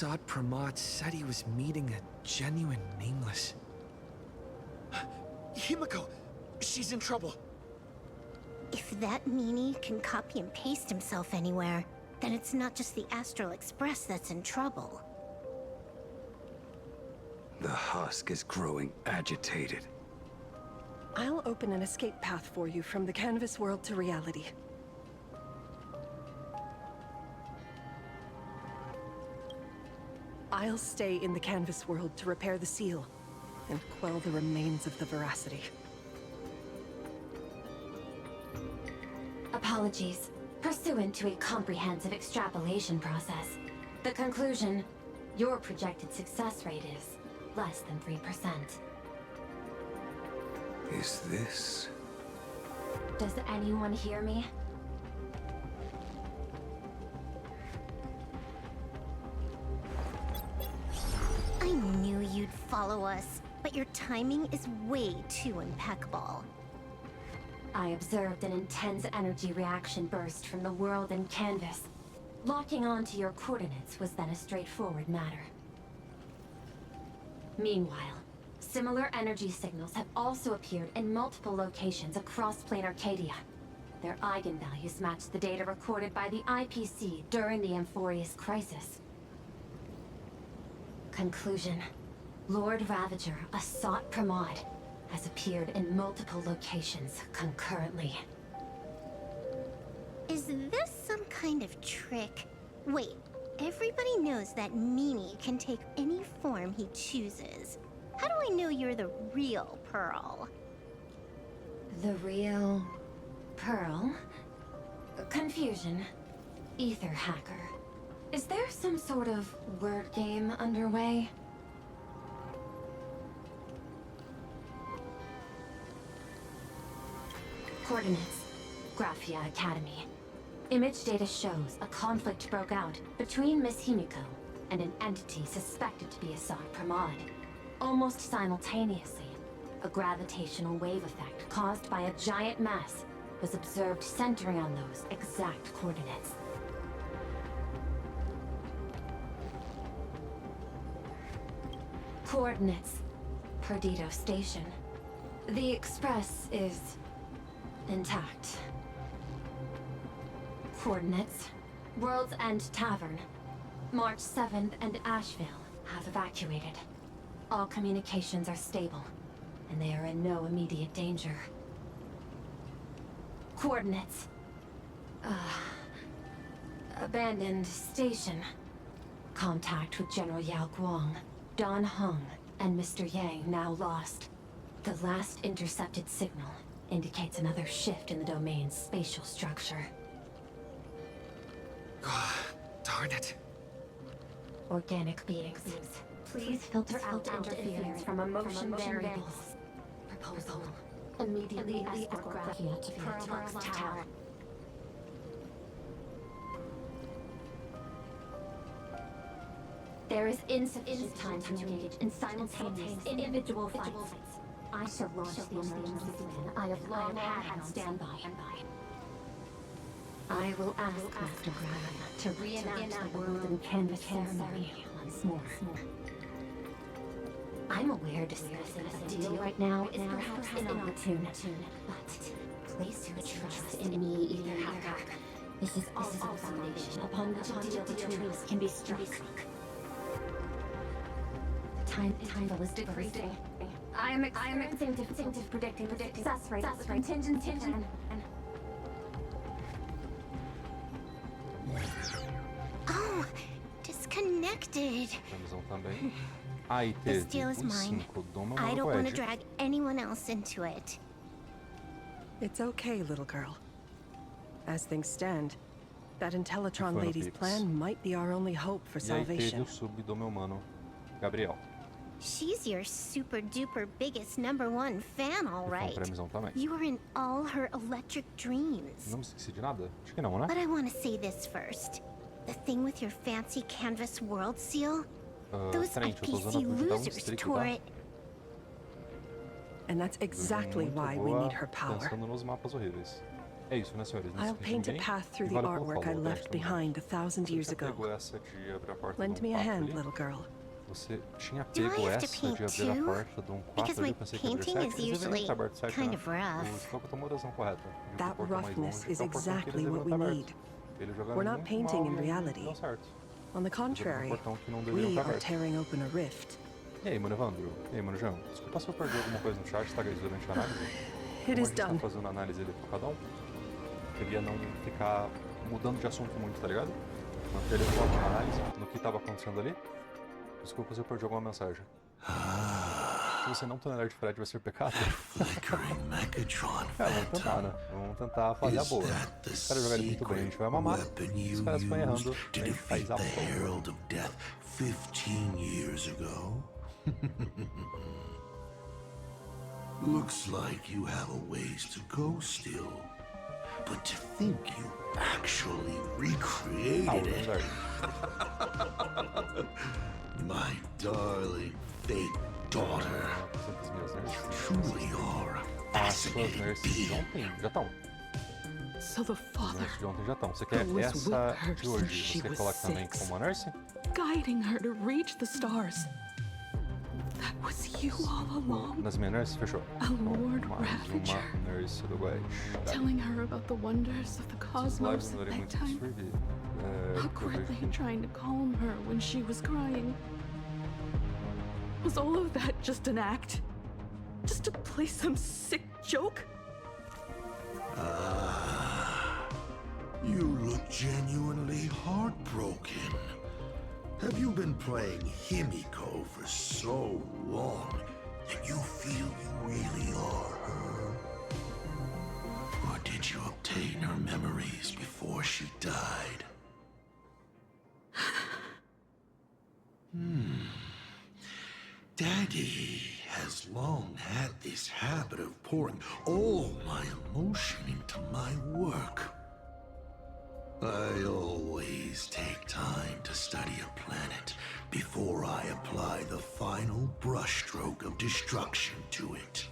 Assad Pramod said he was meeting a genuine nameless. Himiko! She's in trouble! If that meanie can copy and paste himself anywhere, then it's not just the Astral Express that's in trouble. The husk is growing agitated. I'll open an escape path for you from the canvas world to reality. I'll stay in the canvas world to repair the seal and quell the remains of the veracity. Apologies. Pursuant to a comprehensive extrapolation process, the conclusion, your projected success rate is less than 3%. Is this... Does anyone hear me? I knew you'd follow us, but your timing is way too impeccable. I observed an intense energy reaction burst from the world in canvas. Locking onto your coordinates was then a straightforward matter. Meanwhile, similar energy signals have also appeared in multiple locations across plane Arcadia. Their eigenvalues match the data recorded by the IPC during the Amphorius crisis. Conclusion. Lord Ravager, Assad Pramod, has appeared in multiple locations concurrently. Is this some kind of trick? Wait, everybody knows that meanie can take any form he chooses. How do I know you're the real Pearl? The real... Pearl? Confusion. Ether hacker. Is there some sort of word game underway? Coordinates. Graphia Academy. Image data shows a conflict broke out between Miss Himiko and an entity suspected to be Assad Pramod. Almost simultaneously, a gravitational wave effect caused by a giant mass was observed centering on those exact coordinates. Coordinates. Perdido Station. The Express is... intact. Coordinates. World's End Tavern. March 7th and Asheville have evacuated. All communications are stable, and they are in no immediate danger. Coordinates. Abandoned station. Contact with General Yao Guang, Don Hung, and Mr. Yang now lost. The last intercepted signal indicates another shift in the domain's spatial structure. Darn it. Organic beings. Please filter out interference from emotion variables. Proposal. Immediately escort Graphia to Pearl's Tower. There is insufficient time to engage in simultaneous individual fights. I shall launch the emergency plan I have long had on standby. I will ask Master Graphia to reenact the world in canvas ceremony once more. I'm aware discussing a deal right now is perhaps inopportune, but place your trust in me, Ether Hacker. This is also a foundation upon which a deal between us can be struck. The time is decreasing. I am experiencing difficulty predicting the success rate of the contingency plan. Oh, disconnected. This deal is mine. I don't want to drag anyone else into it. It's okay, little girl. As things stand, that Intellitron lady's plan might be our only hope for salvation. She's your super duper biggest #1 fan, all right. You are in all her electric dreams. But I want to say this first. The thing with your fancy canvas world seal? Those IPC losers tore it. And that's exactly why we need her power. É isso, né, senhores? I'll paint a path through the artwork I left behind 1,000 years ago. Lend me a hand, little girl. Você tinha pego essa de abrir a porta de um quarto ali, eu pensei que abrir 7, mas deveria estar aberto 7, né? O Silvio tomou a decisão correta. That roughness is exactly what we need. We're not painting in reality. On the contrary, we are tearing open a rift. E aí, mano Evandro? E aí, mano João? Desculpa se eu perdi alguma coisa no chat, tá, guys, durante a análise? It is done. Tá fazendo análise ali por cada um. Queria não ficar mudando de assunto muito, tá ligado? Manter ele foco na análise, no que tava acontecendo ali. Desculpa se eu perdi alguma mensagem. Se você não tolerar de Fred, vai ser pecado. Vamos tentar, né? Vamos tentar fazer a boa. Os caras jogarem muito bem, a gente vai mamar. Os caras ficam errando, a gente faz a boa. 15 years ago. Looks like you have a ways to go still. But to think you actually recreated it. My darling fake daughter. You truly are a fascinating being. Já estão. So the father de ontem já estão. Você quer essa de hoje? Você coloca também como a nurse? Guiding her to reach the stars. That was you all along. Nas minhas nurses, fechou. A Lord Ravager. Uma nurse do Guache. Telling her about the wonders of the cosmos at bedtime. Awkwardly trying to calm her when she was crying. Was all of that just an act? Just to play some sick joke? You look genuinely heartbroken. Have you been playing Himiko for so long that you feel you really are her? Or did you obtain her memories before she died? Daddy has long had this habit of pouring all my emotion into my work. I always take time to study a planet before I apply the final brushstroke of destruction to it.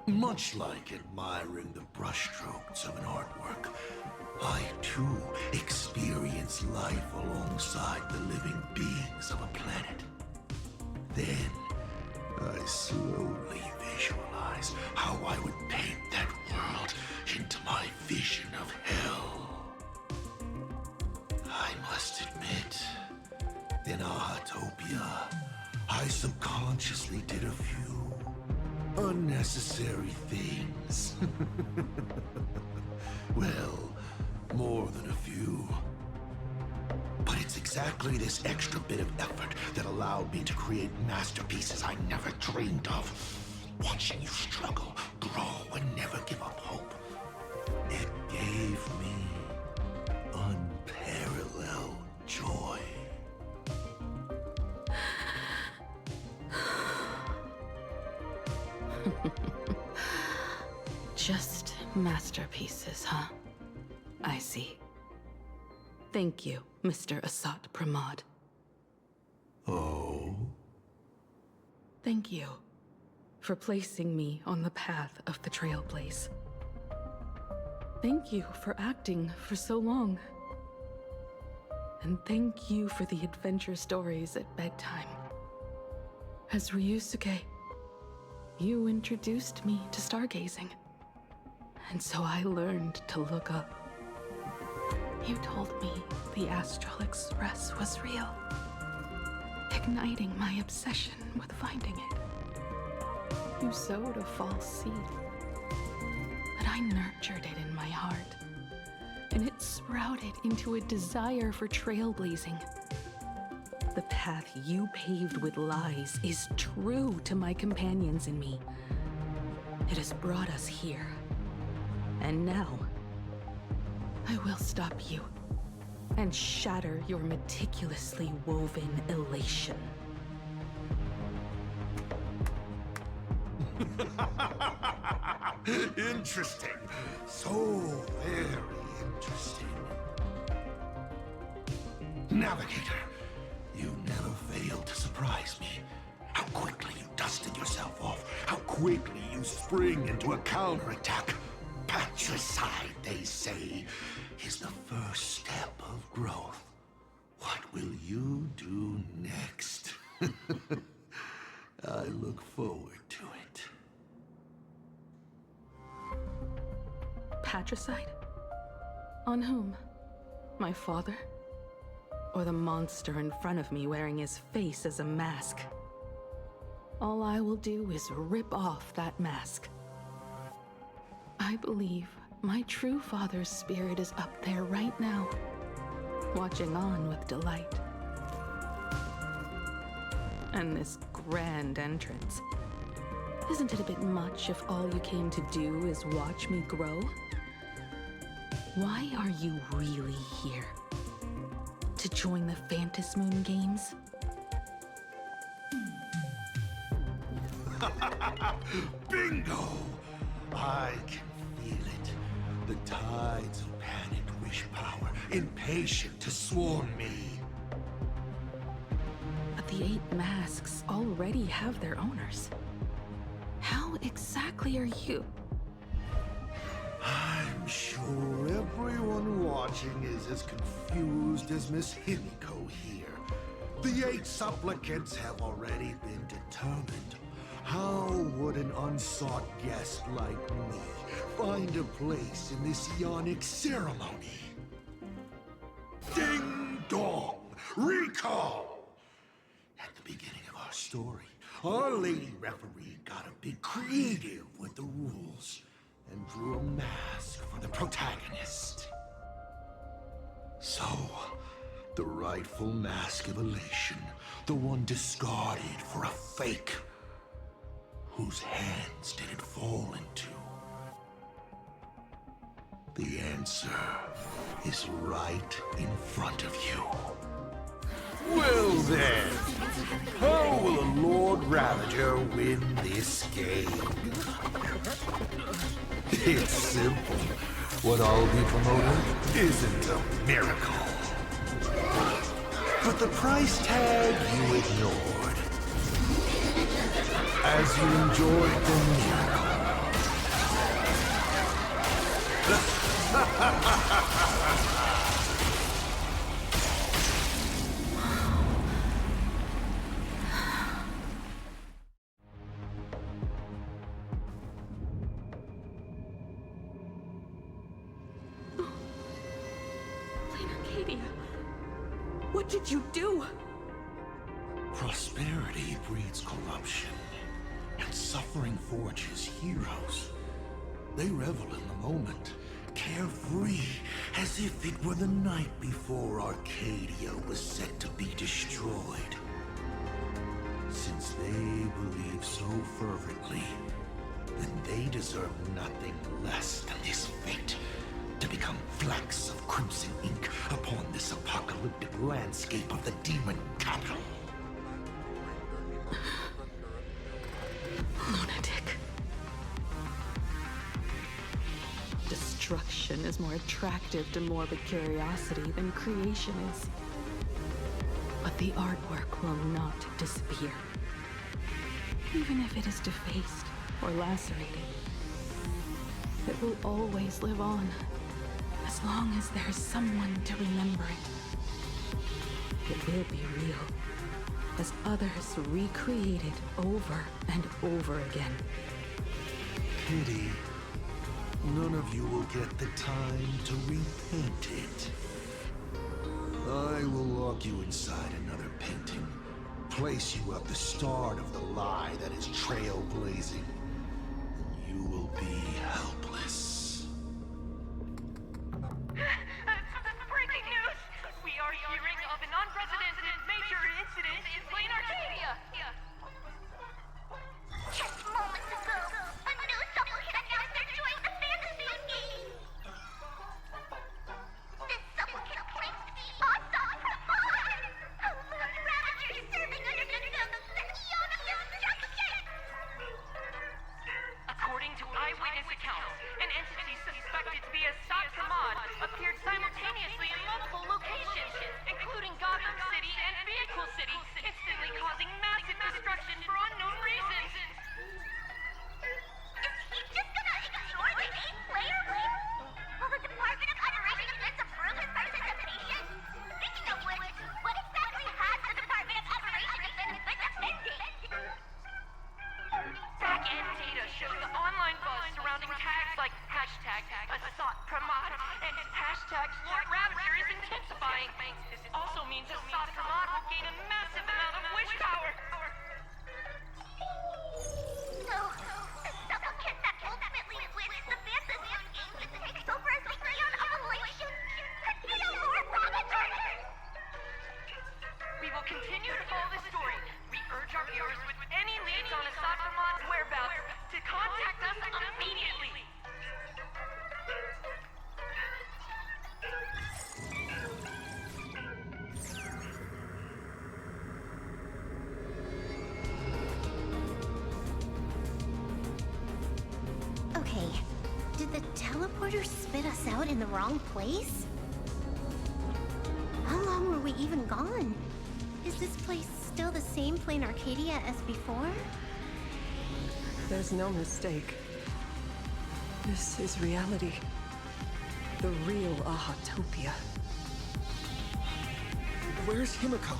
Much like admiring the brushstrokes of an artwork, I too experience life alongside the living beings of a planet. Then, I slowly visualize how I would paint that world into my vision of hell. I must admit, in Ahatopia, I subconsciously did a few unnecessary things. Well, more than a few. But it's exactly this extra bit of effort that allowed me to create masterpieces I never dreamed of. Watching you struggle, grow, and never give up hope. It gave me unparalleled joy. Just masterpieces, huh? I see. Thank you, Mr. Asat Pramod. Oh? Thank you for placing me on the path of the Trailblaze. Thank you for acting for so long. And thank you for the adventure stories at bedtime. As Ryusuke, you introduced me to stargazing. And so I learned to look up. You told me the Astral Express was real, igniting my obsession with finding it. You sowed a false seed, but I nurtured it in my heart, and it sprouted into a desire for trailblazing. The path you paved with lies is true to my companions and me. It has brought us here, and now I will stop you and shatter your meticulously woven elation. Interesting. So very interesting. Navigator, you never fail to surprise me. How quickly you dusted yourself off. How quickly you spring into a counterattack. Patricide, they say, is the first step of growth. What will you do next? I look forward to it. Patricide? On whom? My father? Or the monster in front of me wearing his face as a mask? All I will do is rip off that mask. I believe my true father's spirit is up there right now, watching on with delight. And this grand entrance. Isn't it a bit much if all you came to do is watch me grow? Why are you really here? To join the Phantasmoon games? Bingo! I can feel it. The tides of panicked wish power, impatient to swarm me. But the 8 masks already have their owners. How exactly are you? I'm sure everyone watching is as confused as Miss Himiko here. The 8 supplicants have already been determined. How would an unsought guest like me find a place in this Ionic ceremony? Ding dong! Recall! At the beginning of our story, our lady referee got a bit creative with the rules and drew a mask for the protagonist. So, the rightful mask of elation, the one discarded for a fake, whose hands did it fall into? The answer is right in front of you. Well then, how will a Lord Ravager win this game? It's simple. What I'll be promoting isn't a miracle. But the price tag you ignored. As you enjoyed the miracle. What did you do? Prosperity breeds corruption, and suffering forges heroes. They revel in the moment, carefree, as if it were the night before Arcadia was set to be destroyed. Since they believe so fervently, then they deserve nothing less than this fate. To become flecks of crimson ink upon this apocalyptic landscape of the demon capital. Lunatic. Destruction is more attractive to morbid curiosity than creation is. But the artwork will not disappear. Even if it is defaced or lacerated, it will always live on. As long as there's someone to remember it. It will be real, as others recreate it over and over again. Pity. None of you will get the time to repaint it. I will lock you inside another painting, place you at the start of the lie that is trailblazing, and you will be helpless. Breaking news! We are hearing of an unprecedented major incident in Plain Arcadia! Just moments ago, a new supplicant announced they're joining the Phantasmoon game. This supplicant claims to be awesome Pramod, a Lord Ravager serving under the Ionic instruction. surrounding tags like hashtag Asat Pramod and hashtag Lord Ravager is intensifying. This also means Asat Pramod will gain a massive amount of wish power. So, the supplicant that ultimately wins the Fantasy Games takes over as the Leon of Elation could be a Lord Ravager! We will continue to follow this story. We urge our viewers with any leads on Asat Pramod's whereabouts to contact us immediately. Okay, did the teleporter spit us out in the wrong place? How long were we even gone? Is this place still the same plain Arcadia as before? There's no mistake. This is reality. The real Ahatopia. Where's Himiko?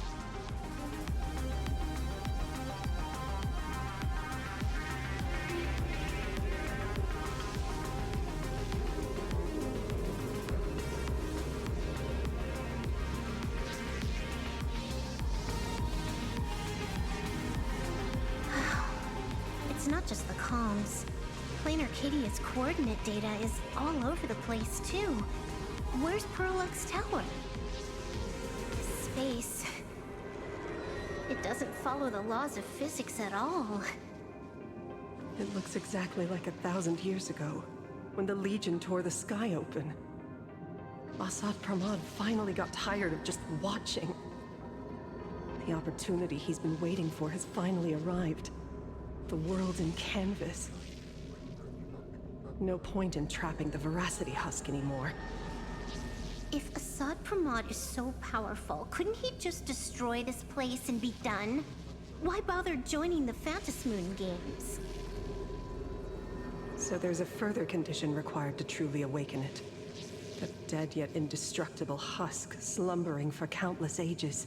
It's not just the comms. Plain Arcadia's coordinate data is all over the place, too. Where's Perlux Tower? Space. It doesn't follow the laws of physics at all. It looks exactly like 1,000 years ago, when the Legion tore the sky open. Asat Pramod finally got tired of just watching. The opportunity he's been waiting for has finally arrived. The world in canvas. No point in trapping the Veracity Husk anymore. If Asat Pramod is so powerful, couldn't he just destroy this place and be done? Why bother joining the Phantasmoon games? So there's a further condition required to truly awaken it. A dead yet indestructible husk slumbering for countless ages.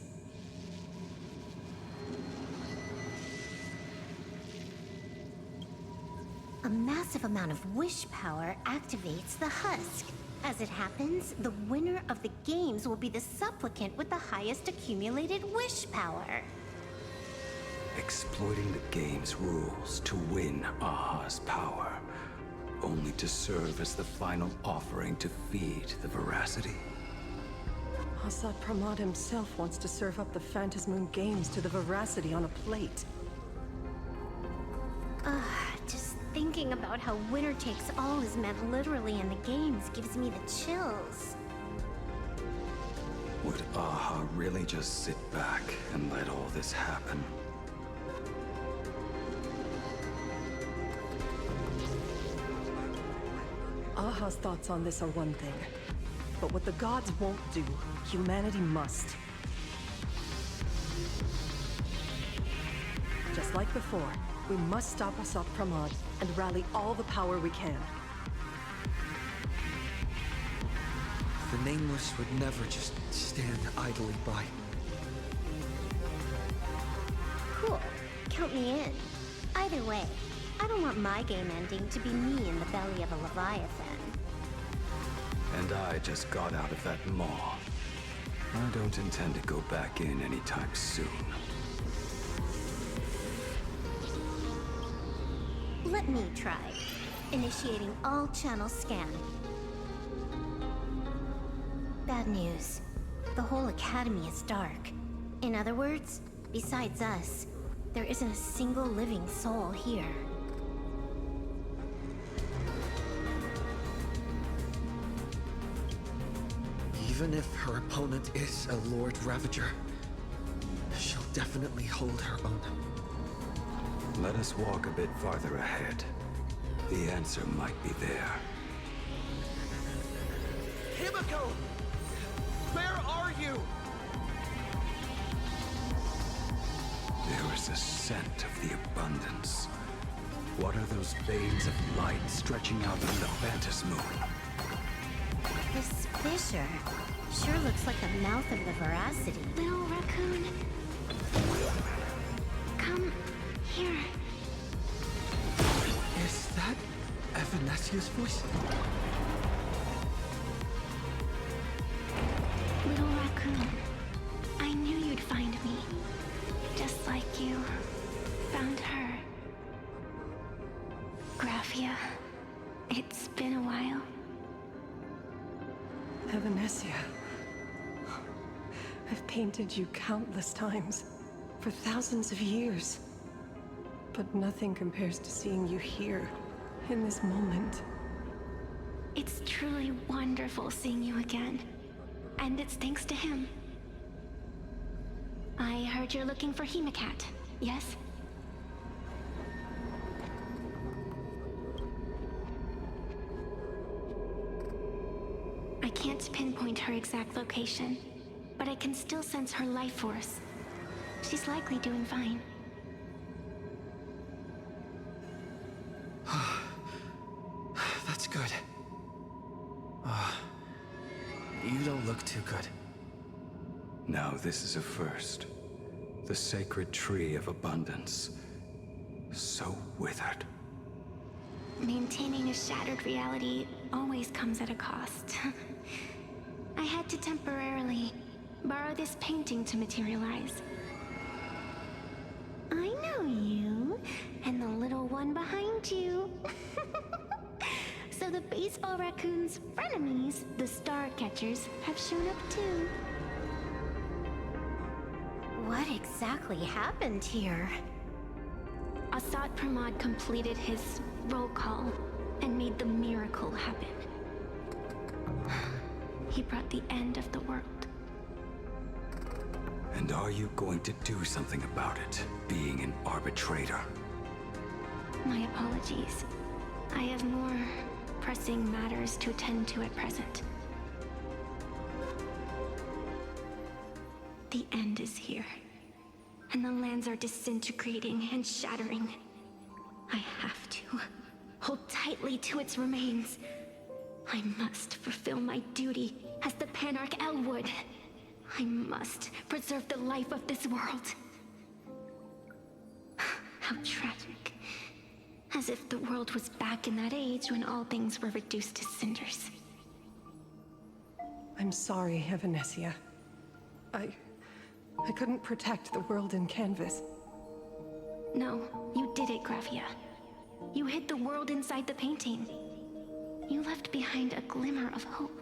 A massive amount of wish power activates the husk. As it happens, the winner of the games will be the supplicant with the highest accumulated wish power. Exploiting the game's rules to win Aha's power, only to serve as the final offering to feed the Veracity. Asat Pramod himself wants to serve up the Phantasmoon games to the Veracity on a plate. Just thinking about how winner takes all is meant literally in the games gives me the chills. Would Aha really just sit back and let all this happen? Aha's thoughts on this are one thing. But what the gods won't do, humanity must. Just like before, we must stop Asat Pramod and rally all the power we can. The Nameless would never just stand idly by. Cool. Count me in. Either way, I don't want my game ending to be me in the belly of a Leviathan. And I just got out of that maw. I don't intend to go back in anytime soon. Let me try. Initiating all channel scan. Bad news. The whole academy is dark. In other words, besides us, there isn't a single living soul here. Even if her opponent is a Lord Ravager, she'll definitely hold her own. Let us walk a bit farther ahead. The answer might be there. Himiko! Where are you? There is a scent of the abundance. What are those veins of light stretching out from the Phantasmoon? This fissure sure looks like the mouth of the Veracity. Little raccoon, come here. Is that a Venesia's voice? Little raccoon, I knew you'd find me. Just like you found her. Graphia, it's been a while. Venesia, I've painted you countless times, for thousands of years. But nothing compares to seeing you here, in this moment. It's truly wonderful seeing you again. And it's thanks to him. I heard you're looking for Hemacat, yes? I can't pinpoint her exact location, but I can still sense her life force. She's likely doing fine. That's good. You don't look too good. Now this is a first. The sacred tree of abundance. So withered. Maintaining a shattered reality always comes at a cost. I had to temporarily borrow this painting to materialize. I know you, and the little one behind you. So the baseball raccoon's frenemies, the star catchers, have shown up too. What exactly happened here? Assad Pramod completed his roll call and made the miracle happen. He brought the end of the world. And are you going to do something about it, being an arbitrator? My apologies. I have more pressing matters to attend to at present. The end is here, and the lands are disintegrating and shattering. I have to hold tightly to its remains. I must fulfill my duty as the Panarch Elwood. I must preserve the life of this world. How tragic. As if the world was back in that age when all things were reduced to cinders. I'm sorry, Venesia. I couldn't protect the world in canvas. No, you did it, Graphia. You hid the world inside the painting. You left behind a glimmer of hope.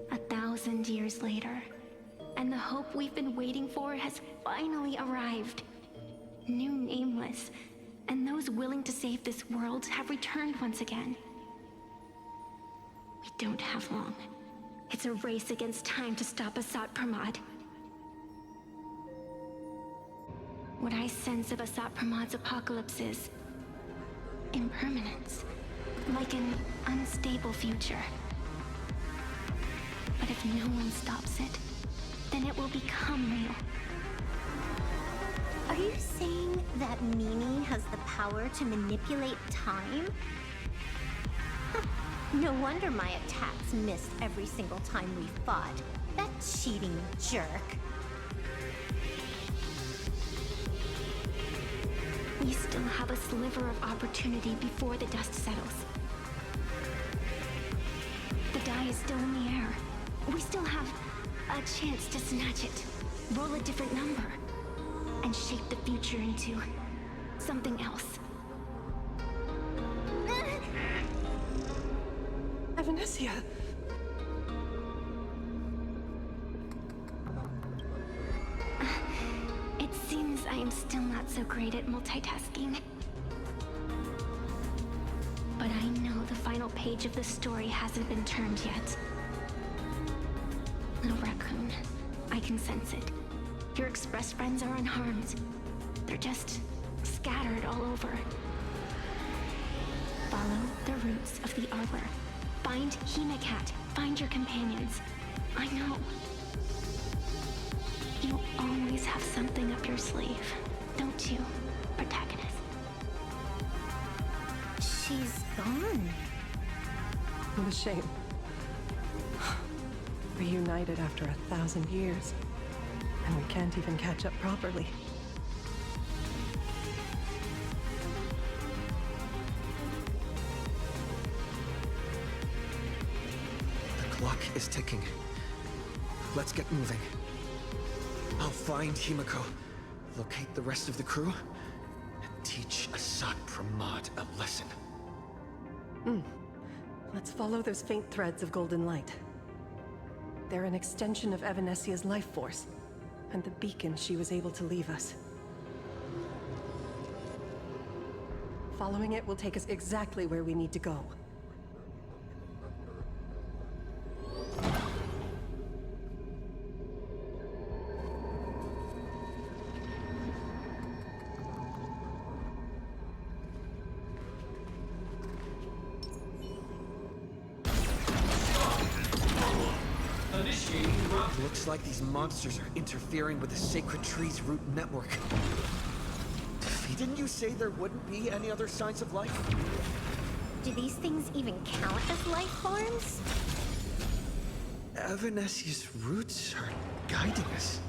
1,000 years later, and the hope we've been waiting for has finally arrived. New Nameless, and those willing to save this world have returned once again. We don't have long. It's a race against time to stop Assad Pramod. What I sense of Assad Pramod's apocalypse is impermanence, like an unstable future. But if no one stops it, then it will become real. Are you saying that Mimi has the power to manipulate time? No wonder my attacks missed every single time we fought. That cheating jerk. We still have a sliver of opportunity before the dust settles. The die is still in the air. We still have a chance to snatch it, roll a different number, and shape the future into something else. Venesia! It seems I am still not so great at multitasking. But I know the final page of the story hasn't been turned yet. Little raccoon, I can sense it. Your express friends are unharmed. They're just scattered all over. Follow the roots of the arbor. Find Hemacat. Find your companions. I know. You always have something up your sleeve, don't you, protagonist? She's gone. What a shame. Reunited after 1,000 years. And we can't even catch up properly. is ticking. Let's get moving. I'll find Himiko, locate the rest of the crew, and teach Asat Pramod a lesson. Let's follow those faint threads of golden light. They're an extension of Evanesia's life force, and the beacon she was able to leave us. Following it will take us exactly where we need to go. Looks like these monsters are interfering with the sacred tree's root network. Didn't you say there wouldn't be any other signs of life? Do these things even count as life forms? Evanesia's roots are guiding us.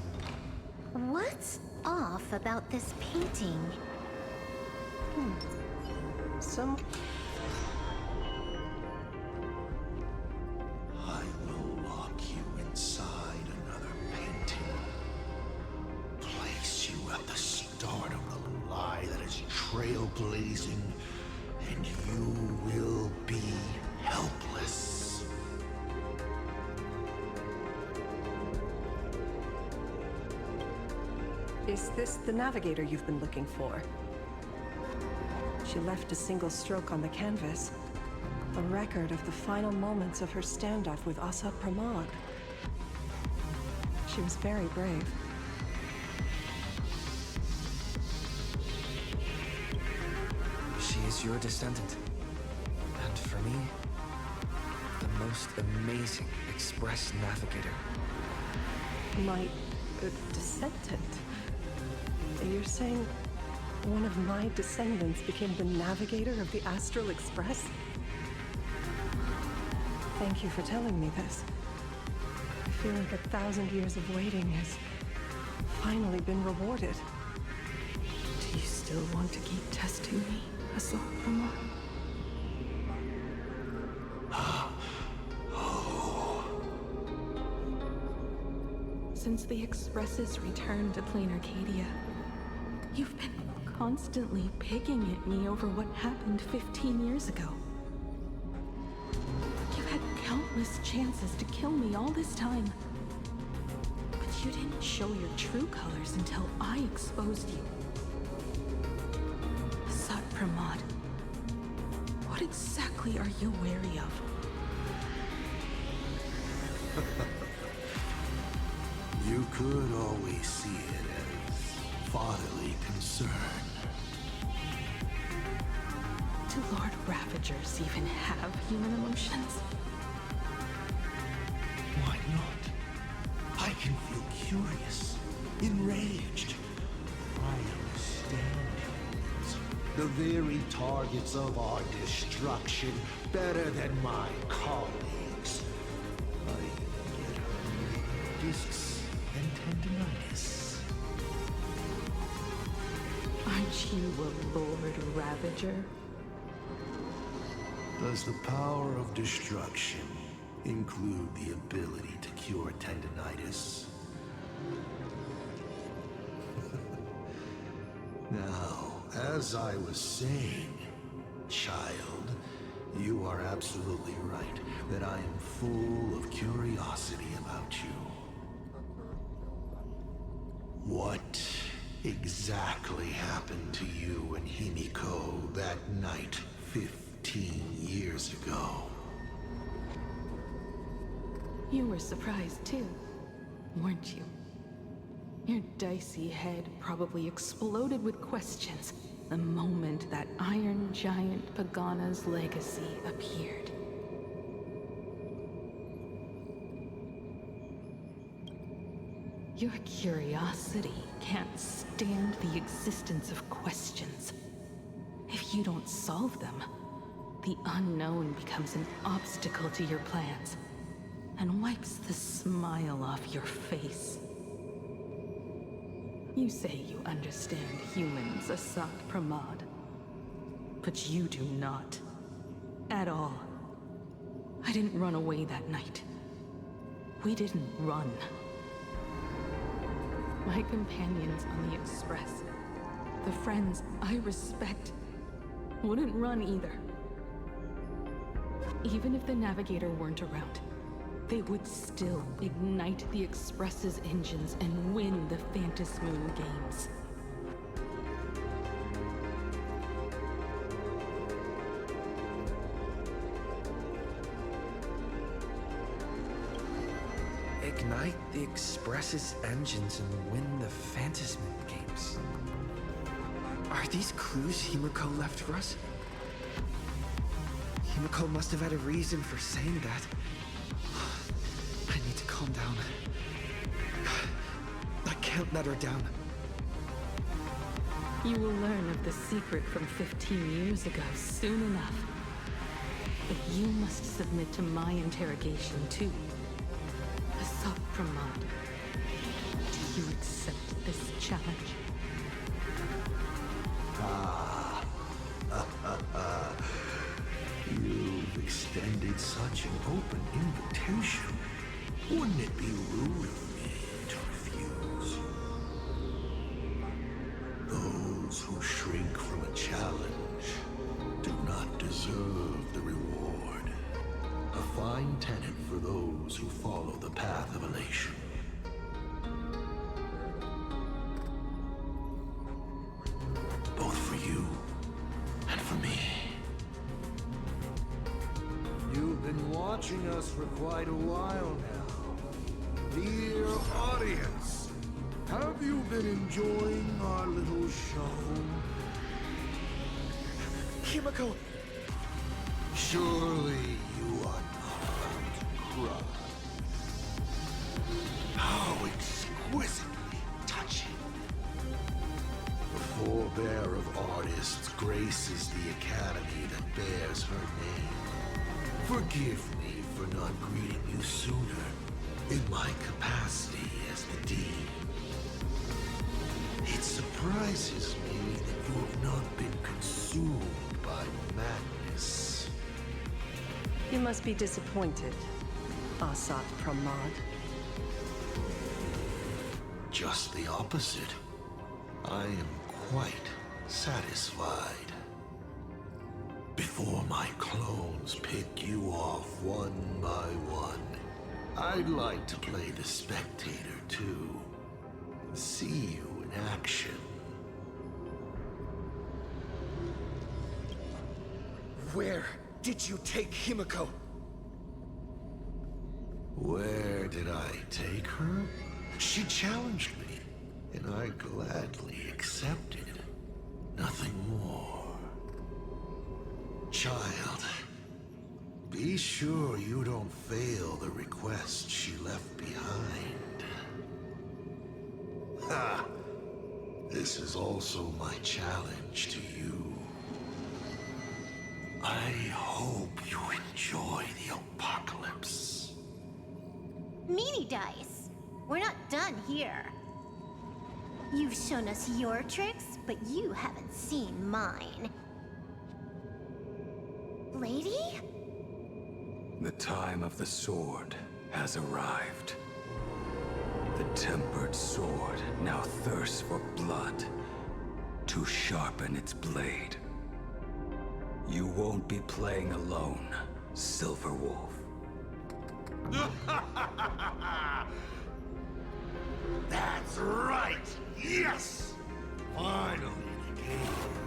What's off about this painting? I will lock you inside another painting. Place you at the start of the lie that is trailblazing, and you will be helpless. Is this the navigator you've been looking for? She left a single stroke on the canvas. A record of the final moments of her standoff with Asat Pramod. She was very brave. She is your descendant. And for me, the most amazing express navigator. My descendant? You're saying one of my descendants became the navigator of the Astral Express? Thank you for telling me this. I feel like 1,000 years of waiting has finally been rewarded. Do you still want to keep testing me, Asat Pramod? Since the Express's return to Plain Arcadia, you've been constantly picking at me over what happened 15 years ago. You've had countless chances to kill me all this time. But you didn't show your true colors until I exposed you. Asat Pramod, what exactly are you wary of? You could always see it as fatherly concern. Do Lord Ravagers even have human emotions? Why not? I can feel curious, enraged. I understand humans, the very targets of our destruction, better than my colleagues. I get herniated discs and tendinitis. Aren't you a Lord Ravager? Does the power of destruction include the ability to cure tendinitis? Now, as I was saying, child, you are absolutely right that I am full of curiosity about you. What exactly happened to you and Himiko that night 15 years ago? You were surprised too, weren't you? Your dicey head probably exploded with questions the moment that Iron Giant Pagana's legacy appeared. Your curiosity can't stand the existence of questions. If you don't solve them, the unknown becomes an obstacle to your plans and wipes the smile off your face. You say you understand humans, Asat Pramod, but you do not. At all. I didn't run away that night. We didn't run. My companions on the Express, the friends I respect, wouldn't run either. Even if the Navigator weren't around, they would still ignite the Express's engines and win the Phantom Moon games. Ignite the Express's engines and win the Phantom games. Are these clues Himiko left for us? Himiko must have had a reason for saying that. I need to calm down. I can't let her down. You will learn of the secret from 15 years ago soon enough. But you must submit to my interrogation too. Asat Pramod, do you accept this challenge? You've extended such an open invitation. Wouldn't it be rude of me to refuse? Those who shrink from a challenge do not deserve the reward. A fine tenet for those who follow the path of elation. Both for you and for me. You've been watching us for quite a while now. Dear audience, have you been enjoying our little show? Himiko! Surely you are not about to cry. How exquisitely touching. The forebear of artists graces the academy that bears her name. Forgive me for not greeting you sooner in my capacity as the Dean. It surprises me that you have not been consumed by madness. You must be disappointed, Asat Pramod. Just the opposite. I am quite satisfied. Before my clones pick you off one by one, I'd like to play the spectator too. See you in action. Where did you take Himiko? Where did I take her? She challenged me, and I gladly accepted. Nothing more. Child, be sure you don't fail the request she left behind. Ha! This is also my challenge to you. I hope you enjoy the apocalypse. Meanie Dice, we're not done here. You've shown us your tricks, but you haven't seen mine. Lady? The time of the sword has arrived. The tempered sword now thirsts for blood to sharpen its blade. You won't be playing alone, Silver Wolf. That's right! Yes! Finally, the game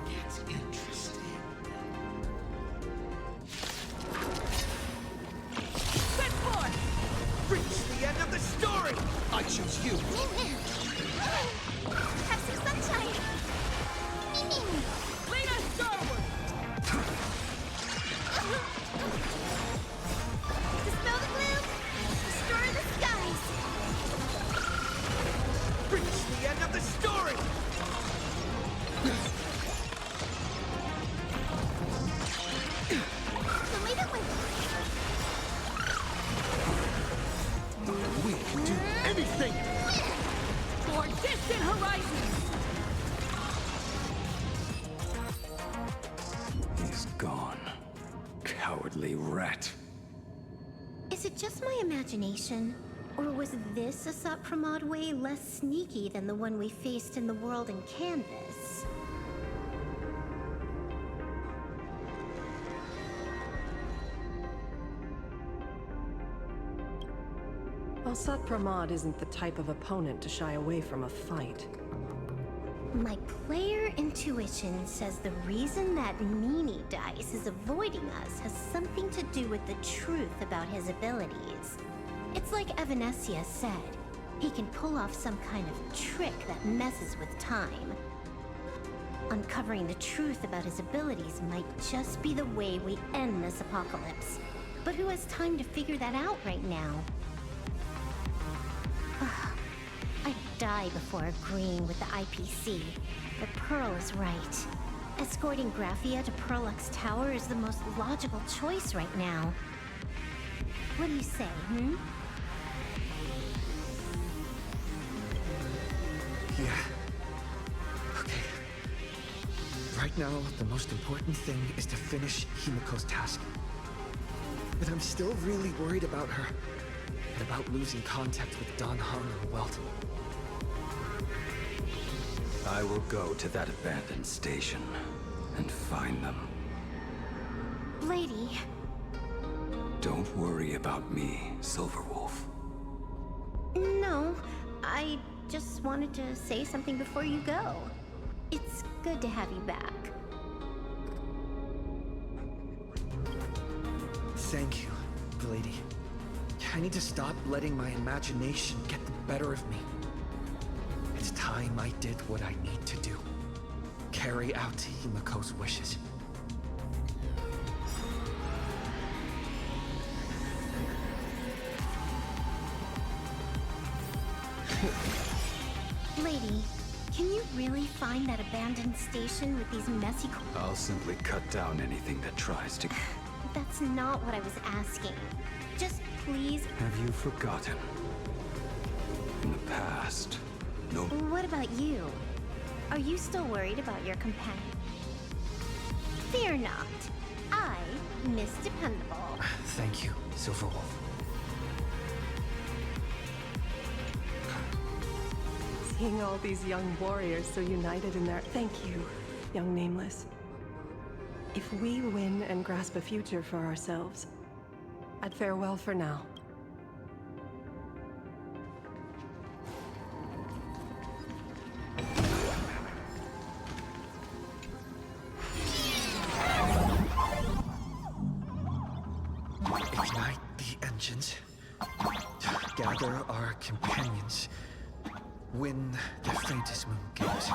gets interesting. Set forth! Reach the end of the story! I choose you! Have some sunshine! Lead us starward! Dispel the gloom! Destroy the skies! Reach the end of the story! We can do anything! For distant horizons! He's gone. Cowardly rat. Is it just my imagination? Or was this Asat Pramod way less sneaky than the one we faced in the world in Canvas? Asat Pramod isn't the type of opponent to shy away from a fight. My player intuition says the reason that Meanie Dice is avoiding us has something to do with the truth about his abilities. It's like Evanesia said, he can pull off some kind of trick that messes with time. Uncovering the truth about his abilities might just be the way we end this apocalypse. But who has time to figure that out right now? I'd die before agreeing with the IPC, but Pearl is right. Escorting Graphia to Perlux Tower is the most logical choice right now. What do you say, Yeah. Okay. Right now, the most important thing is to finish Himiko's task. But I'm still really worried about her. And about losing contact with Don Hung and Welt. I will go to that abandoned station and find them. Lady. Don't worry about me, Silverwolf. No, I just wanted to say something before you go. It's good to have you back. Thank you, lady. I need to stop letting my imagination get the better of me. It's time I did what I need to do. Carry out Himiko's wishes. Lady, can you really find that abandoned station with these messy... I'll simply cut down anything that tries to... That's not what I was asking. Just please... Have you forgotten? In the past, no... What about you? Are you still worried about your companion? Fear not. Miss Dependable. Thank you, Silverwolf. Seeing all these young warriors so united in their... Thank you, young Nameless. If we win and grasp a future for ourselves, I'd farewell for now. Ignite the engines. Gather our companions. Win the faintest moon games.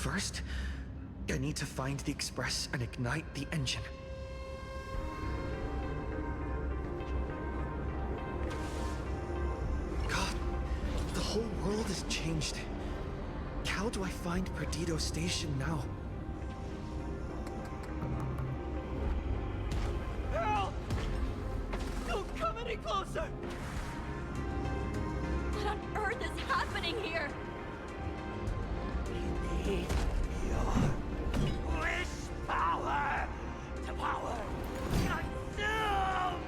First, I need to find the express and ignite the engine. God, the whole world has changed. How do I find Perdido Station now? Help! Don't come any closer! What on earth is happening here? We need your wish power to power consume!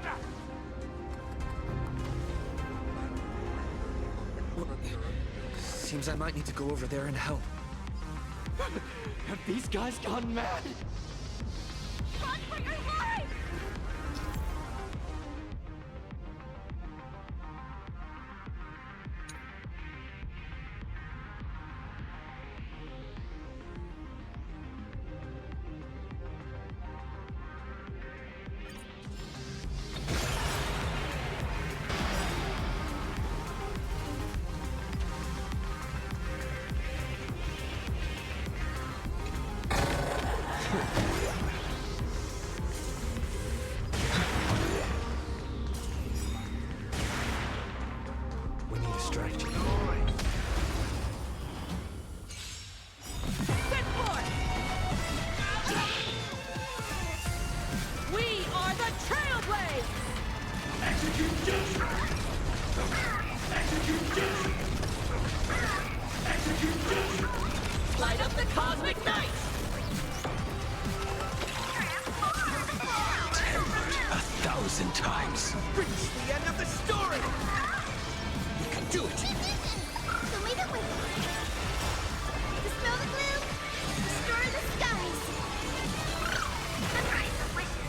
Seems I might need to go over there and help. Have these guys gone mad? Run for your life! We need a strategy. Set forth! We are the Trailblazers! Execute justice! Execute justice! Execute justice! Light up the cosmic night! Tempered 1,000 times. Reach the end of the story! You can do it. So leave it with me. Dispel the gloom, restore the skies. Memorize the wishes.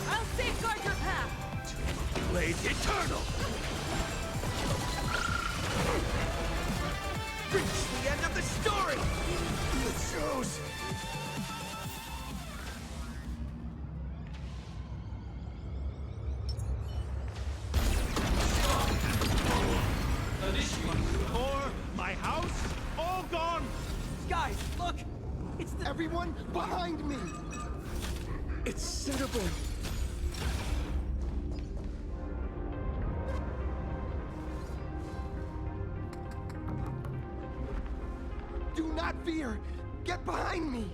I'll safeguard your path! Blades eternal! Reach the end of the story! The shows! Or my house, all gone. Guys, look! It's the... Everyone behind me. It's Cinderborn. not fear! Get behind me!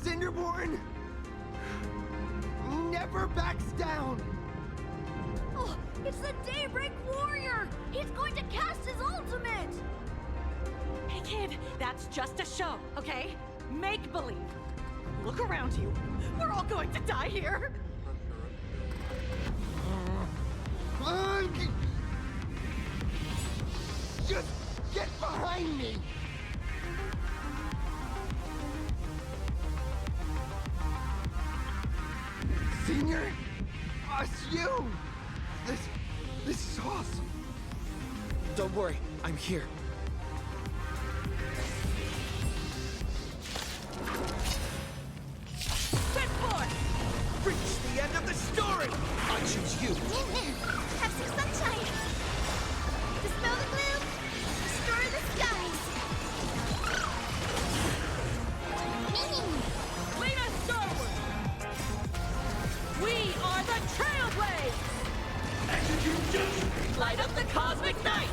Cinderborn never backs down! Oh, it's the Daybreak Warrior! He's going to cast his ultimate! Hey kid, that's just a show, okay? Make believe. Look around you. We're all going to die here. Just get behind me! Senior? It's you! This is awesome! Don't worry, I'm here. Set forth! Reach the end of the story! I choose you! Have some sunshine! Dispel the gloom! Destroy the skies! Lead us starward! We are the Trailblaze! Execute judgment! Light up the cosmic night!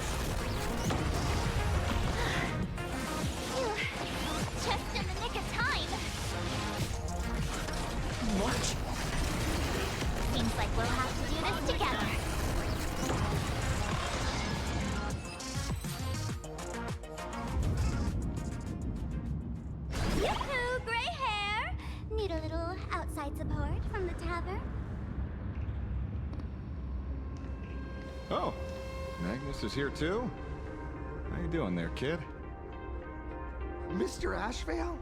Phew. Just in the nick of time! March! Seems like we'll have to do this together. Yoo-hoo, gray hair! Need a little outside support from the tavern? Oh, Magnus is here too? How you doing there, kid? Mr. Ashvale?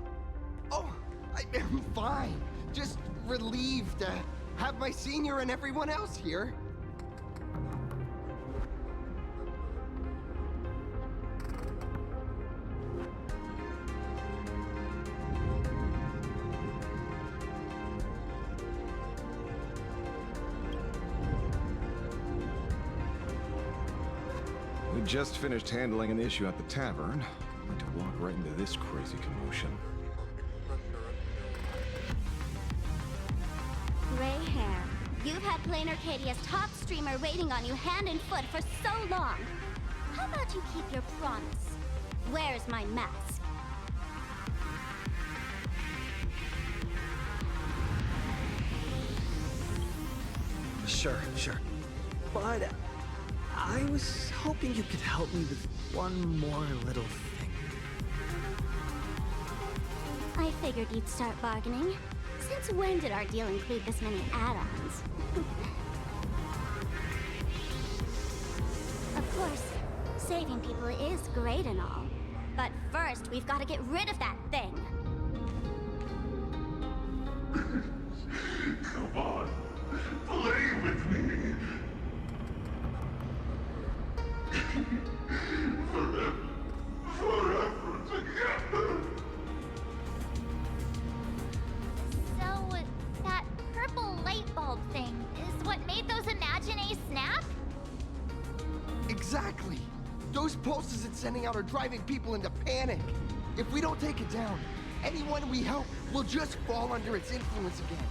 Oh, I'm fine. Just relieved to have my senior and everyone else here. We just finished handling an issue at the tavern. Had to walk right into this crazy commotion. Gray hair. You've had Plain Arcadia's top streamer waiting on you hand and foot for so long. How about you keep your promise? Where's my mask? Sure. But I was hoping you could help me with one more little thing. I figured you'd start bargaining. Since when did our deal include this many add-ons? Of course, saving people is great and all. But first, we've got to get rid of that thing. Come on, play with me. Forever together. So, that purple light bulb thing is what made those Imaginae snap? Exactly. Those pulses it's sending out are driving people into panic. If we don't take it down, anyone we help will just fall under its influence again.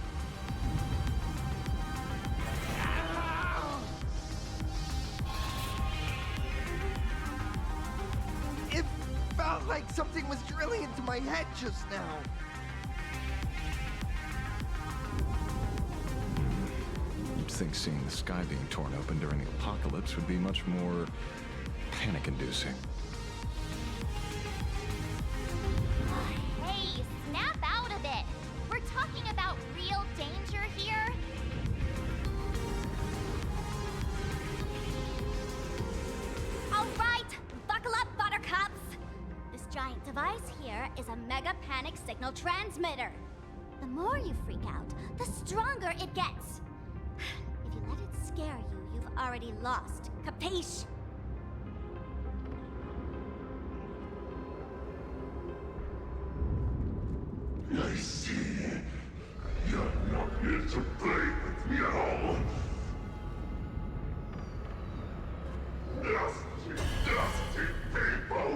It felt like something was drilling into my head just now. You'd think seeing the sky being torn open during the apocalypse would be much more panic-inducing. Hey, snap out of it! We're talking about real danger here. All right, buckle up, buttercups! This giant device here is a mega panic signal transmitter. The more you freak out, the stronger it gets. If you let it scare you, you've already lost. Capiche? I see. You're not here to play with me at all. Dusty people!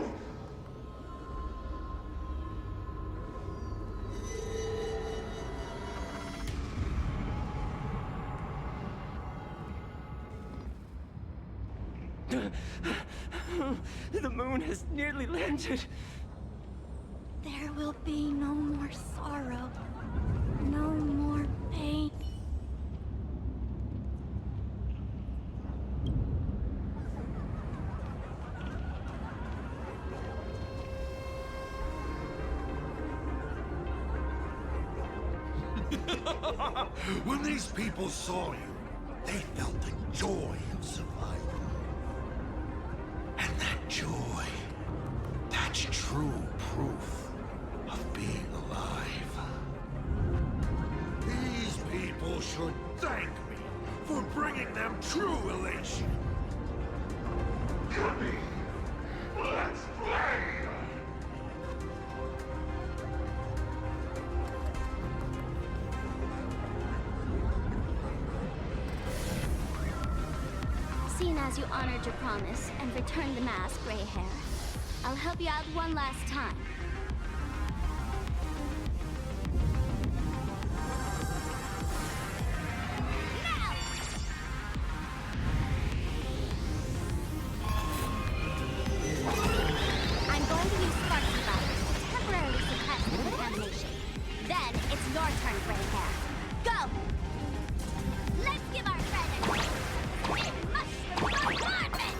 The moon has nearly landed. There will be no more sorrow, no more pain. When these people saw you, they felt the joy of survival. And that joy, that's true proof of being alive. These people should thank me for bringing them true elation. Yippee! Let's play! Seeing as you honored your promise and returned the mask, Gray Hair, I'll help you out one last time. I'm going to use sparkly virus to temporarily suppress the contamination. Then it's your turn, Gray Hair. Go! Let's give our friend a taste of the mushroom bombardment!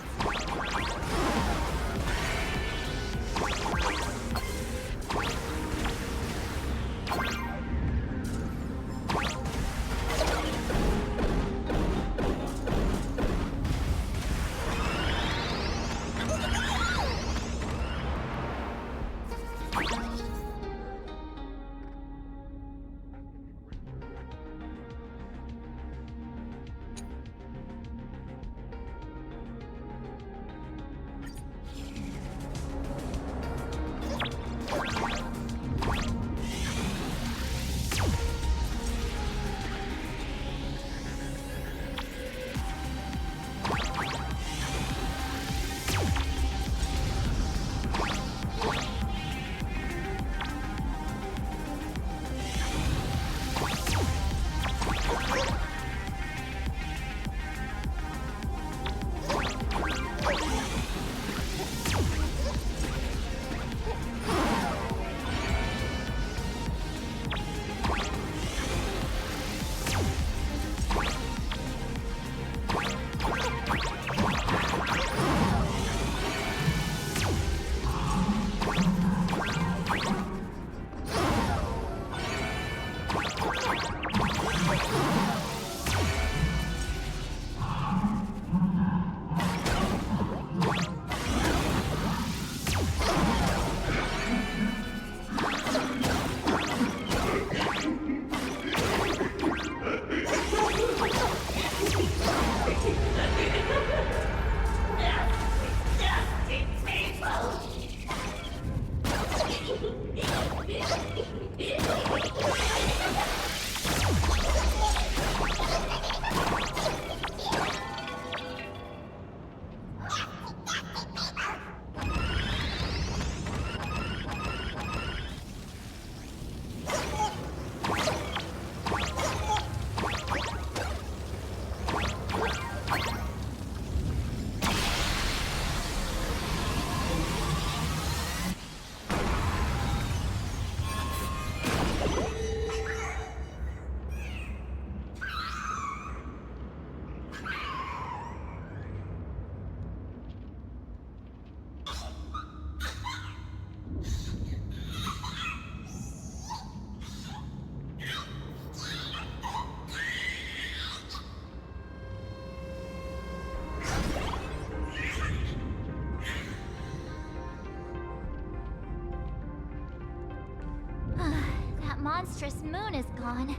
Monstrous moon is gone.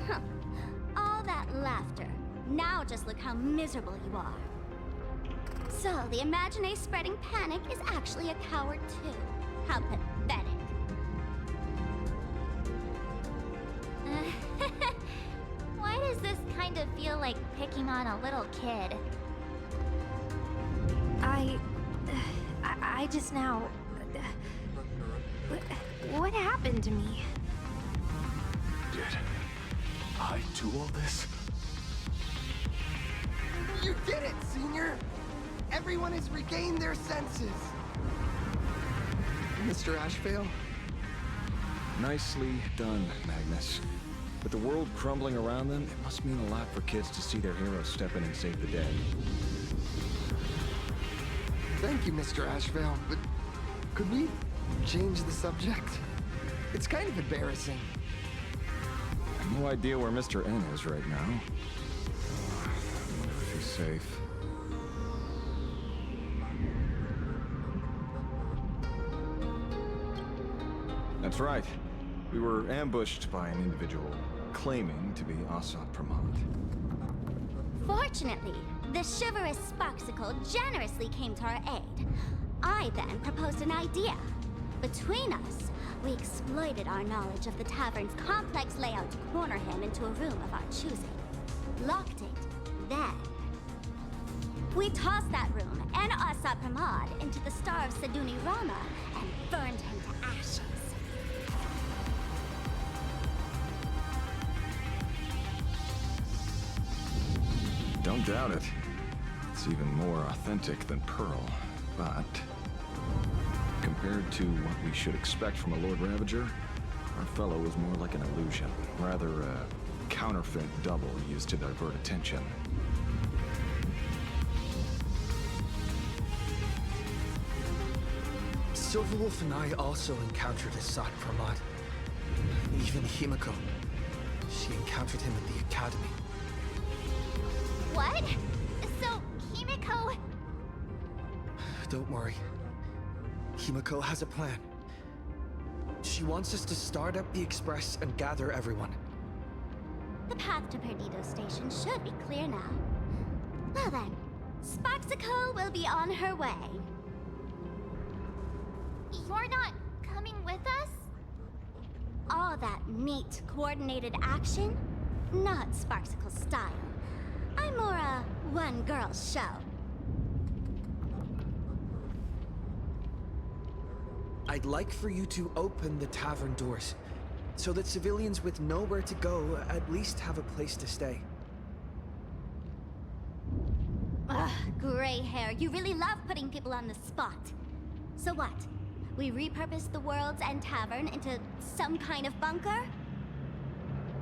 Huh. All that laughter. Now just look how miserable you are. So, the Imagine spreading panic is actually a coward too. How pathetic. Why does this kind of feel like picking on a little kid? I just now... What happened to me? Did I do all this? You did it, Senior! Everyone has regained their senses! Mr. Ashvale? Nicely done, Magnus. With the world crumbling around them, it must mean a lot for kids to see their heroes step in and save the day. Thank you, Mr. Ashvale, but could we change the subject? It's kind of embarrassing. I have no idea where Mr. N is right now. I wonder if he's safe. That's right. We were ambushed by an individual claiming to be Assad Pramod. Fortunately, the chivalrous Sparksicle generously came to our aid. I then proposed an idea. Between us, we exploited our knowledge of the tavern's complex layout to corner him into a room of our choosing. Locked it. Then, we tossed that room and Assad Pramod into the Star of Seduni Rama and burned him to ashes. Don't doubt it. It's even more authentic than Pearl, but compared to what we should expect from a Lord Ravager, our fellow was more like an illusion, rather a counterfeit double used to divert attention. Silverwolf and I also encountered Assad Pramod. Even Himiko. She encountered him at the academy. What? So, Himiko... Don't worry. Himiko has a plan. She wants us to start up the Express and gather everyone. The path to Perdido Station should be clear now. Well then, Sparksicle will be on her way. You're not coming with us? All that neat, coordinated action? Not Sparksicle style. I'm more a one-girl show. I'd like for you to open the tavern doors, so that civilians with nowhere to go at least have a place to stay. Ugh, gray hair, you really love putting people on the spot. So what? We repurpose the World's End Tavern into some kind of bunker?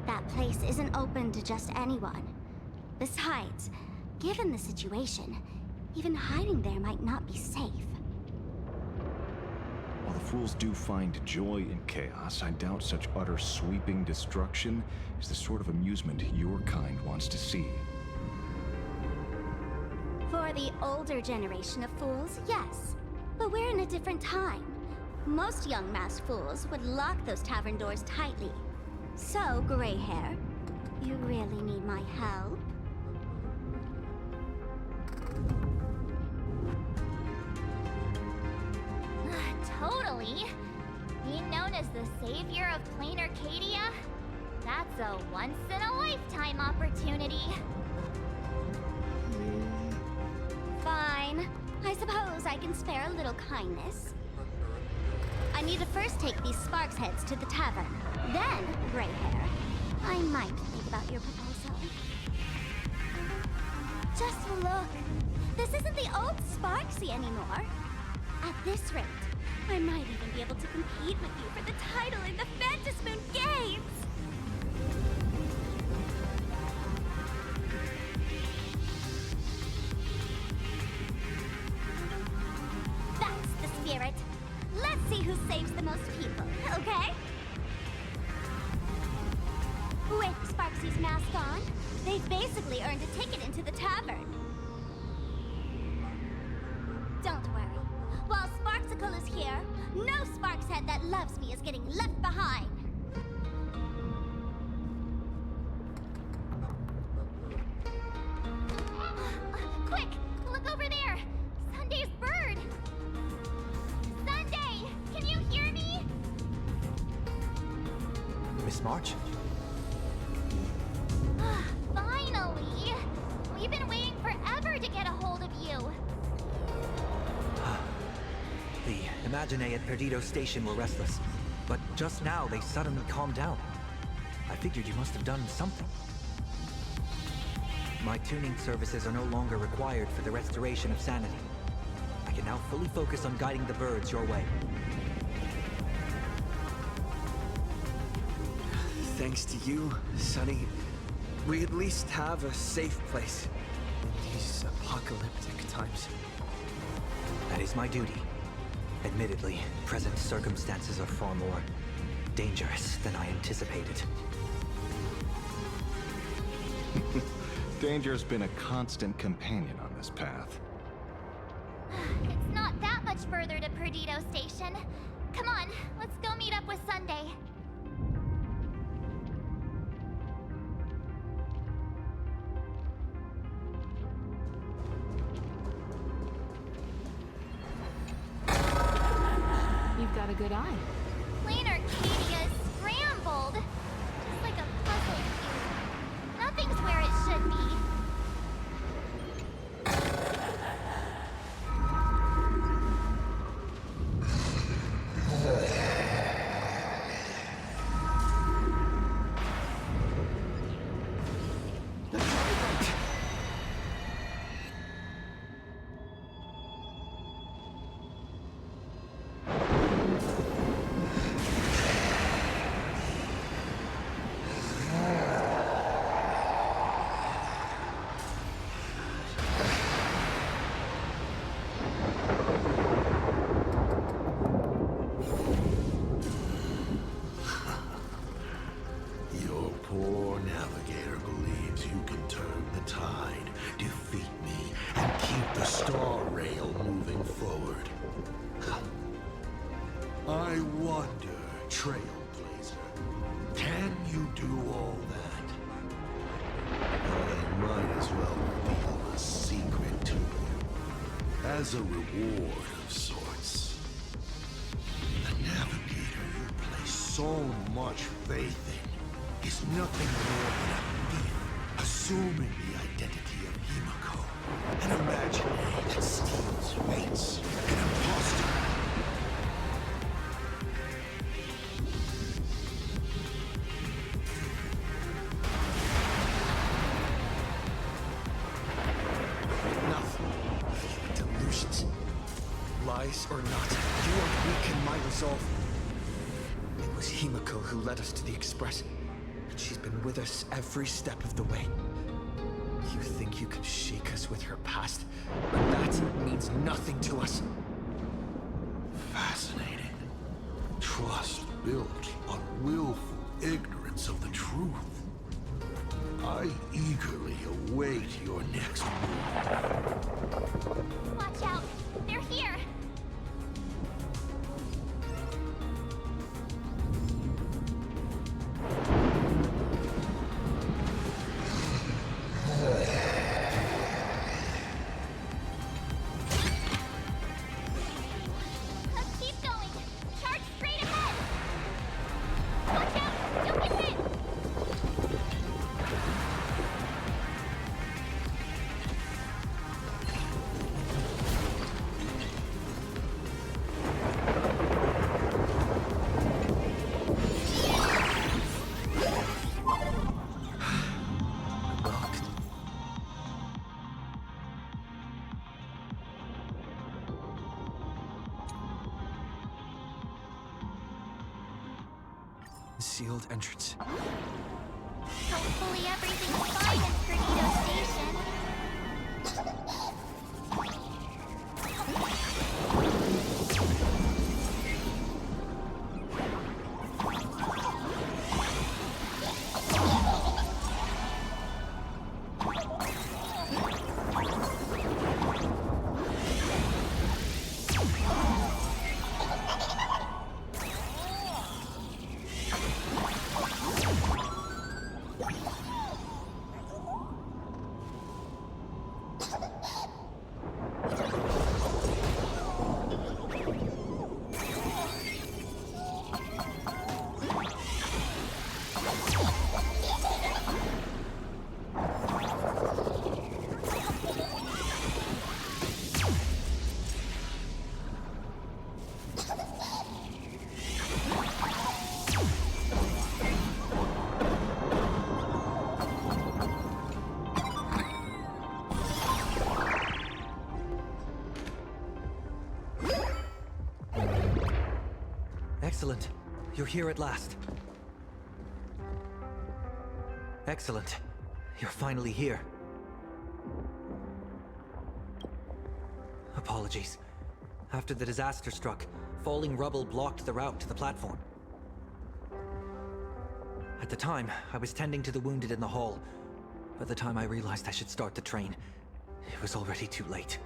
That place isn't open to just anyone. Besides, given the situation, even hiding there might not be safe. While the fools do find joy in chaos, I doubt such utter sweeping destruction is the sort of amusement your kind wants to see. For the older generation of fools, yes. But we're in a different time. Most young masked fools would lock those tavern doors tightly. So, gray hair, you really need my help? Totally. Being known as the savior of plain Arcadia? That's a once-in-a-lifetime opportunity. Fine. I suppose I can spare a little kindness. I need to first take these Sparks heads to the tavern. Then, gray hair, I might think about your proposal. Just look. This isn't the old Sparksy anymore. At this rate, I might even be able to compete with you for the title in the Phantasmoon Games! That's the spirit. Let's see who saves the most people, okay? With Sparksy's mask on, they've basically earned a ticket into the tavern. Don't worry. While Sparksicle is here, no Sparks head that loves me is getting left behind. Quick! Look over there! Sunday's bird! Sunday! Can you hear me? Miss March? Finally! We've been waiting forever to get a hold of you. The Imaginae at Perdido Station were restless, but just now they suddenly calmed down. I figured you must have done something. My tuning services are no longer required for the restoration of sanity. I can now fully focus on guiding the birds your way. thanks to you, Sonny, we at least have a safe place in these apocalyptic times. That is my duty. Admittedly, present circumstances are far more dangerous than I anticipated. Danger's been a constant companion on this path. It's not that much further to Perdido Station. Come on, let's go meet up with Sunday. You've got a good eye. Plain Arcadia's scrambled. Just like a puzzle cube. Nothing's where it should be. Star Rail moving forward. I wonder, Trailblazer, can you do all that? I might as well reveal a secret to you, as a reward of sorts. The navigator you place so much faith in is nothing more than a thief, assuming the identity of Himiko. An imaginary that steals fates. An imposter. Enough. Delusions. Lies or not, you are weak in my resolve. It was Himiko who led us to the Express. And she's been with us every step of the way. You think you can shake us with her past, but that means nothing to us. Fascinating. Trust built on willful ignorance of the truth. I eagerly await your next move. Watch out! They're here! Sealed entrance. Hopefully everything's fine at Perdido Station. Excellent. You're here at last. Excellent. You're finally here. Apologies. After the disaster struck, falling rubble blocked the route to the platform. At the time, I was tending to the wounded in the hall. By the time I realized I should start the train, it was already too late.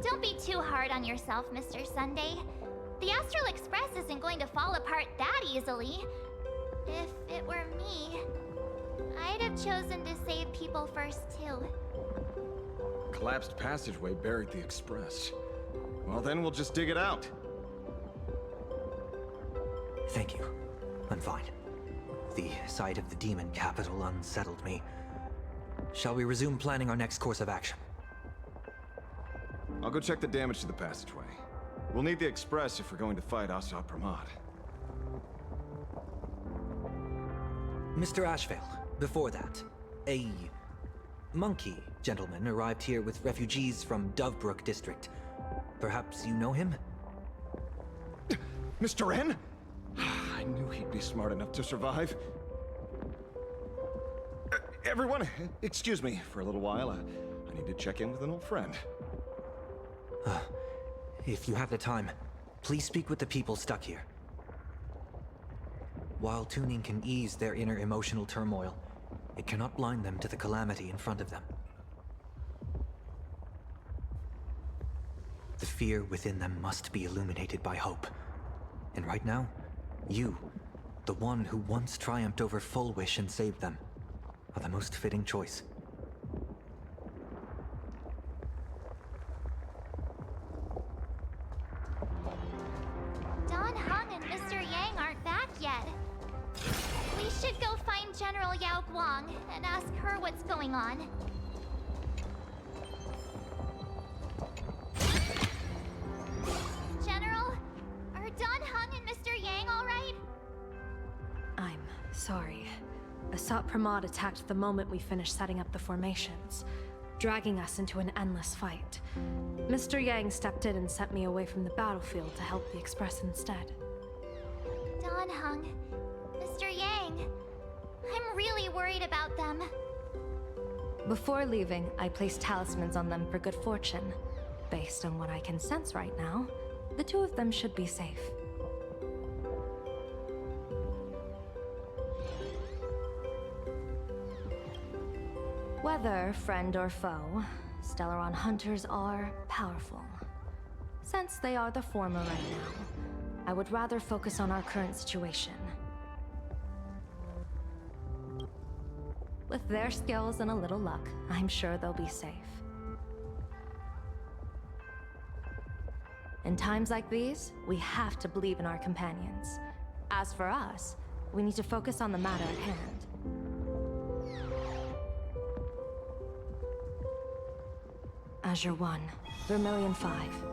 Don't be too hard on yourself, Mr. Sunday. The Astral Express isn't going to fall apart that easily. If it were me, I'd have chosen to save people first, too. Collapsed passageway buried the express. Well, then we'll just dig it out. Thank you. I'm fine. The sight of the demon capital unsettled me. Shall we resume planning our next course of action? I'll go check the damage to the passageway. We'll need the express if we're going to fight Asad Pramad. Mr. Ashvale, before that, a monkey gentleman arrived here with refugees from Dovebrook district. Perhaps you know him? Mr. N? I knew he'd be smart enough to survive. Everyone, excuse me for a little while. I need to check in with an old friend. If you have the time, please speak with the people stuck here. While tuning can ease their inner emotional turmoil, it cannot blind them to the calamity in front of them. The fear within them must be illuminated by hope. And right now, you, the one who once triumphed over Full Wish and saved them, are the most fitting choice. Don Hung and Mr. Yang aren't back yet. We should go find General Yao Guang and ask her what's going on. General, are Don Hung and Mr. Yang all right? I'm sorry. Asad Pramad attacked the moment we finished setting up the formations, dragging us into an endless fight. Mr. Yang stepped in and sent me away from the battlefield to help the Express instead. Don Hung, Mr. Yang, I'm really worried about them. Before leaving, I placed talismans on them for good fortune. Based on what I can sense right now, the two of them should be safe. Whether friend or foe, Stellaron hunters are powerful. Since they are the former right now, I would rather focus on our current situation. With their skills and a little luck, I'm sure they'll be safe. In times like these, we have to believe in our companions. As for us, we need to focus on the matter at hand. Azure 1, Vermilion 5,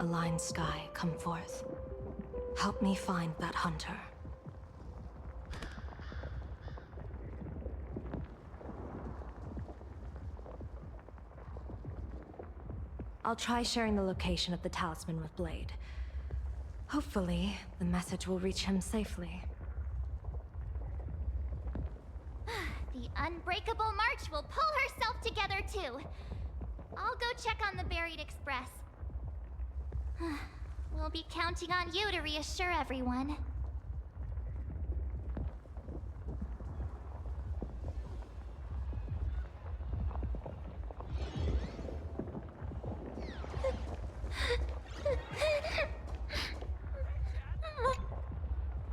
Aligned Sky, come forth. Help me find that hunter. I'll try sharing the location of the talisman with Blade. Hopefully, the message will reach him safely. The Unbreakable March will pull herself together too. I'll go check on the buried express. We'll be counting on you to reassure everyone.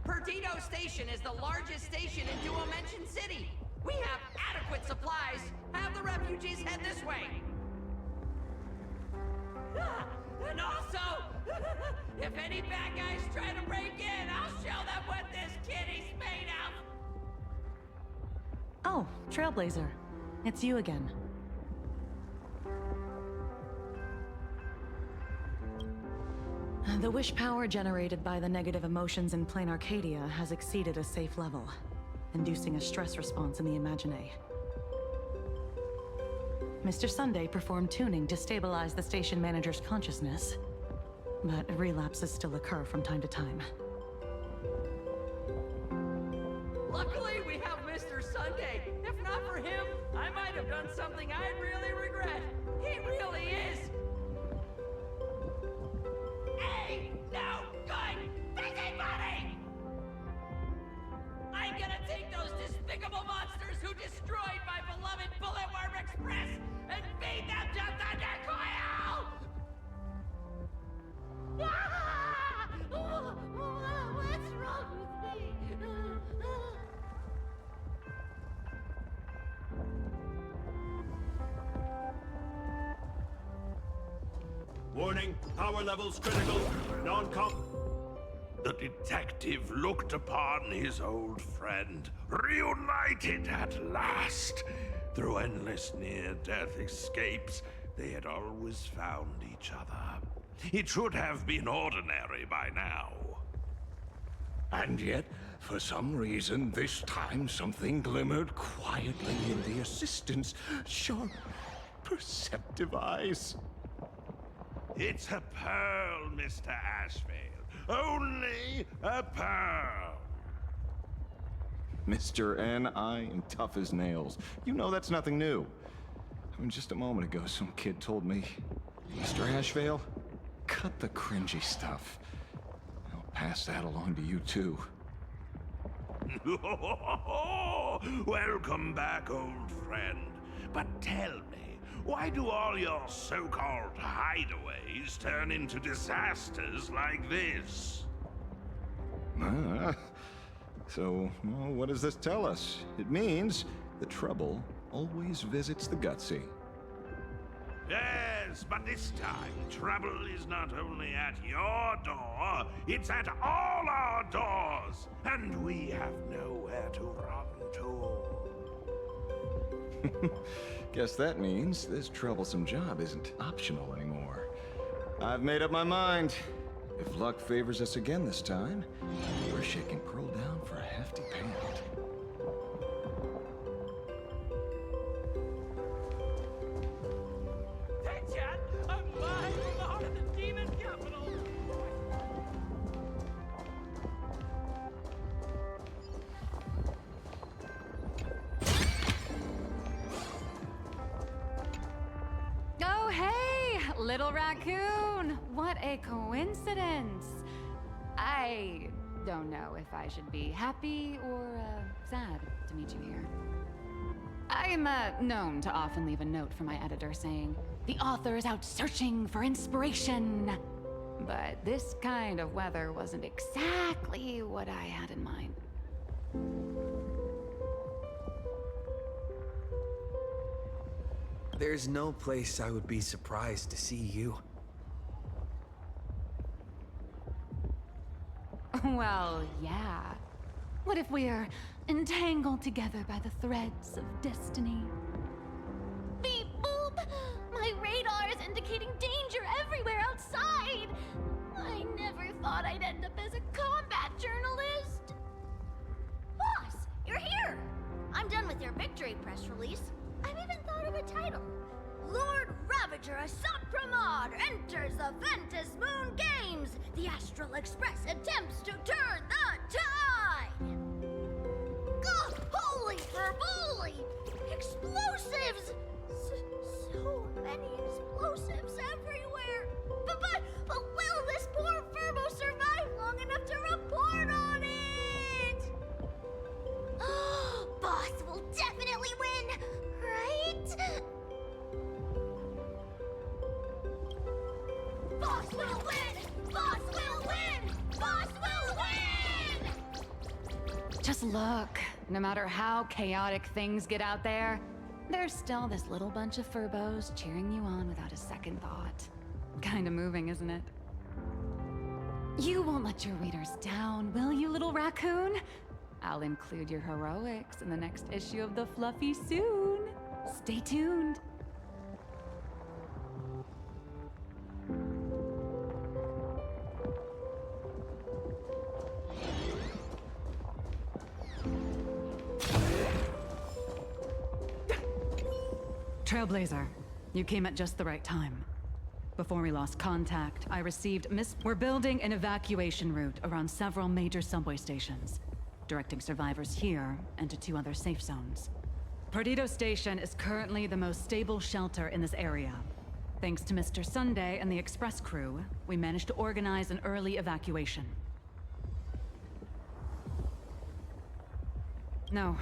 Perdido Station is the largest station in Duo-Mention City. We have adequate supplies. Have the refugees head this way. And also, if any bad guys try to break in, I'll show them what this kitty's made of. Oh, Trailblazer. It's you again. The wish power generated by the negative emotions in Plain Arcadia has exceeded a safe level, inducing a stress response in the Imagine. Mr. Sunday performed tuning to stabilize the station manager's consciousness, but relapses still occur from time to time. Luckily, we have Mr. Sunday. If not for him, I might have done something I'd really regret. He really is. Hey, no good busybody! I'm gonna take those despicable monsters who destroyed my beloved Bullet Worm Express and feed them to Thunder Coil! Ah! What's wrong with me? Warning, power levels critical, non-comp. The detective looked upon his old friend, reunited at last. Through endless near-death escapes, they had always found each other. It should have been ordinary by now. And yet, for some reason, this time something glimmered quietly in the assistant's sharp, perceptive eyes. It's a pearl, Mr. Ashvale. Only a pearl. Mr. N, I am tough as nails. You know that's nothing new. I mean, just a moment ago, some kid told me, Mr. Ashvale, cut the cringy stuff. I'll pass that along to you, too. Welcome back, old friend. But tell me, why do all your so-called hideaways turn into disasters like this? So, well, what does this tell us? It means the trouble always visits the gutsy. Yes, but this time, trouble is not only at your door, it's at all our doors, and we have nowhere to run to. Guess that means this troublesome job isn't optional anymore. I've made up my mind. If luck favors us again this time, we're shaking Pearl down for a hefty payout. Hey, Chad! I'm live from the heart of the demon capital! Oh, hey! Little raccoon! What a coincidence! I don't know if I should be happy or sad to meet you here. I'm known to often leave a note for my editor saying, the author is out searching for inspiration. But this kind of weather wasn't exactly what I had in mind. There's no place I would be surprised to see you. Well, yeah. What if we're entangled together by the threads of destiny? Beep boop! My radar is indicating danger everywhere outside! I never thought I'd end up as a combat journalist! Boss, you're here! I'm done with your victory press release. I've even thought of a title. Lord Ravager Assault Pramod enters the Ventus Moon Games! The Astral Express attempts to turn the tide! Ugh, holy fervoli! Explosives! So many explosives everywhere! But will this poor Furbo survive long enough to report on it? Boss will definitely win, right? Boss will win! Boss will win! Boss will win! Just look. No matter how chaotic things get out there, there's still this little bunch of furbos cheering you on without a second thought. Kinda moving, isn't it? You won't let your readers down, will you, little raccoon? I'll include your heroics in the next issue of The Fluffy soon. Stay tuned. Trailblazer, you came at just the right time. Before we lost contact, I received We're building an evacuation route around several major subway stations. directing survivors here and to 2 other safe zones. Perdido Station is currently the most stable shelter in this area. Thanks to Mr. Sunday and the express crew, we managed to organize an early evacuation. No,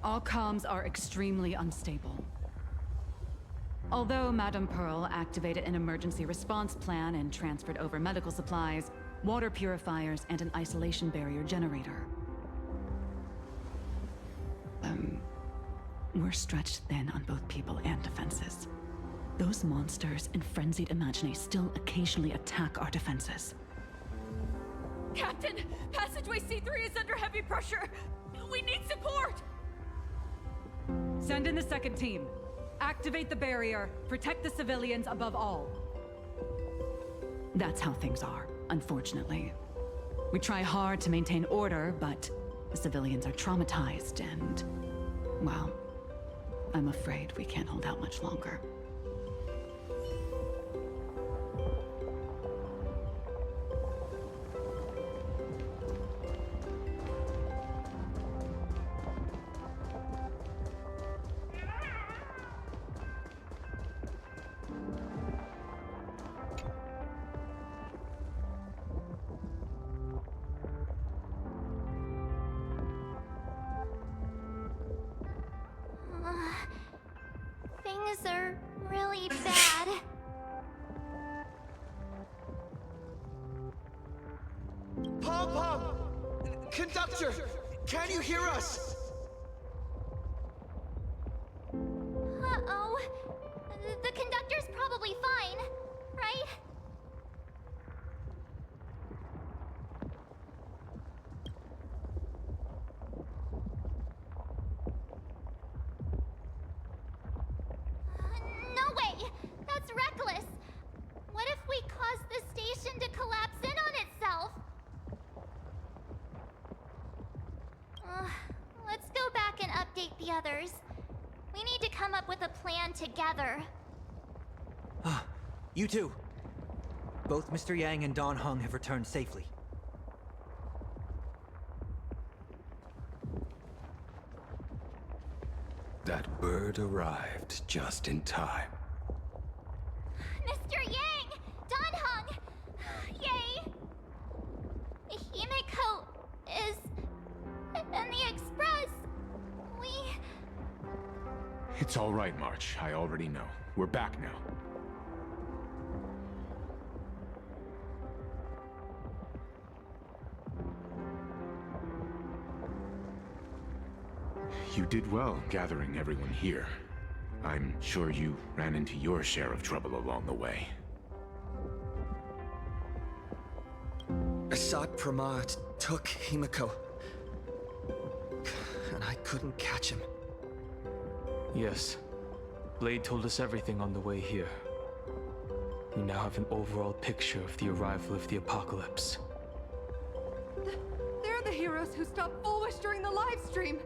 all comms are extremely unstable. Although Madame Pearl activated an emergency response plan and transferred over medical supplies, water purifiers, and an isolation barrier generator. We're stretched thin on both people and defenses. Those monsters and frenzied Imaginae still occasionally attack our defenses. Captain, passageway C3 is under heavy pressure. We need support! Send in the second team. Activate the barrier. Protect the civilians above all. That's how things are, unfortunately. We try hard to maintain order, but the civilians are traumatized and, well, I'm afraid we can't hold out much longer. Things are really bad. Pom-Pom! Conductor! Can you hear us? Uh-oh. The conductor's probably fine, right? No way! That's reckless! What if we cause the station to collapse in on itself? Let's go back and update the others. We need to come up with a plan together. You two. Both Mr. Yang and Don Hung have returned safely. That bird arrived just in time. Mr. Yang! Don Hung! Yay! Himiko is... in the express. It's all right, March. I already know. We're back now. You did well gathering everyone here. I'm sure you ran into your share of trouble along the way. Assad Pramad took Himiko. And I couldn't catch him. Yes. Blade told us everything on the way here. We now have an overall picture of the arrival of the apocalypse. They're the heroes who stopped Foolish during the live stream.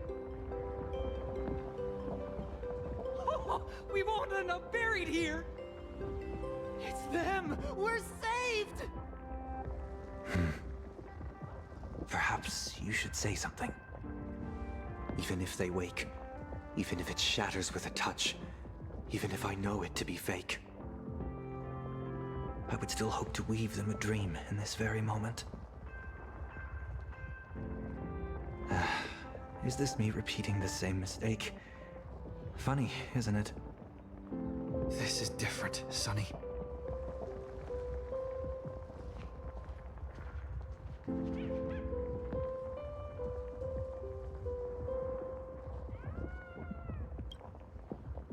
We won't end up buried here! It's them! We're saved! Perhaps you should say something. Even if they wake. Even if it shatters with a touch. Even if I know it to be fake. I would still hope to weave them a dream in this very moment. Is this me repeating the same mistake? Funny, isn't it? This is different, Sonny.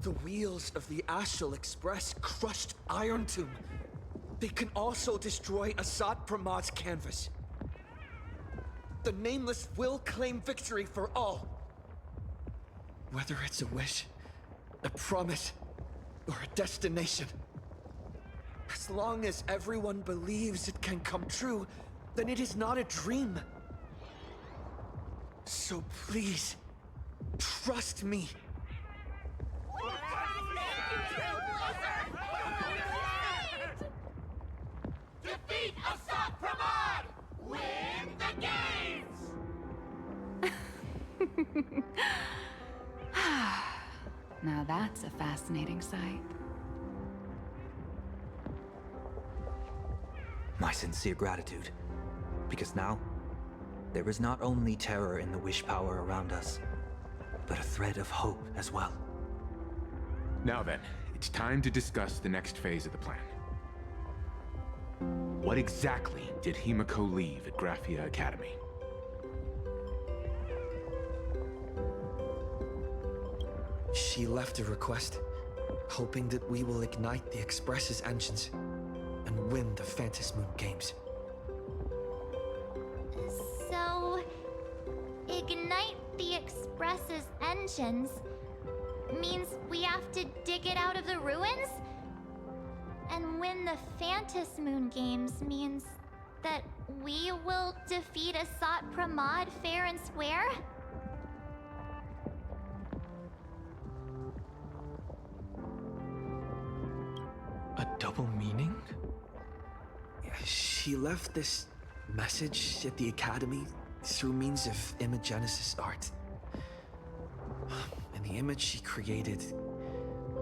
The wheels of the Astral Express crushed Iron Tomb. They can also destroy Assad Pramad's canvas. The Nameless will claim victory for all. Whether it's a wish, a promise, or a destination. As long as everyone believes it can come true, then it is not a dream. So please, trust me. Defeat Assad Pramad! Win the games! Now that's a fascinating sight. My sincere gratitude. Because now, there is not only terror in the wish power around us, but a thread of hope as well. Now then, it's time to discuss the next phase of the plan. What exactly did Himiko leave at Graphia Academy? She left a request, hoping that we will ignite the Express's engines and win the Phantom Moon games. So, ignite the Express's engines means we have to dig it out of the ruins? And win the Phantom Moon games means that we will defeat Asat Pramod fair and square? A double meaning? She left this message at the Academy through means of imagenesis art. And the image she created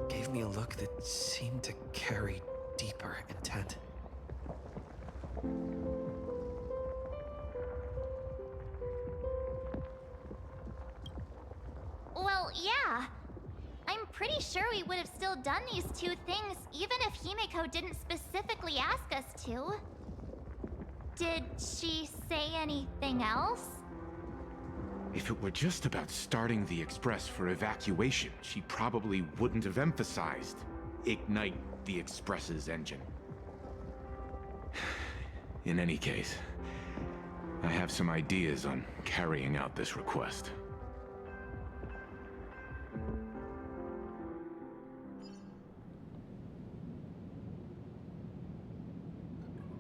gave me a look that seemed to carry deeper intent. Well, yeah. I'm pretty sure we would have still done these two things even if Himiko didn't specifically ask us to. Did she say anything else? If it were just about starting the Express for evacuation, she probably wouldn't have emphasized ignite the Express's engine. In any case, I have some ideas on carrying out this request.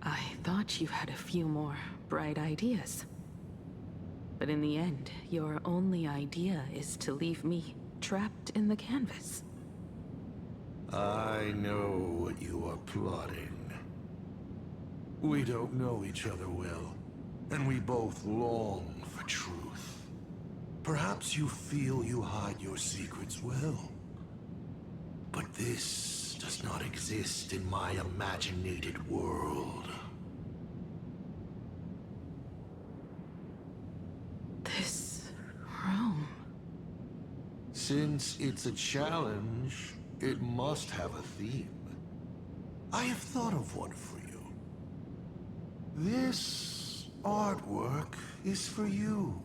I thought you had a few more bright ideas. But in the end, your only idea is to leave me trapped in the canvas. I know what you are plotting. We don't know each other well, and we both long for truth. Perhaps you feel you hide your secrets well. But this does not exist in my imaginated world. This room... Since it's a challenge, it must have a theme. I have thought of one for you. This artwork is for you.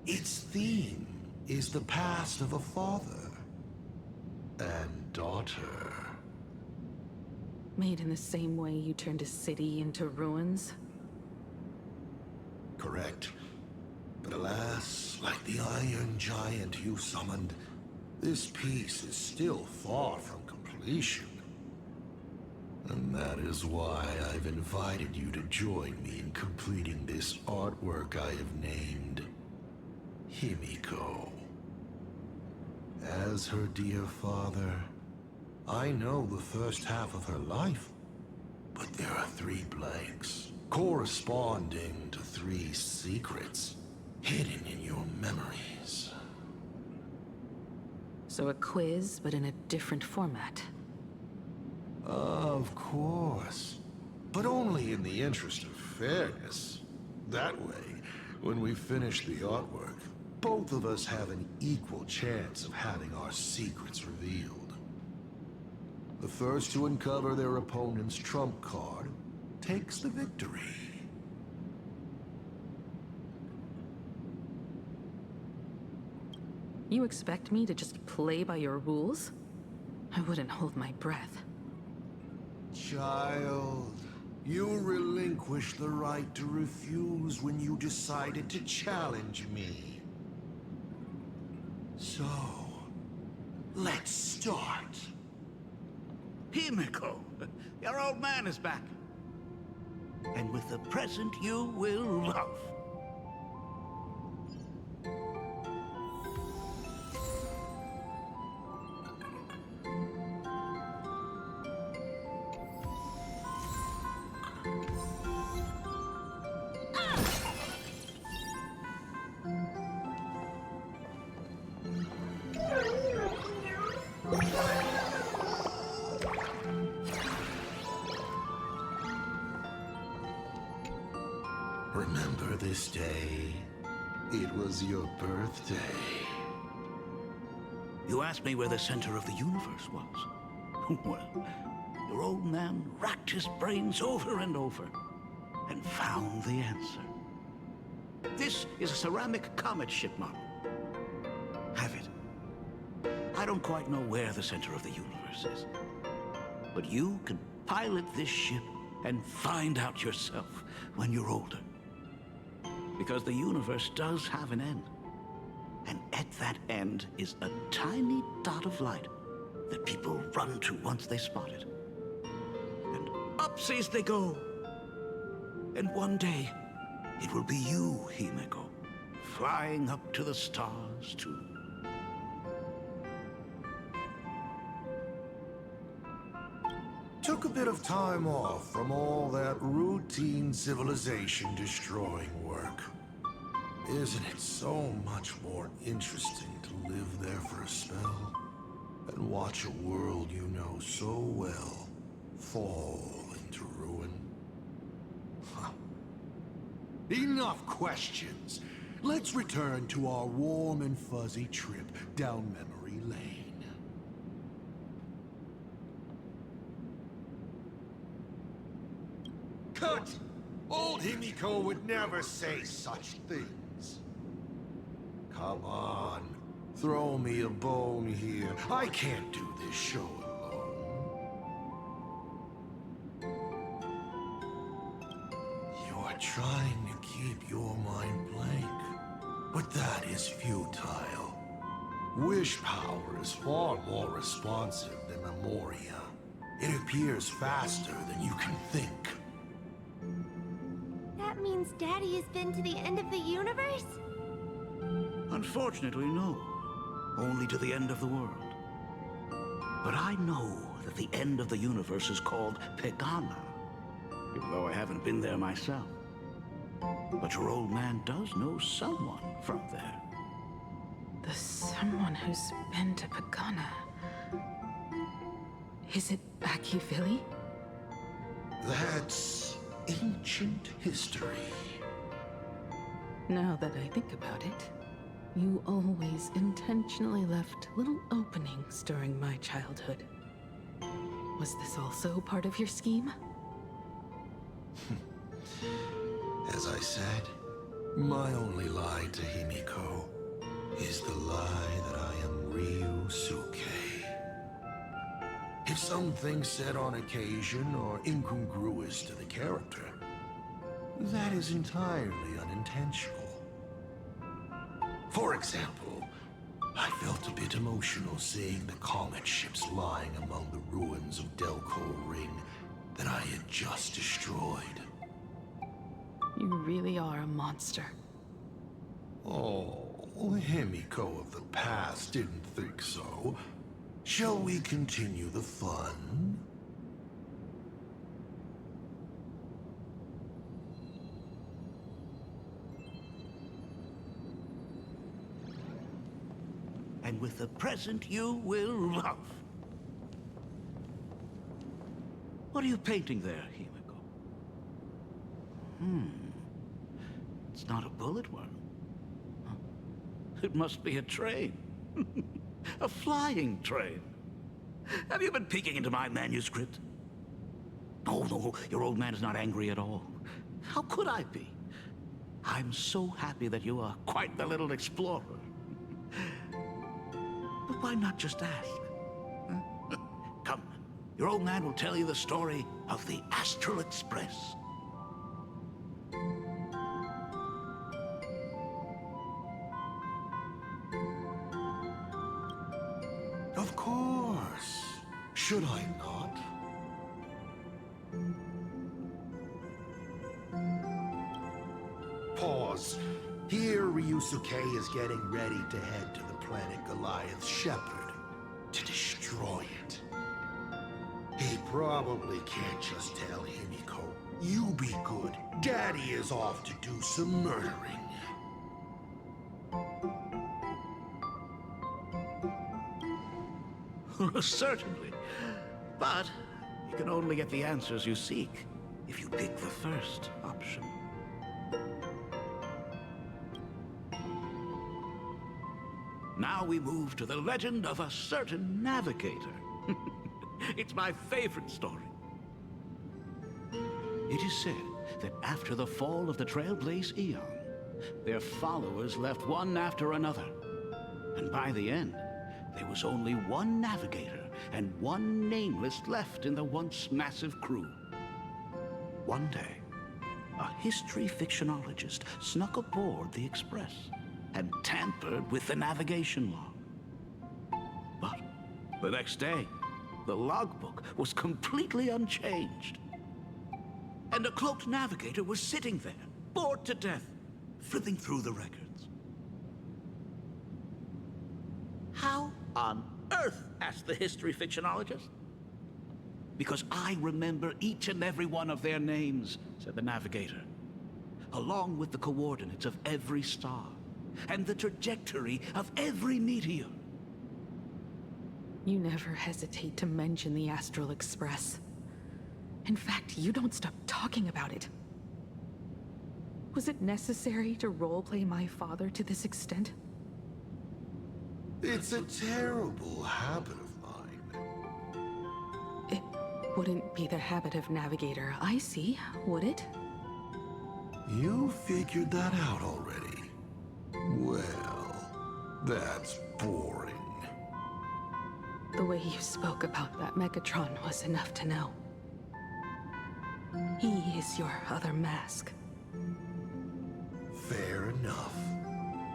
Its theme is the past of a father and daughter. Made in the same way you turned a city into ruins? Correct. But alas, like the iron giant you summoned, this piece is still far from completion. And that is why I've invited you to join me in completing this artwork I have named Himiko. As her dear father, I know the first half of her life, but there are 3 blanks, corresponding to 3 secrets, hidden in your memories. So a quiz, but in a different format. Of course. But only in the interest of fairness. That way, when we finish the artwork, both of us have an equal chance of having our secrets revealed. The first to uncover their opponent's trump card takes the victory. You expect me to just play by your rules? I wouldn't hold my breath. Child, you relinquished the right to refuse when you decided to challenge me. So, let's start. Himiko, your old man is back. And with a present you will love. Remember this day? It was your birthday. You asked me where the center of the universe was. Well, your old man racked his brains over and over and found the answer. This is a ceramic comet ship model. Have it. I don't quite know where the center of the universe is, but you can pilot this ship and find out yourself when you're older. Because the universe does have an end. And at that end is a tiny dot of light that people run to once they spot it. And upsies they go. And one day, it will be you, Himeko, flying up to the stars too. Took a bit of time off from all that routine civilization-destroying work. Isn't it so much more interesting to live there for a spell and watch a world you know so well fall into ruin? Huh. Enough questions. Let's return to our warm and fuzzy trip down memory lane. Cut! Old Himiko would never say such things. Come on, throw me a bone here. I can't do this show alone. You're trying to keep your mind blank, but that is futile. Wish power is far more responsive than memoria. It appears faster than you can think. That means Daddy has been to the end of the universe? Unfortunately, no. Only to the end of the world. But I know that the end of the universe is called Pegana, even though I haven't been there myself. But your old man does know someone from there. The someone who's been to Pegana. Is it Akivili? That's ancient history. Now that I think about it, you always intentionally left little openings during my childhood. Was this also part of your scheme? As I said, my only lie to Himiko is the lie that I am Ryusuke. If something said on occasion or incongruous to the character, that is entirely unintentional. For example, I felt a bit emotional seeing the comet ships lying among the ruins of Delco Ring that I had just destroyed. You really are a monster. Oh, Himiko of the past didn't think so. Shall we continue the fun? And with the present you will love. What are you painting there, Himiko? It's not a bullet worm. Huh. It must be a train. A flying train. Have you been peeking into my manuscript? Oh, no, your old man is not angry at all. How could I be? I'm so happy that you are quite the little explorer. But why not just ask? Huh? Come, your old man will tell you the story of the Astral Express. Of course. Should I not? Pause. Here Ryusuke is getting ready to head to the planet Goliath's Shepherd to destroy it. He probably can't just tell Himiko, "You be good, Daddy is off to do some murdering." Certainly. But you can only get the answers you seek if you pick the first option. Now we move to the legend of a certain navigator. It's my favorite story. It is said that after the fall of the Trailblaze Eon, their followers left one after another. And by the end, there was only one navigator and one nameless left in the once massive crew. One day, a history fictionologist snuck aboard the Express and tampered with the navigation log. But the next day, the logbook was completely unchanged. And a cloaked navigator was sitting there, bored to death, flipping through the records. How on earth? Asked the history fictionologist. Because I remember each and every one of their names, said the navigator, along with the coordinates of every star and the trajectory of every meteor. You never hesitate to mention the Astral Express. In fact, you don't stop talking about it. Was it necessary to roleplay my father to this extent? It's a terrible habit of mine. It wouldn't be the habit of Navigator Icy, would it? You figured that out already. Well, that's boring. The way you spoke about that Megatron was enough to know. He is your other mask. Fair enough.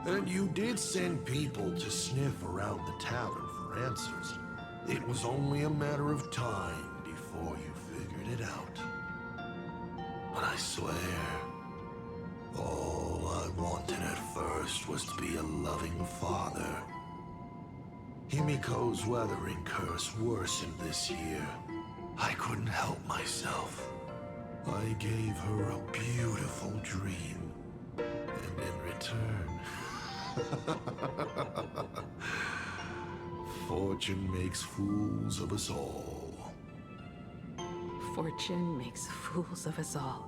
And you did send people to sniff around the tavern for answers. It was only a matter of time before you figured it out. But I swear, all I wanted at first was to be a loving father. Himiko's weathering curse worsened this year. I couldn't help myself. I gave her a beautiful dream, and in return, fortune makes fools of us all. Fortune makes fools of us all.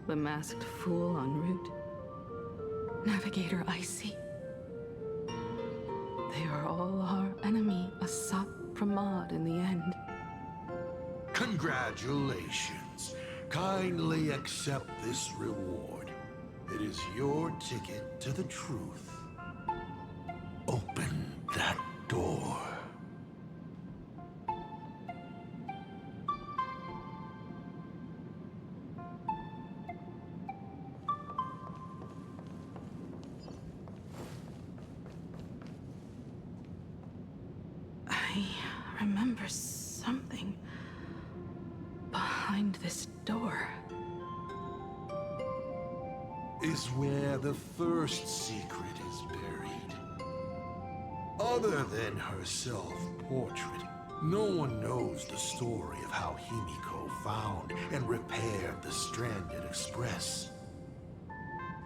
The masked fool en route. Navigator Icy. They are all our enemy, Asap Pramod in the end. Congratulations. Kindly accept this reward. It is your ticket to the truth. Open that door. I remember something behind this door. Is where the first secret is buried. Other than her self-portrait, no one knows the story of how Himiko found and repaired the stranded express.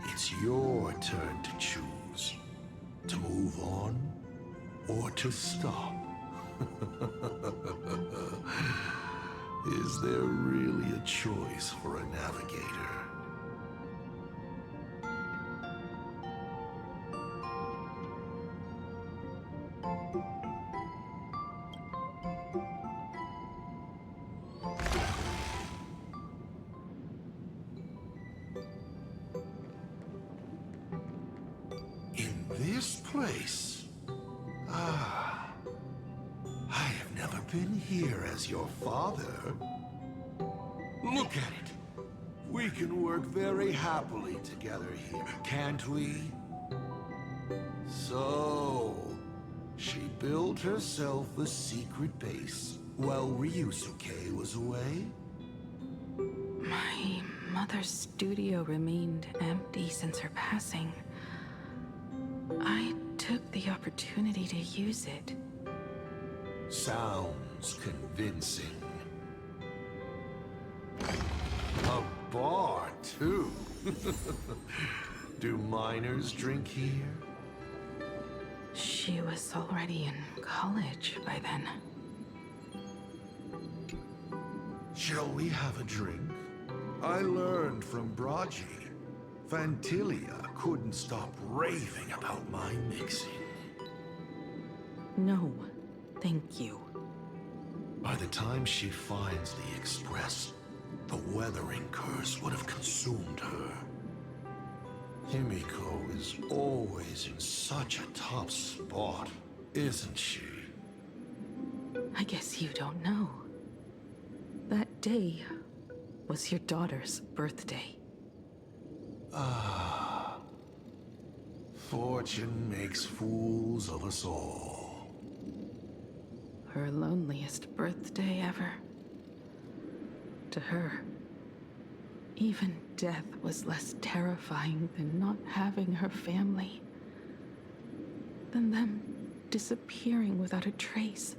It's your turn to choose. To move on, or to stop. Is there really a choice for a navigator? In this place? Ah, I have never been here as your father. Look at it. We can work very happily together here, can't we? So, she built herself a secret base while Ryusuke was away? My mother's studio remained empty since her passing. I took the opportunity to use it. Sounds convincing. A bar, too. Do minors drink here? Shh. She was already in college by then. Shall we have a drink? I learned from Braji. Fantilia couldn't stop raving about my mixing. No, thank you. By the time she finds the Express, the weathering curse would have consumed her. Himiko is always in such a tough spot, isn't she? I guess you don't know. That day was your daughter's birthday. Ah. Fortune makes fools of us all. Her loneliest birthday ever. To her, even death was less terrifying than not having her family. Than them disappearing without a trace,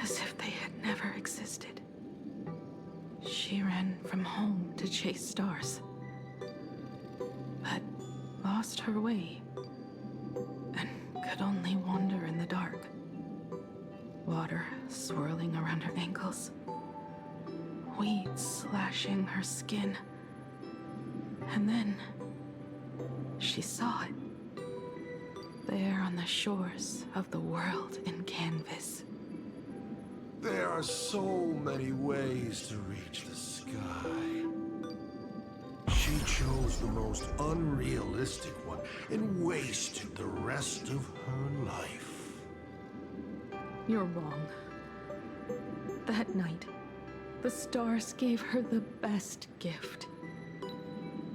as if they had never existed. She ran from home to chase stars, but lost her way and could only wander in the dark. Water swirling around her ankles, weeds slashing her skin, and then she saw it, there on the shores of the world in canvas. There are so many ways to reach the sky. She chose the most unrealistic one and wasted the rest of her life. You're wrong. That night, the stars gave her the best gift.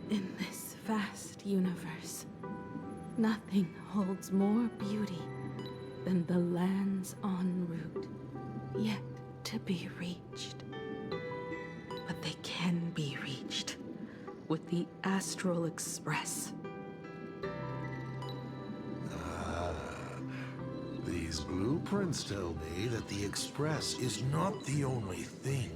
In this vast universe, nothing holds more beauty than the lands en route, yet to be reached. But they can be reached with the Astral Express. These blueprints tell me that the Express is not the only thing.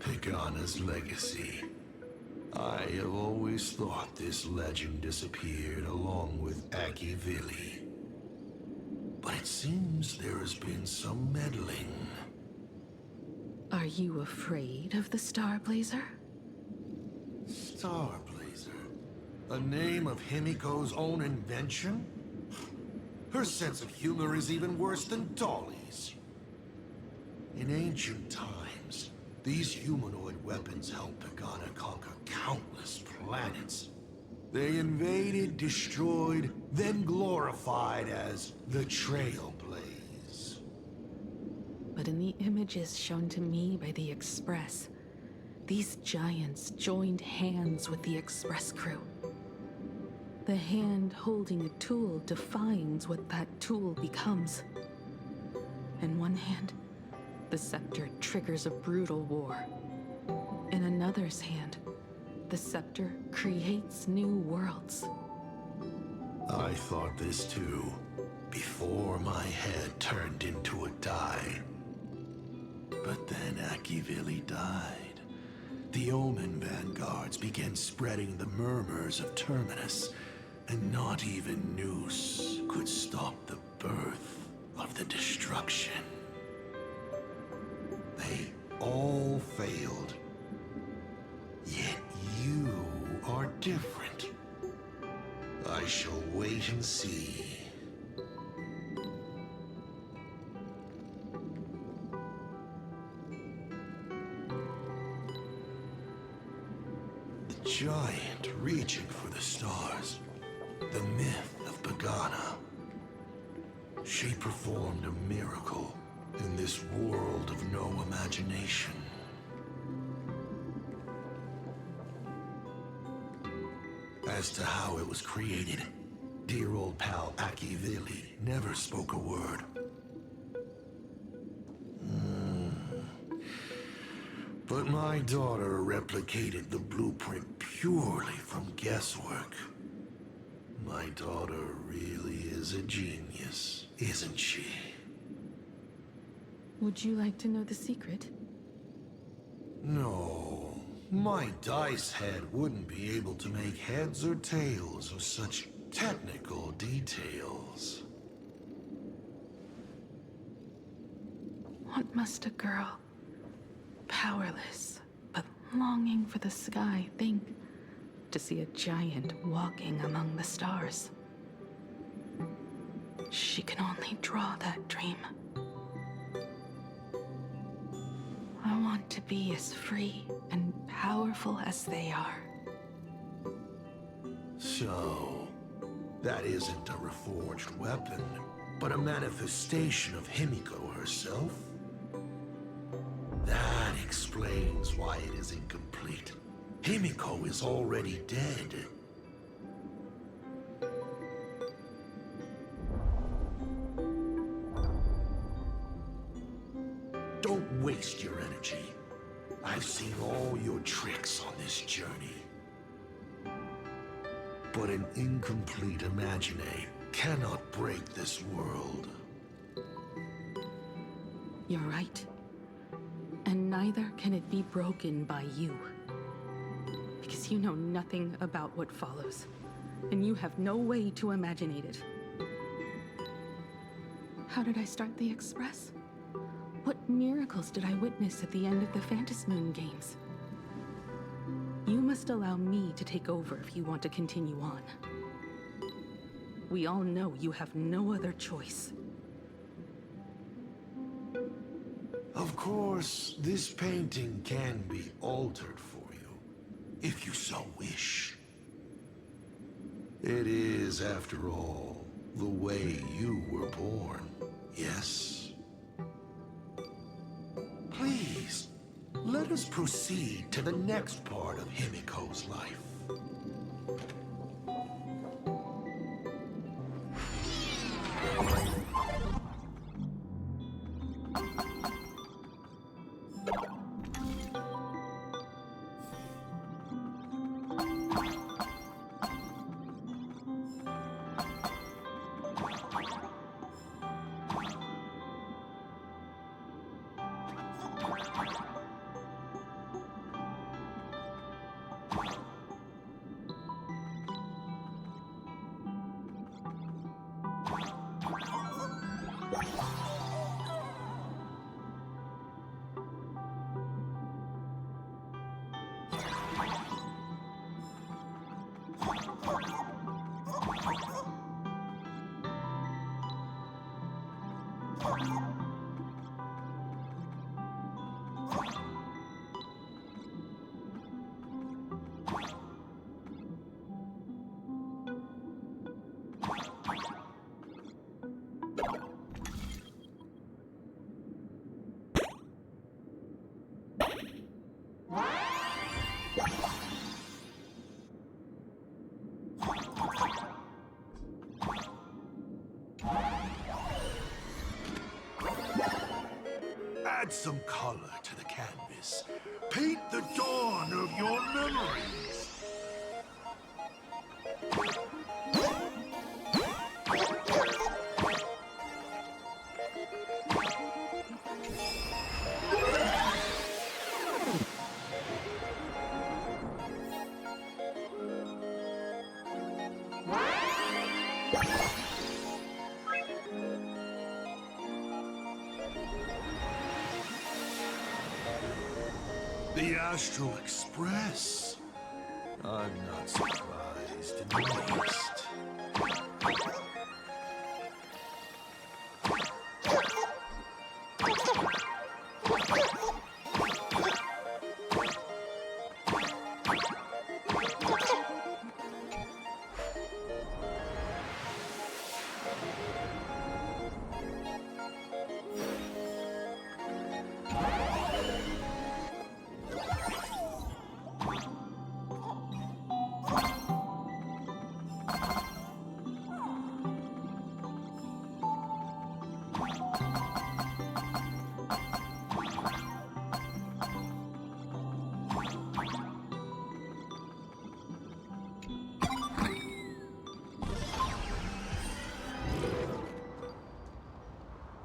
Pagana's legacy. I have always thought this legend disappeared along with Akivili. But it seems there has been some meddling. Are you afraid of the Star Blazer? Star Blazer? A name of Himiko's own invention? Her sense of humor is even worse than Dolly's. In ancient times, these humanoid weapons helped Pagana conquer countless planets. They invaded, destroyed, then glorified as the Trailblaze. But in the images shown to me by the Express, these giants joined hands with the Express crew. The hand holding a tool defines what that tool becomes. In one hand, the scepter triggers a brutal war. In another's hand, the scepter creates new worlds. I thought this too, before my head turned into a die. But then Akivili died. The Omen vanguards began spreading the murmurs of Terminus, and not even Noose could stop the birth of the destruction. They all failed. Yet you are different. I shall wait and see. The giant reaching for the stars. The myth of Pagana. She performed a miracle in this world of no imagination. As to how it was created, dear old pal Akivili never spoke a word. But my daughter replicated the blueprint purely from guesswork. My daughter really is a genius, isn't she? Would you like to know the secret? No, My dice head wouldn't be able to make heads or tails of such technical details. What must a girl, powerless but longing for the sky, think to see a giant walking among the stars? She can only draw that dream. I want to be as free and powerful as they are. So, that isn't a reforged weapon, but a manifestation of Himiko herself? That explains why it is incomplete. Himiko is already dead. Don't waste your energy. I've seen all your tricks on this journey. But an incomplete imagine cannot break this world. You're right. And neither can it be broken by you. Because you know nothing about what follows. And you have no way to imagine it. How did I start the Express? What miracles did I witness at the end of the Phantasmoon games? You must allow me to take over if you want to continue on. We all know you have no other choice. Of course, this painting can be altered for you, if you so wish. It is, after all, the way you were born, yes? Please, let us proceed to the next part of Himiko's life. Add some color to the canvas. Paint the dawn of your memories. The Astral Express. I'm not surprised in the least.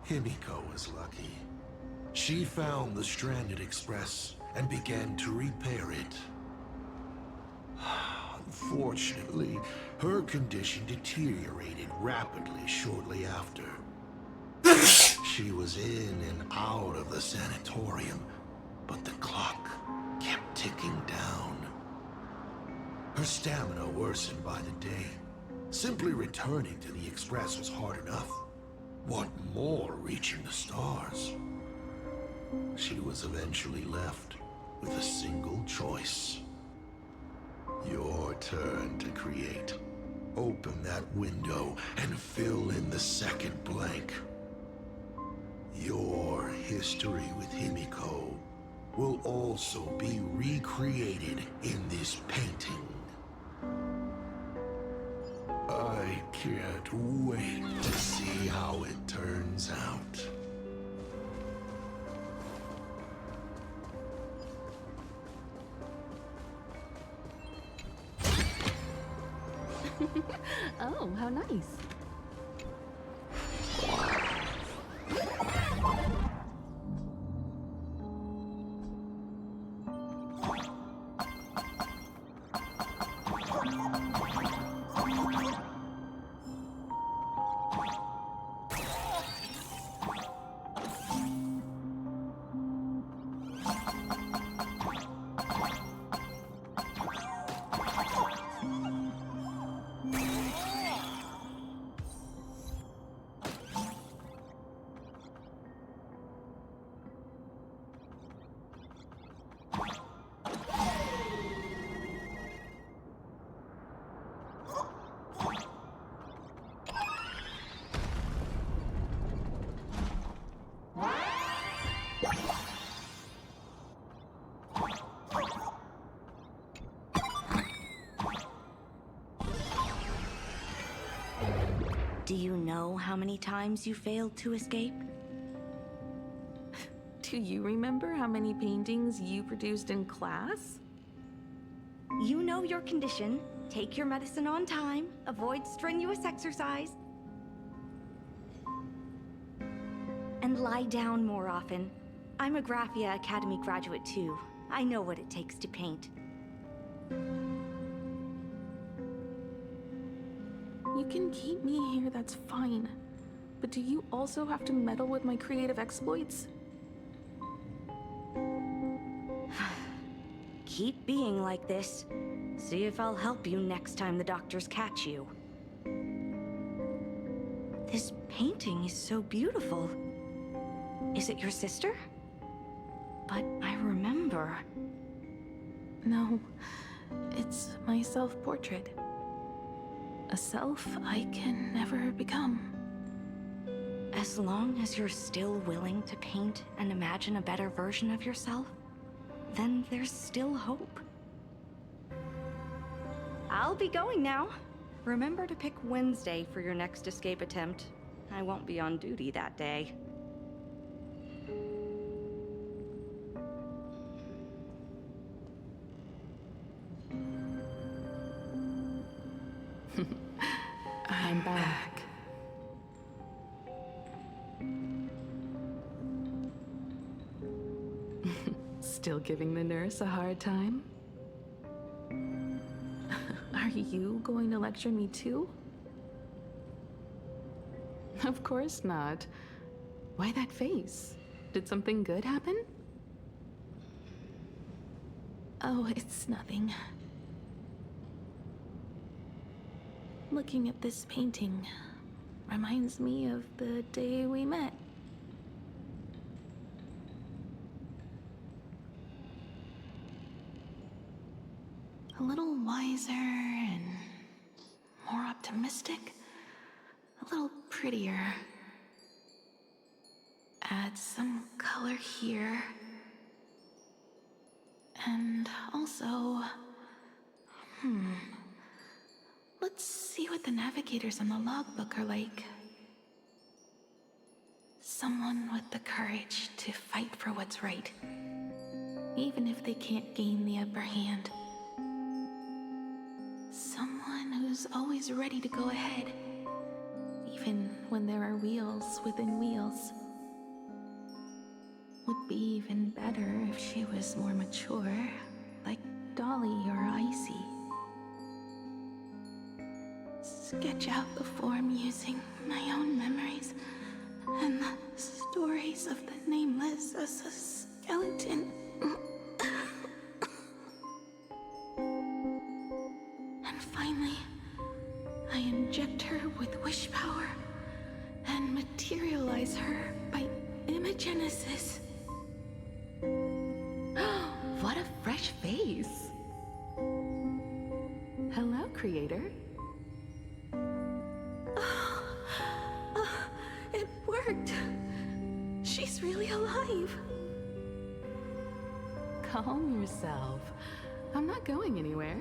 Himiko was lucky. She found the stranded express and began to repair it. Unfortunately, her condition deteriorated rapidly shortly after. She was in and out of the sanatorium, but the clock kept ticking down. Her stamina worsened by the day. Simply returning to the Express was hard enough. What more reaching the stars? She was eventually left with a single choice. Your turn to create. Open that window and fill in the second blank. Your history with Himiko will also be recreated in this painting. I can't wait to see how it turns out. Oh, how nice. Do you know how many times you failed to escape? Do you remember how many paintings you produced in class? You know your condition. Take your medicine on time. Avoid strenuous exercise. And lie down more often. I'm a Graphia Academy graduate too. I know what it takes to paint. You can keep me here, that's fine. But do you also have to meddle with my creative exploits? Keep being like this. See if I'll help you next time the doctors catch you. This painting is so beautiful. Is it your sister? But I remember. No, it's my self-portrait. A self I can never become. As long as you're still willing to paint and imagine a better version of yourself, then there's still hope. I'll be going now. Remember to pick Wednesday for your next escape attempt. I won't be on duty that day. I'm back. Still giving the nurse a hard time? Are you going to lecture me too? Of course not. Why that face? Did something good happen? Oh, it's nothing. Looking at this painting reminds me of the day we met. A little wiser and more optimistic, a little prettier. Add some color here. And also, let's see what the navigators on the logbook are like. Someone with the courage to fight for what's right, even if they can't gain the upper hand. Someone who's always ready to go ahead, even when there are wheels within wheels. Would be even better if she was more mature, like Dolly or Icy. Sketch out the form using my own memories and the stories of the nameless as a skeleton. And finally, I inject her with wish power and materialize her by imagenesis. What a fresh face! Hello, creator. It worked! She's really alive! Calm yourself. I'm not going anywhere.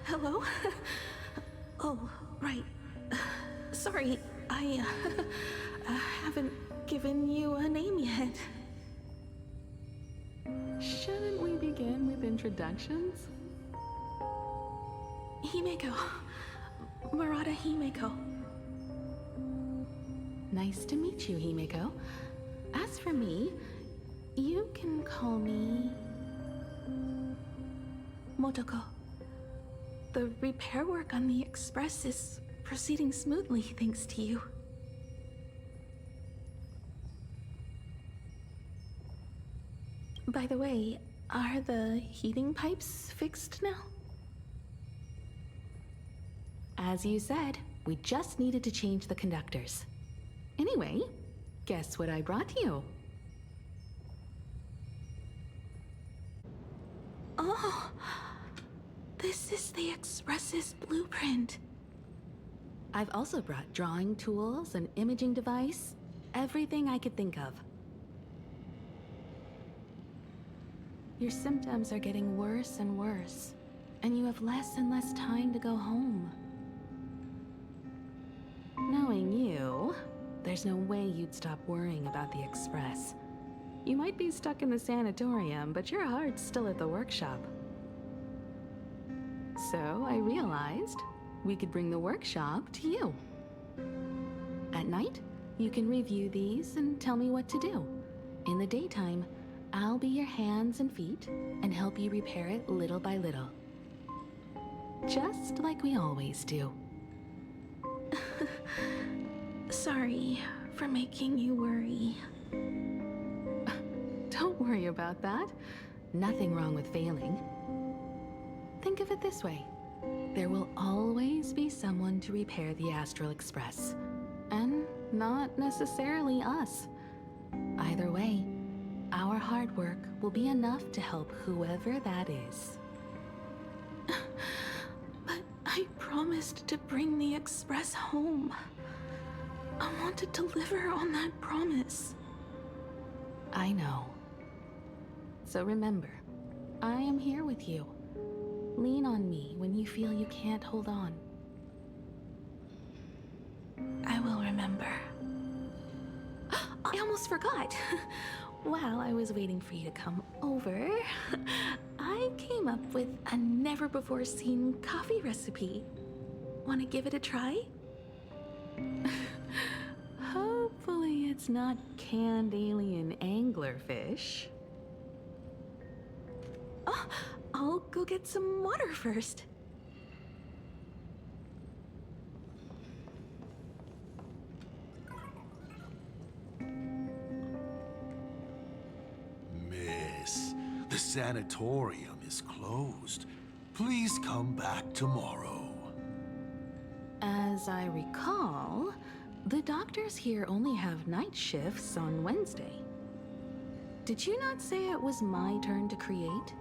Hello? Oh, right. Sorry, I haven't given you a name yet. Shouldn't we begin with introductions? Himeko. Murata Himeko. Nice to meet you, Himeko. As for me, you can call me Motoko. The repair work on the Express is proceeding smoothly thanks to you. By the way, are the heating pipes fixed now? As you said, we just needed to change the conductors. Anyway, guess what I brought you? Oh, this is the Express's blueprint. I've also brought drawing tools, an imaging device, everything I could think of. Your symptoms are getting worse and worse, and you have less and less time to go home. Knowing you, there's no way you'd stop worrying about the Express. You might be stuck in the sanatorium, but your heart's still at the workshop. So I realized we could bring the workshop to you. At night, you can review these and tell me what to do. In the daytime, I'll be your hands and feet and help you repair it little by little. Just like we always do. Sorry for making you worry. Don't worry about that. Nothing wrong with failing. Think of it this way. There will always be someone to repair the Astral Express. And not necessarily us. Either way, our hard work will be enough to help whoever that is. But I promised to bring the Express home. I want to deliver on that promise. I know. So remember, I am here with you. Lean on me when you feel you can't hold on. I will remember. I almost forgot. While I was waiting for you to come over, I came up with a never-before-seen coffee recipe. Want to give it a try? Hopefully it's not canned alien anglerfish. Oh, I'll go get some water first. Miss, the sanatorium is closed. Please come back tomorrow. As I recall, the doctors here only have night shifts on Wednesday. Did you not say it was my turn to create?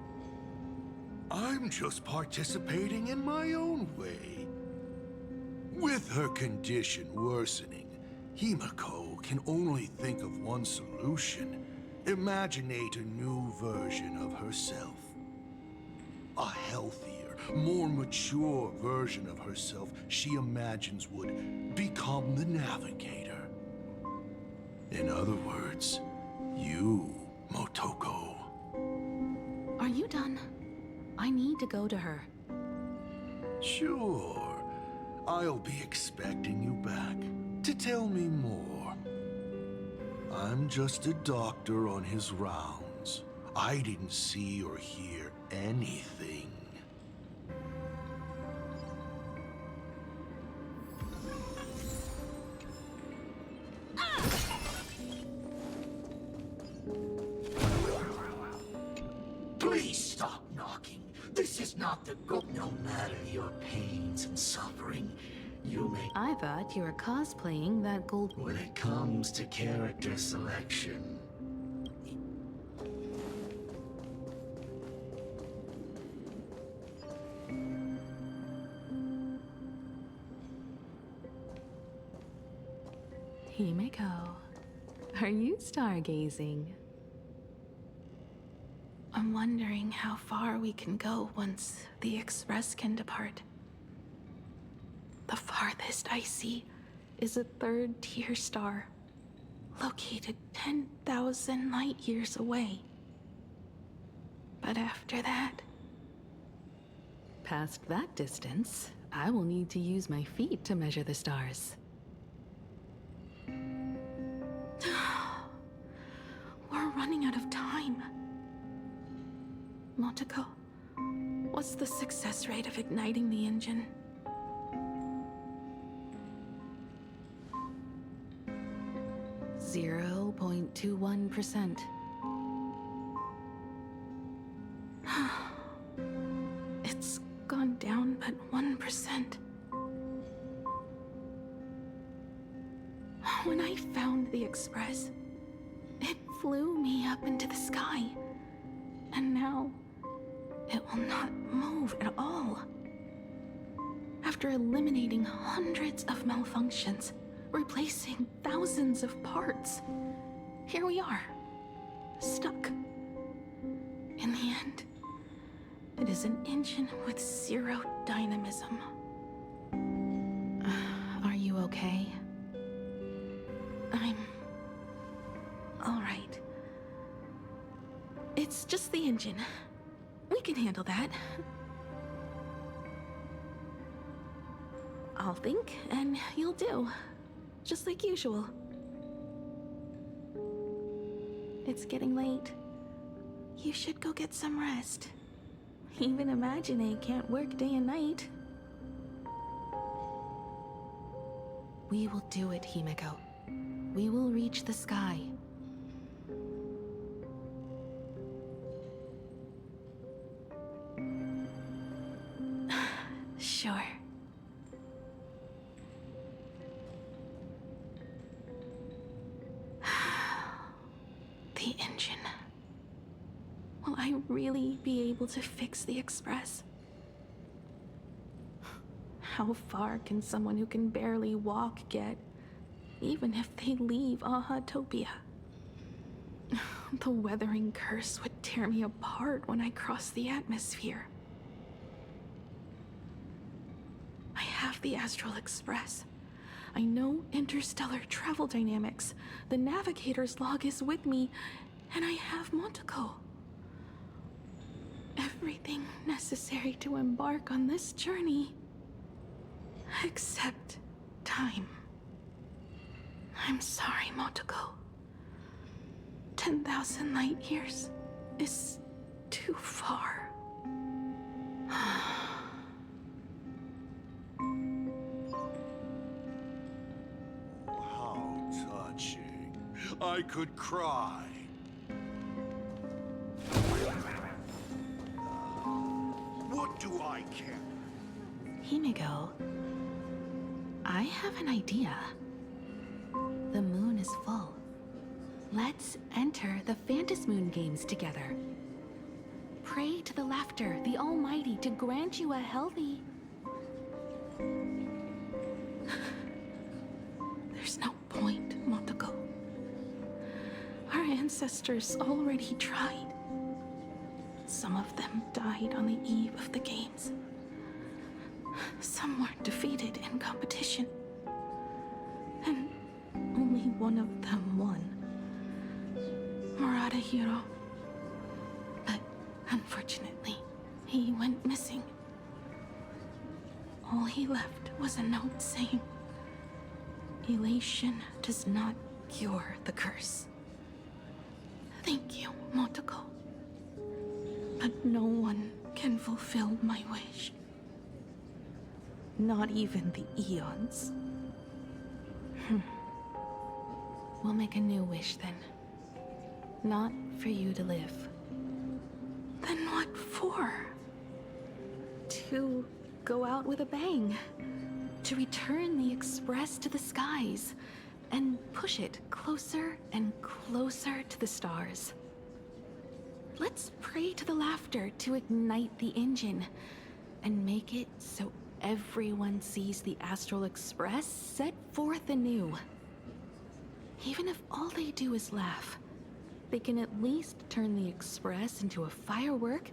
I'm just participating in my own way. With her condition worsening, Himeko can only think of one solution. Imaginate a new version of herself. A healthier, more mature version of herself she imagines would become the navigator. In other words, you, Motoko. Are you done? I need to go to her. Sure. I'll be expecting you back to tell me more. I'm just a doctor on his rounds. I didn't see or hear anything. Please stop knocking. This is not the go. No matter your pains and suffering, you may. I thought you were cosplaying that gold. When it comes to character selection, Himeko, are you stargazing? I'm wondering how far we can go once the Express can depart. The farthest I see is a third-tier star, located 10,000 light years away. But after that, past that distance, I will need to use my feet to measure the stars. We're running out of time. Motoko, what's the success rate of igniting the engine? .21%. It's gone down but 1%. When I found the Express, it flew me up into the sky. And now, it will not move at all. After eliminating hundreds of malfunctions, replacing thousands of parts, here we are, stuck. In the end, it is an engine with zero dynamism. Are you okay? I'm all right. It's just the engine. We can handle that. I'll think, and you'll do. Just like usual. It's getting late. You should go get some rest. Even Imagine can't work day and night. We will do it, Himeko. We will reach the sky. Sure. The engine. Will I really be able to fix the Express? How far can someone who can barely walk get, even if they leave Aha-topia? The weathering curse would tear me apart when I cross the atmosphere. I have the Astral Express. I know interstellar travel dynamics. The navigator's log is with me, and I have Motoko. Everything necessary to embark on this journey. Except time. I'm sorry, Motoko. 10,000 light years is too far. How touching. I could cry. What do I care? Himeko, I have an idea. The moon is full. Let's enter the Phantasmoon games together. Pray to the laughter, the Almighty, to grant you a healthy... There's no point, Motoko. Our ancestors already tried. Some of them died on the eve of the games. Some were defeated in competition. And only one of them won. Murata Hiro. But unfortunately, he went missing. All All he left was a note saying, "Elation does not cure the curse." Thank you, Motoko. But no one can fulfill my wish. Not even the Eons. We'll make a new wish then. Not for you to live. Then what for? To go out with a bang. To return the Express to the skies. And push it closer and closer to the stars. Let's pray to the laughter to ignite the engine. And make it so everyone sees the Astral Express set forth anew. Even if all they do is laugh, they can at least turn the Express into a firework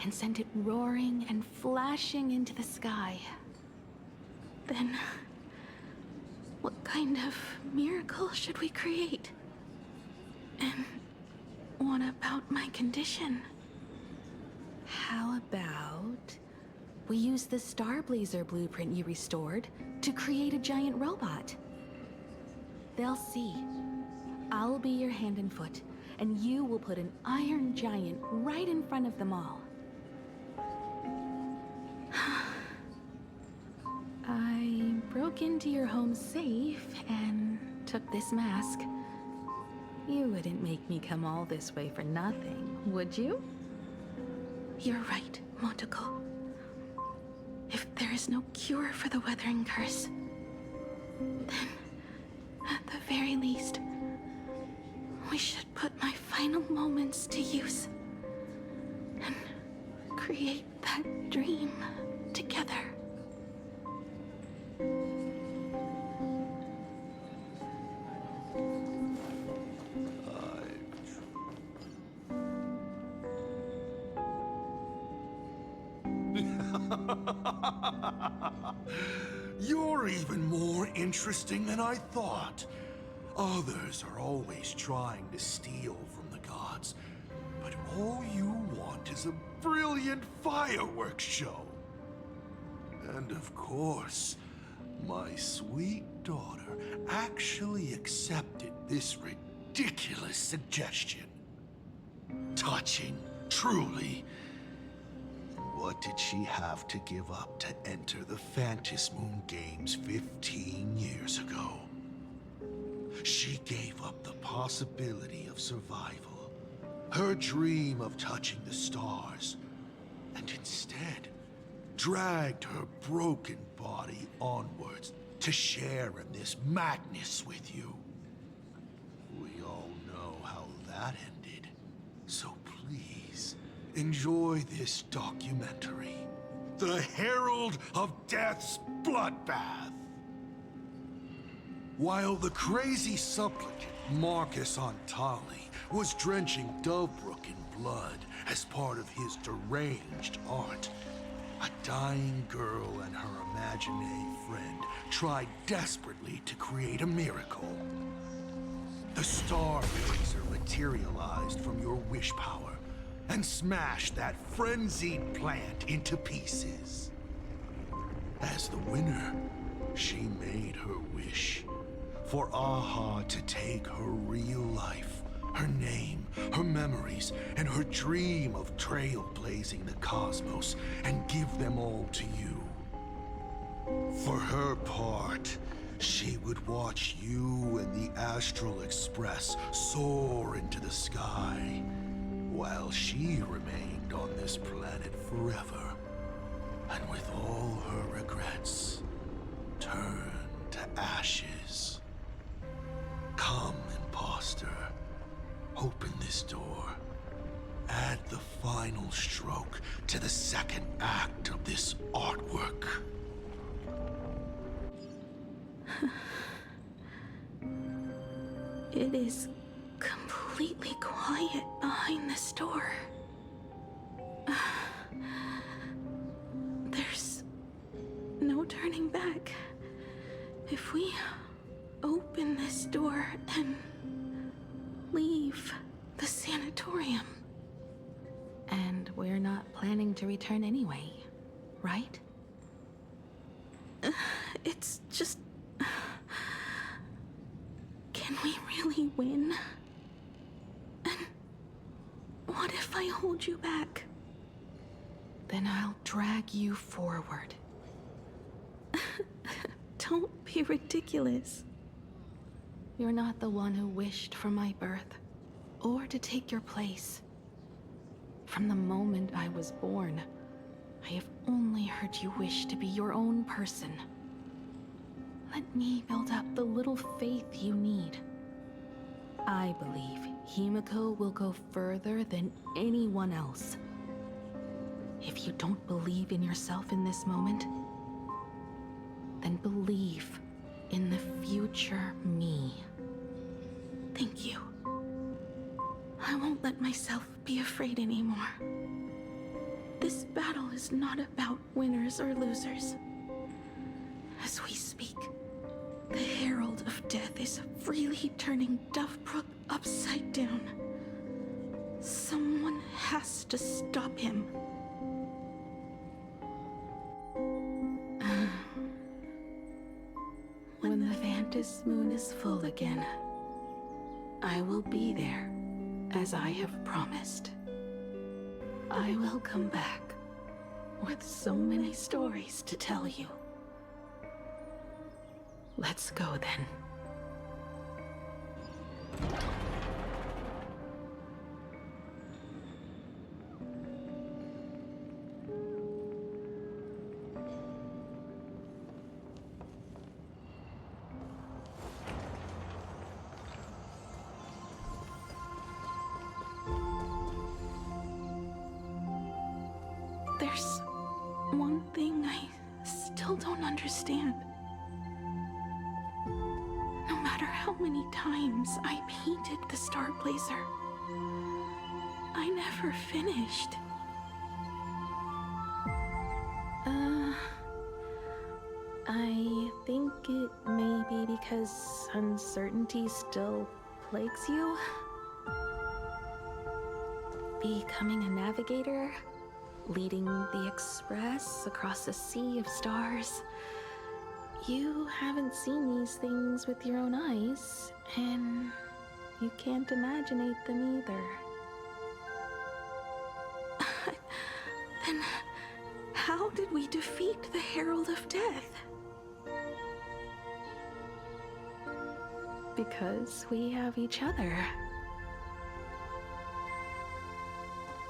and send it roaring and flashing into the sky. Then, what kind of miracle should we create? And what about my condition? How about we use the Starblazer blueprint you restored to create a giant robot? They'll see. I'll be your hand and foot, and you will put an iron giant right in front of them all. I broke into your home safe and took this mask. You wouldn't make me come all this way for nothing, would you? You're right, Motoko. If there is no cure for the weathering curse, then, at the very least, we should put my final moments to use and create that dream together. You're even more interesting than I thought. Others are always trying to steal from the gods, but all you want is a brilliant fireworks show. And of course, my sweet daughter actually accepted this ridiculous suggestion. Touching, truly. What did she have to give up to enter the Phantasmoon Games 15 years ago? She gave up the possibility of survival, her dream of touching the stars, and instead dragged her broken body onwards to share in this madness with you. We all know how that ended, so please, enjoy this documentary, The Herald of Death's Bloodbath. While the crazy supplicant Marcus Antali was drenching Dovebrook in blood as part of his deranged art, a dying girl and her imaginary friend tried desperately to create a miracle. The Starblazer materialized from your wish power and smashed that frenzied plant into pieces. As the winner, she made her wish for Aha to take her real life, her name, her memories, and her dream of trailblazing the cosmos and give them all to you. For her part, she would watch you and the Astral Express soar into the sky, while she remained on this planet forever, and with all her regrets, turned to ashes. Come, imposter. Open this door. Add the final stroke to the second act of this artwork. It is completely quiet behind this door. There's no turning back. If we open this door and leave the sanatorium. And we're not planning to return anyway, right? it's just... Can we really win? And what if I hold you back? Then I'll drag you forward. Don't be ridiculous. You're not the one who wished for my birth, or to take your place. From the moment I was born, I have only heard you wish to be your own person. Let me build up the little faith you need. I believe Himiko will go further than anyone else. If you don't believe in yourself in this moment, then believe in the future me. Thank you. I won't let myself be afraid anymore. This battle is not about winners or losers. As we speak, the Herald of Death is freely turning Dovebrook upside down. Someone has to stop him. When the Vantis moon is full again, I will be there, as I have promised. I will come back with so many stories to tell you. Let's go then. There's one thing I still don't understand. No matter how many times I painted the Star Blazer, I never finished. I think it may be because uncertainty still plagues you. Becoming a navigator, leading the Express across a sea of stars. You haven't seen these things with your own eyes, and you can't imaginate them either. Then how did we defeat the Herald of Death? Because we have each other.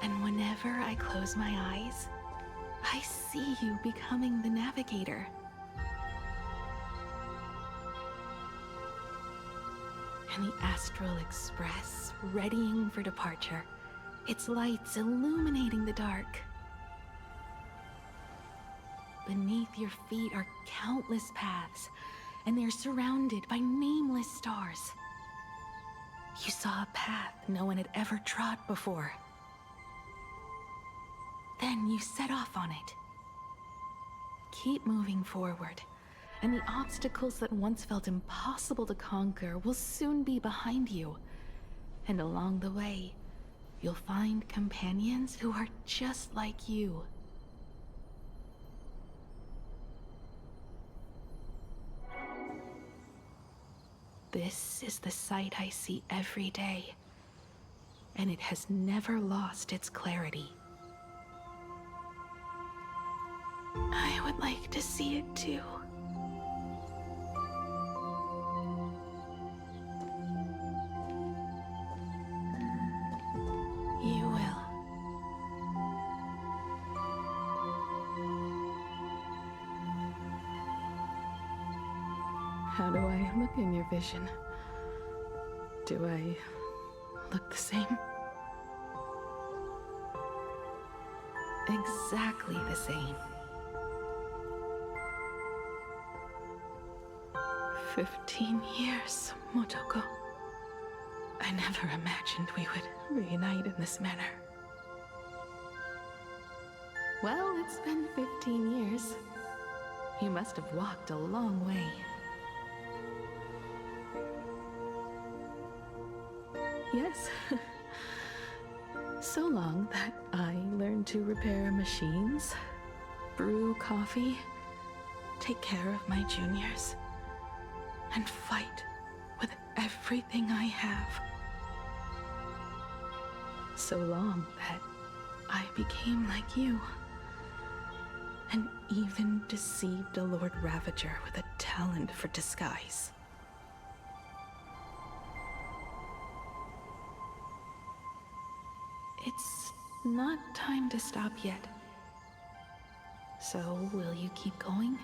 And whenever I close my eyes, I see you becoming the navigator. And the Astral Express, readying for departure, its lights illuminating the dark. Beneath your feet are countless paths, and they're surrounded by nameless stars. You saw a path no one had ever trod before. Then you set off on it. Keep moving forward, and the obstacles that once felt impossible to conquer will soon be behind you. And along the way, you'll find companions who are just like you. This is the sight I see every day, and it has never lost its clarity. I would like to see it too. You will. How do I look in your vision? Do I look the same? Exactly the same. 15 years, Motoko. I never imagined we would reunite in this manner. Well, it's been 15 years. You must have walked a long way. Yes. So long that I learned to repair machines, brew coffee, take care of my juniors, and fight with everything I have. So long that I became like you, and even deceived a Lord Ravager with a talent for disguise. It's not time to stop yet. So, will you keep going?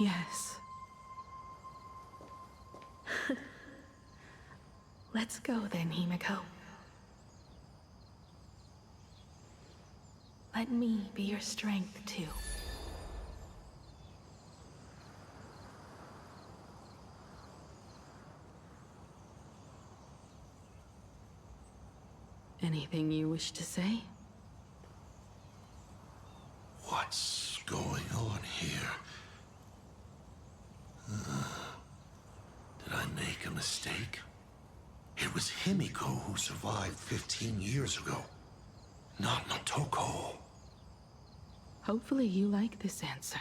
Yes. Let's go then, Himiko. Let me be your strength, too. Anything you wish to say? What's going on here? Did I make a mistake? It was Himiko who survived 15 years ago, not Motoko. Hopefully you like this answer.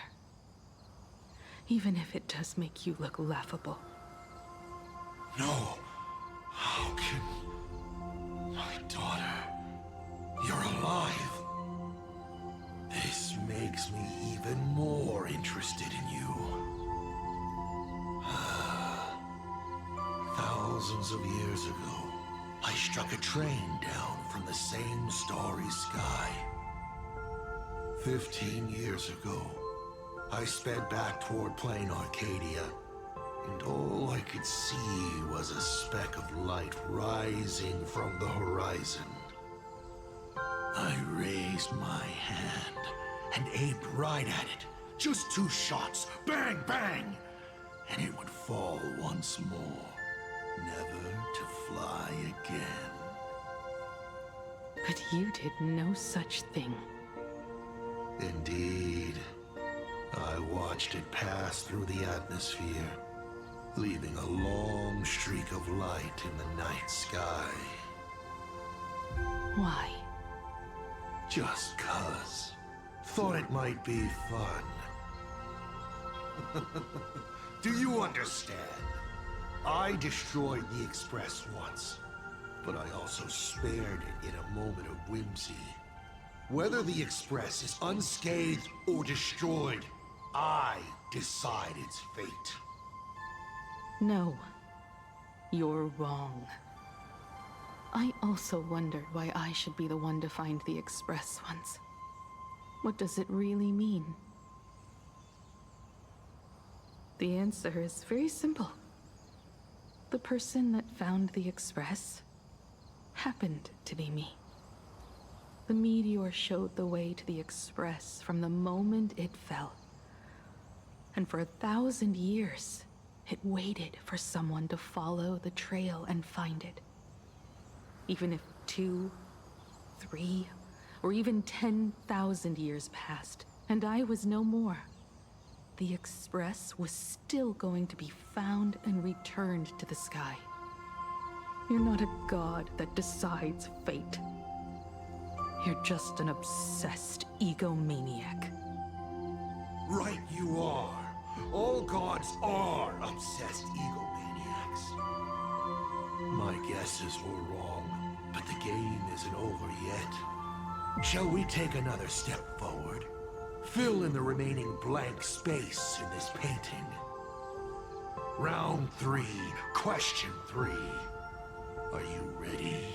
Even if it does make you look laughable. No. How can... My daughter... You're alive. This makes me even more interested in you. Thousands of years ago, I struck a train down from the same starry sky. 15 years ago, I sped back toward plain Arcadia, and all I could see was a speck of light rising from the horizon. I raised my hand and aimed right at it. Just 2 shots, bang, bang, and it would fall once more, never to fly again. But you did no such thing. Indeed. I watched it pass through the atmosphere, leaving a long streak of light in the night sky. Why? Just 'cause. Thought it might be fun. Do you understand? I destroyed the Express once, but I also spared it in a moment of whimsy. Whether the Express is unscathed or destroyed, I decide its fate. No. You're wrong. I also wondered why I should be the one to find the Express once. What does it really mean? The answer is very simple. The person that found the Express happened to be me. The meteor showed the way to the Express from the moment it fell. And for 1,000 years, it waited for someone to follow the trail and find it. Even if 2, 3, or even 10,000 years passed, and I was no more, the Express was still going to be found and returned to the sky. You're not a god that decides fate. You're just an obsessed egomaniac. Right you are. All gods are obsessed egomaniacs. My guesses were wrong, but the game isn't over yet. Shall we take another step forward? Fill in the remaining blank space in this painting. Round 3, question 3. Are you ready?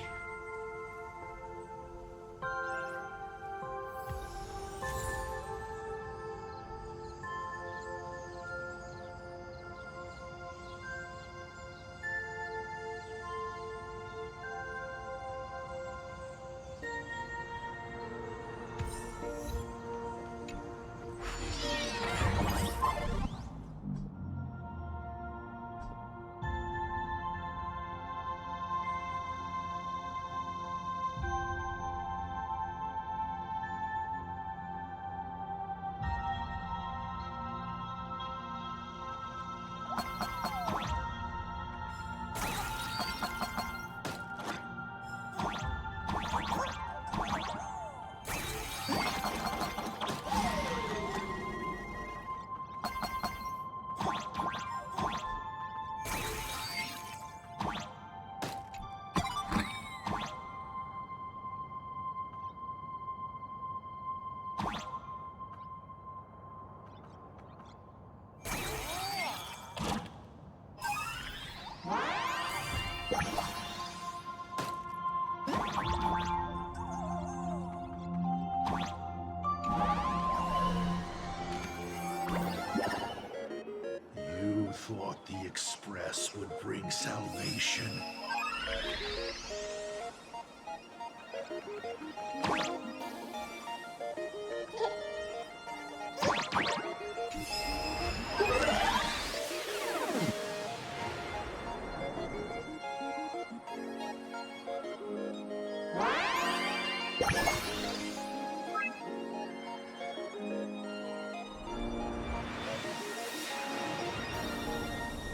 Express would bring salvation.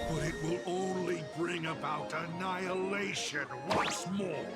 But it will only bring about annihilation once more.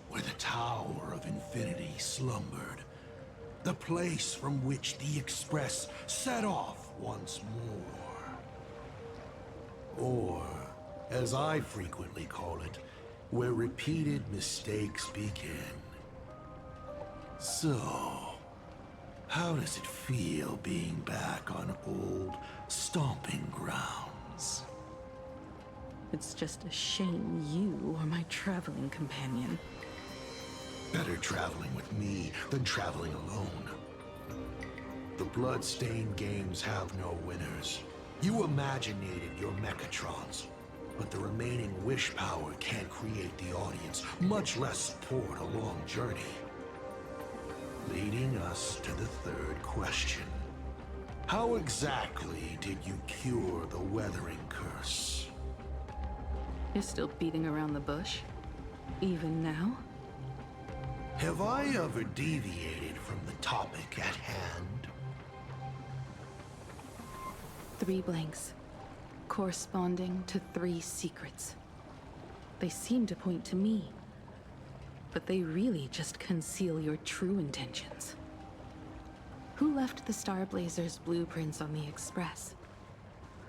Where the Tower of Infinity slumbered. The place from which the Express set off once more. Or, as I frequently call it, where repeated mistakes begin. So, how does it feel being back on old stomping grounds? It's just a shame you are my traveling companion. Better traveling with me than traveling alone. The blood-stained games have no winners. You imaginated your Mechatrons, but the remaining wish power can't create the audience, much less support a long journey. Leading us to the third question. How exactly did you cure the weathering curse? You're still beating around the bush? Even now? Have I ever deviated from the topic at hand? 3 blanks, corresponding to 3 secrets. They seem to point to me, but they really just conceal your true intentions. Who left the Star Blazers' blueprints on the Express?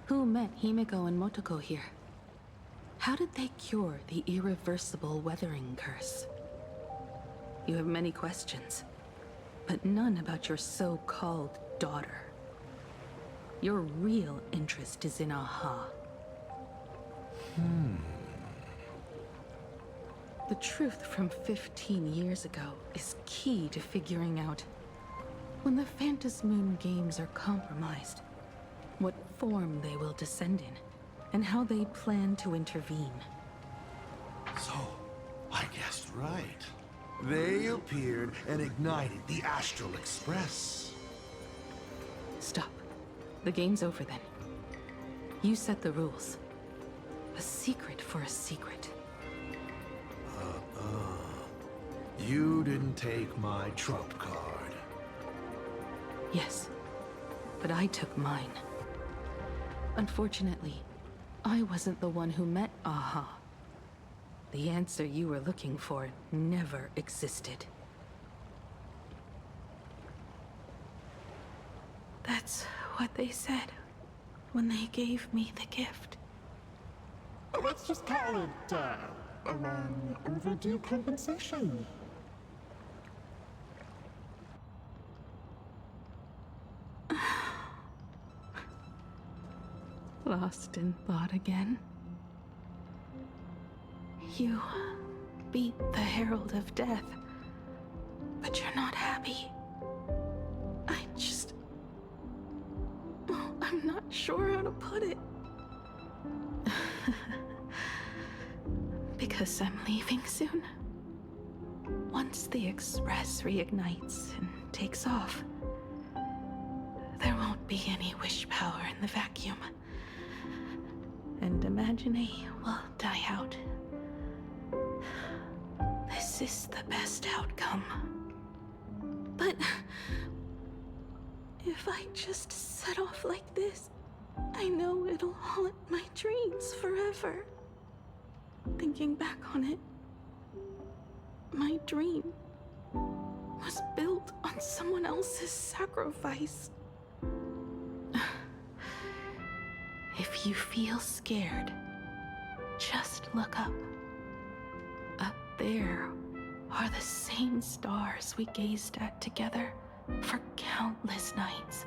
Who met Himiko and Motoko here? How did they cure the irreversible weathering curse? You have many questions, but none about your so-called daughter. Your real interest is in Aha. The truth from 15 years ago is key to figuring out when the Phantasmoon games are compromised, what form they will descend in, and how they plan to intervene. So, I guessed right. They appeared and ignited the Astral Express. Stop. The game's over then. You set the rules. A secret for a secret. You didn't take my trump card. Yes, but I took mine. Unfortunately, I wasn't the one who met Aha. The answer you were looking for never existed. That's what they said when they gave me the gift. Let's just call it, a long overdue compensation. Lost in thought again? You beat the Herald of Death, but you're not happy. I'm not sure how to put it. Because I'm leaving soon. Once the Express reignites and takes off, there won't be any wish power in the vacuum. And Imagine will die out. This is the best outcome. But if I just set off like this, I know it'll haunt my dreams forever. Thinking back on it, my dream was built on someone else's sacrifice. If you feel scared, just look up. Up there are the same stars we gazed at together for countless nights.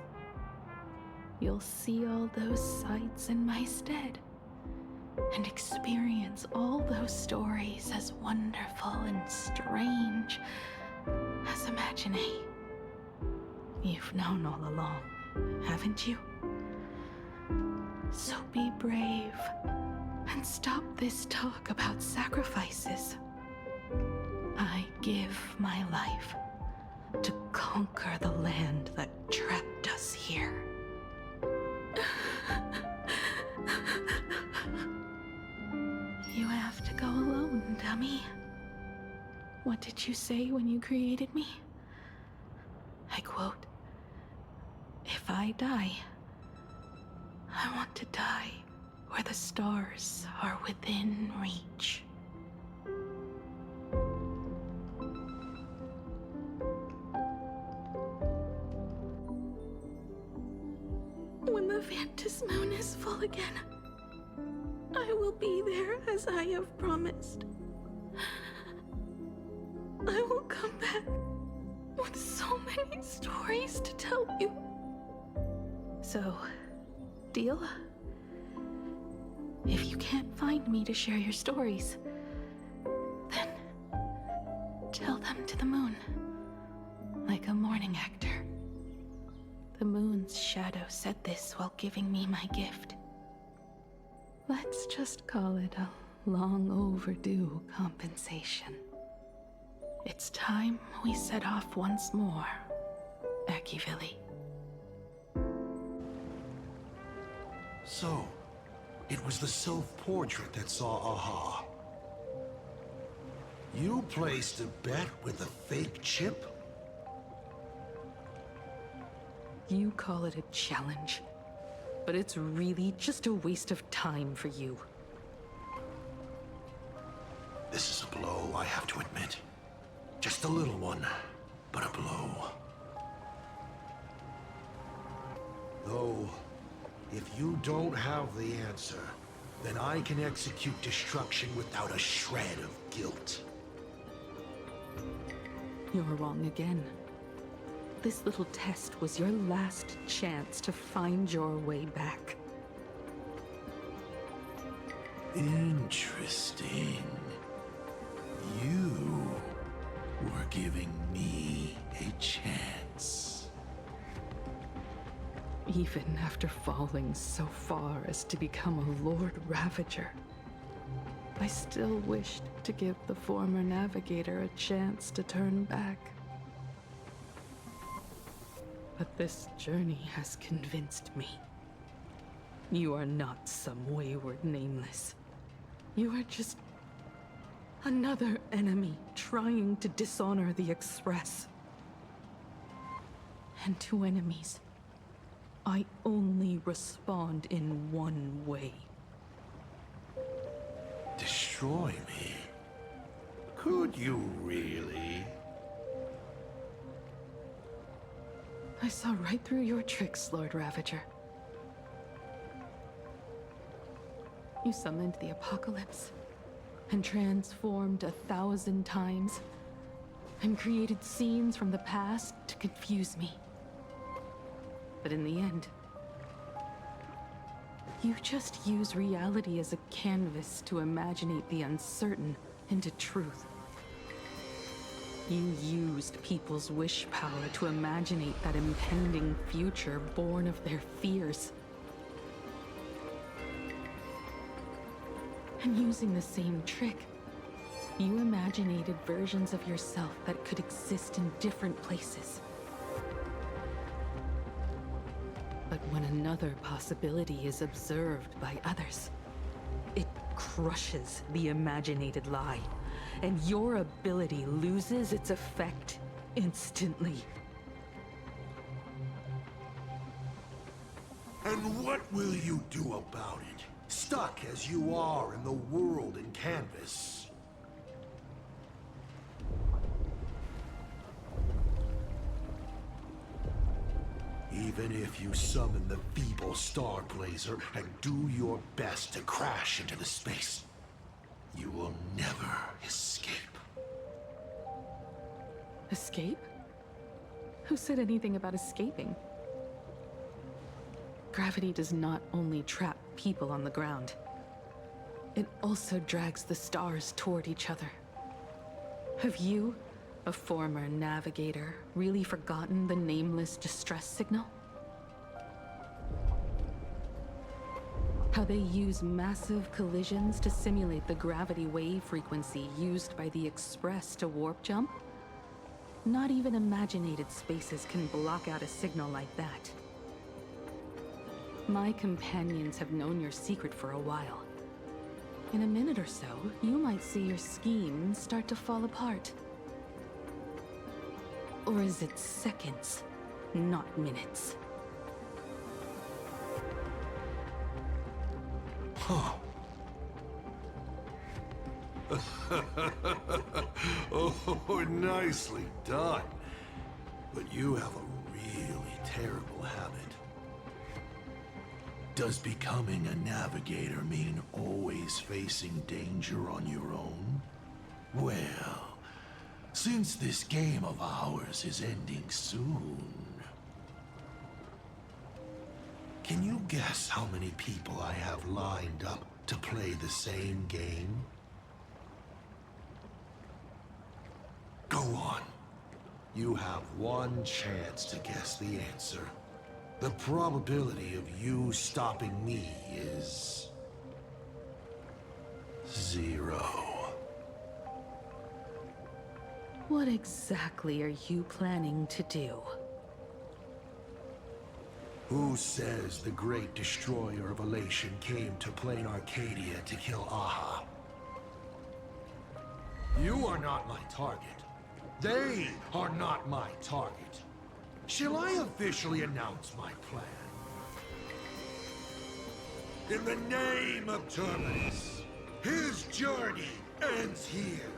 You'll see all those sights in my stead, and experience all those stories as wonderful and strange as Imagine. You've known all along, haven't you? So be brave and stop this talk about sacrifices. I give my life to conquer the land that trapped us here. You have to go alone, dummy. What did you say when you created me? I quote, "If I die, I want to die where the stars are within reach." When the Vantis moon is full again, I will be there as I have promised. I will come back with so many stories to tell you. So, deal? If you can't find me to share your stories, then tell them to the moon, like a morning actor. The moon's shadow said this while giving me my gift. Let's just call it a long overdue compensation. It's time we set off once more, Akivili. So, it was the self-portrait that saw Aha. You placed a bet with a fake chip? You call it a challenge, but it's really just a waste of time for you. This is a blow, I have to admit. Just a little one, but a blow. Though, if you don't have the answer, then I can execute destruction without a shred of guilt. You're wrong again. This little test was your last chance to find your way back. Interesting. You were giving me a chance. Even after falling so far as to become a Lord Ravager, I still wished to give the former navigator a chance to turn back. But this journey has convinced me. You are not some wayward nameless. You are just another enemy trying to dishonor the Express. And to enemies, I only respond in one way. Destroy me? Could you really? I saw right through your tricks, Lord Ravager. You summoned the apocalypse, and transformed 1,000 times, and created scenes from the past to confuse me. But in the end, you just use reality as a canvas to imaginate the uncertain into truth. You used people's wish power to imaginate that impending future born of their fears. And using the same trick, you imaginated versions of yourself that could exist in different places. But when another possibility is observed by others, it crushes the imaginated lie, and your ability loses its effect instantly. And what will you do about it? Stuck as you are in the world in canvas. Even if you summon the feeble star blazer and do your best to crash into the space, you will never escape. Escape? Who said anything about escaping? Gravity does not only trap people on the ground, it also drags the stars toward each other. Have you, a former navigator, really forgotten the nameless distress signal? How they use massive collisions to simulate the gravity wave frequency used by the Express to warp jump? Not even imaginated spaces can block out a signal like that. My companions have known your secret for a while. In a minute or so, you might see your scheme start to fall apart. Or is it seconds, not minutes? Huh. Oh, nicely done. But you have a really terrible habit. Does becoming a navigator mean always facing danger on your own? Well, since this game of ours is ending soon, can you guess how many people I have lined up to play the same game? Go on. You have one chance to guess the answer. The probability of you stopping me is 0. What exactly are you planning to do? Who says the great destroyer of elation came to plain Arcadia to kill Aha? You are not my target. They are not my target. Shall I officially announce my plan? In the name of Terminus, his journey ends here.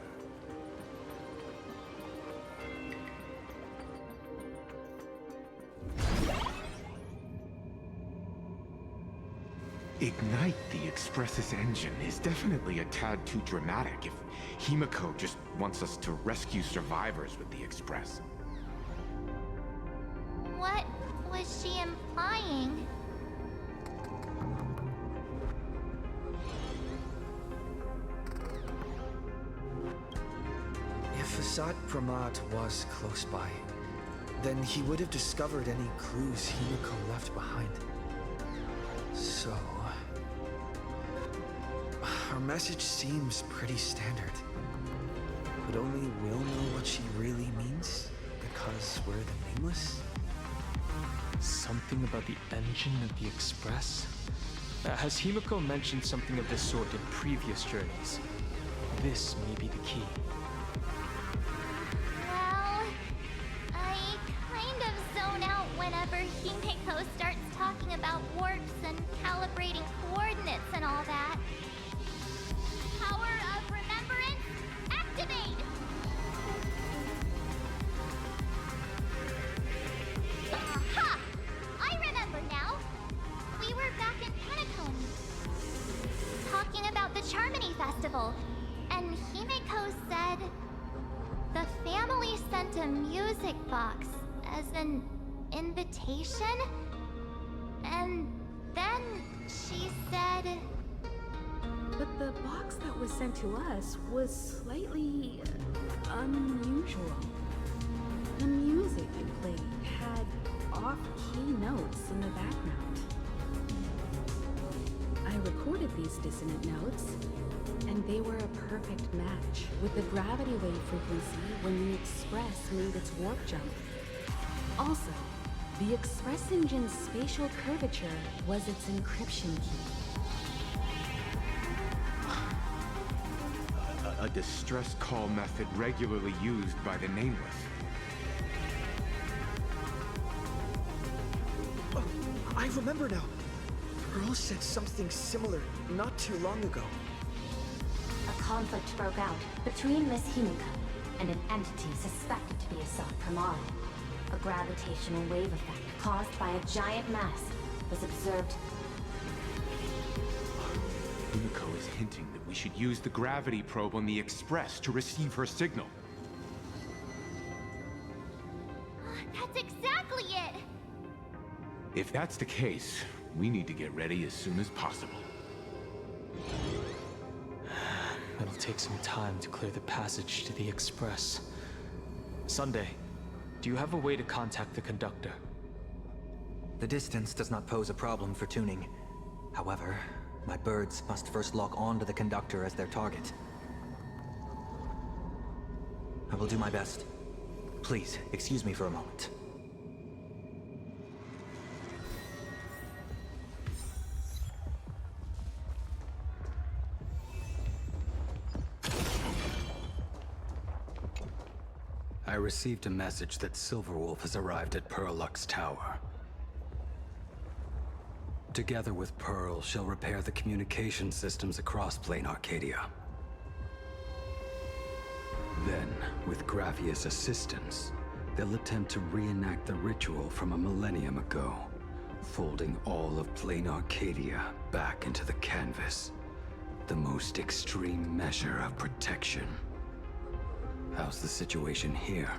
Ignite the Express's engine is definitely a tad too dramatic if Himiko just wants us to rescue survivors with the Express. What was she implying? If Asad Pramad was close by, then he would have discovered any clues Himiko left behind. So... her message seems pretty standard. But only we'll know what she really means, because we're the Nameless? Something about the engine of the Express? Has Himiko mentioned something of this sort in previous journeys? This may be the key. Well, I kind of zone out whenever Himiko starts talking about warps and calibrating coordinates and all that. Power of remembrance, activate! Aha! I remember now. We were back in Penacony, talking about the Charmony Festival, and Himiko said the family sent a music box as an invitation, and then she said... But the box that was sent to us was slightly unusual. The music it played had off-key notes in the background. I recorded these dissonant notes, and they were a perfect match with the gravity wave frequency when the Express made its warp jump. Also, the Express engine's spatial curvature was its encryption key. A distress call method regularly used by the Nameless. Oh, I remember now. Earl said something similar not too long ago. A conflict broke out between Miss Himiko and an entity suspected to be Asad Pramad. A gravitational wave effect caused by a giant mass was observed. Himiko is hinting that we should use the gravity probe on the Express to receive her signal. That's exactly it! If that's the case, we need to get ready as soon as possible. It'll take some time to clear the passage to the Express. Sunday, do you have a way to contact the conductor? The distance does not pose a problem for tuning. However, my birds must first lock on to the conductor as their target. I will do my best. Please, excuse me for a moment. I received a message that Silverwolf has arrived at Pearlux Tower. Together with Pearl, she'll repair the communication systems across Plain Arcadia. Then, with Graphia's assistance, they'll attempt to reenact the ritual from a millennium ago, folding all of Plain Arcadia back into the canvas. The most extreme measure of protection. How's the situation here?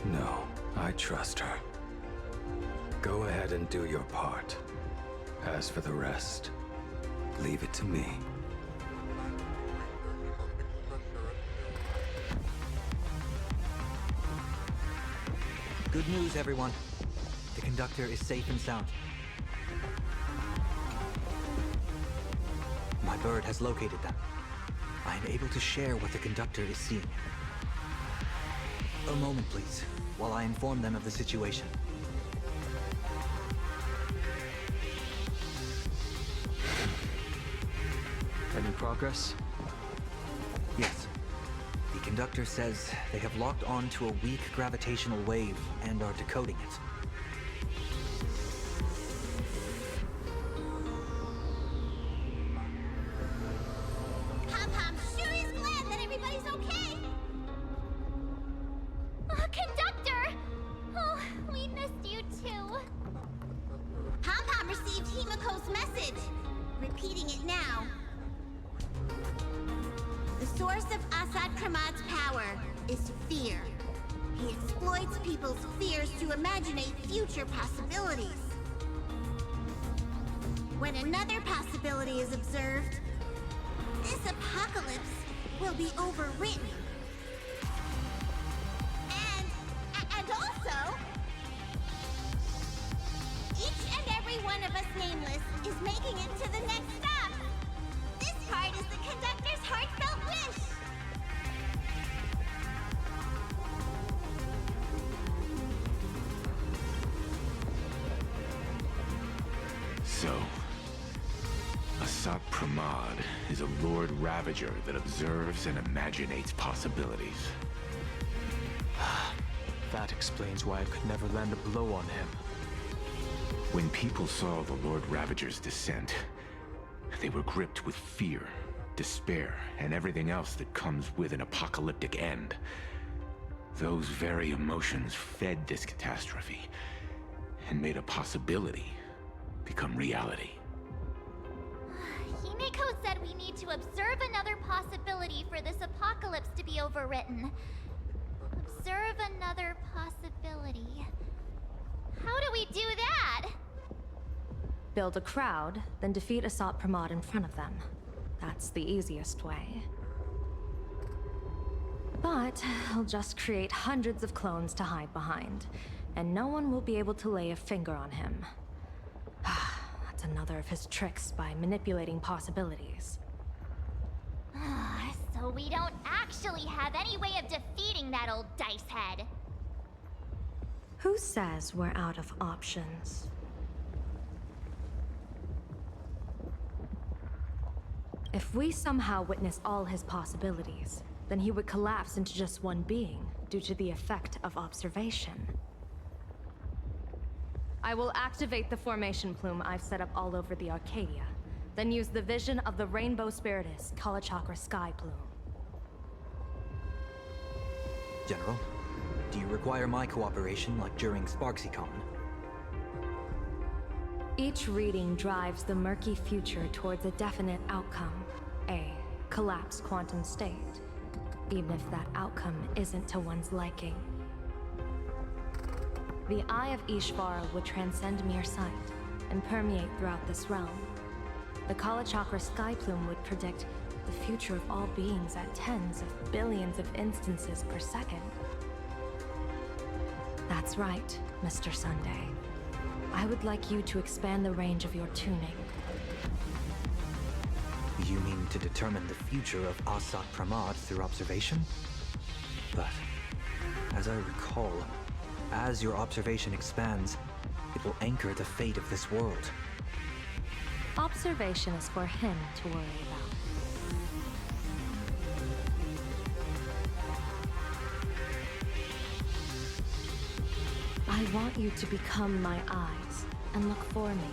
No, I trust her. Go ahead and do your part. As for the rest, leave it to me. Good news, everyone. The conductor is safe and sound. My bird has located them. I am able to share what the conductor is seeing. A moment, please, while I inform them of the situation. Any progress? Yes. The conductor says they have locked on to a weak gravitational wave and are decoding it. Pom-Pom sure is glad that everybody's okay! Conductor! Oh, we missed you too. Pom-Pom received Himiko's message. Repeating it now. The source of Assad Kramad's power is fear. He exploits people's fears to imaginate future possibilities. When another possibility is observed, this apocalypse will be overwritten. And also, each and every one of us nameless is making it to the next stop. This part is the conductor's heartfelt wish. So, Assad Pramad is a Lord Ravager that observes and imaginates possibilities. That explains why I could never land a blow on him. When people saw the Lord Ravager's descent, they were gripped with fear, despair, and everything else that comes with an apocalyptic end. Those very emotions fed this catastrophe and made a possibility become reality. Himiko said we need to observe another possibility for this apocalypse to be overwritten. Observe another possibility. How do we do that? Build a crowd, then defeat Assad Pramad in front of them. That's the easiest way. But I'll just create hundreds of clones to hide behind, and no one will be able to lay a finger on him. That's another of his tricks by manipulating possibilities. So we don't actually have any way of defeating that old dice head. Who says we're out of options? If we somehow witness all his possibilities, then he would collapse into just one being due to the effect of observation. I will activate the formation plume I've set up all over the Arcadia, then use the vision of the Rainbow Spiritus Kalachakra Sky Plume. General. Do you require my cooperation like during SparksyCon? Each reading drives the murky future towards a definite outcome, a collapsed quantum state, even if that outcome isn't to one's liking. The Eye of Ishvara would transcend mere sight and permeate throughout this realm. The Kala Chakra Sky Plume would predict the future of all beings at tens of billions of instances per second. That's right, Mr. Sunday. I would like you to expand the range of your tuning. You mean to determine the future of Asat Pramod through observation? But, as I recall, as your observation expands, it will anchor the fate of this world. Observation is for him to worry about. I want you to become my eyes and look for me.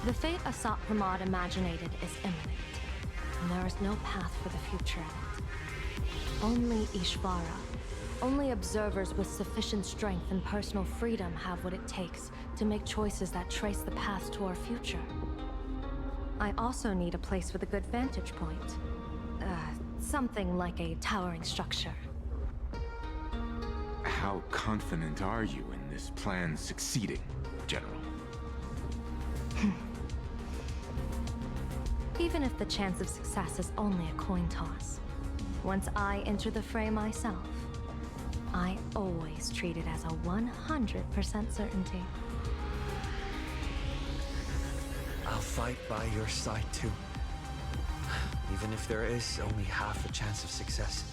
The fate Asat Pramod imaginated is imminent, and there is no path for the future in it. Only Ishvara, only observers with sufficient strength and personal freedom have what it takes to make choices that trace the path to our future. I also need a place with a good vantage point. Something like a towering structure. How confident are you in this plan succeeding, General? Even if the chance of success is only a coin toss, once I enter the fray myself, I always treat it as a 100% certainty. I'll fight by your side too. Even if there is only half a chance of success.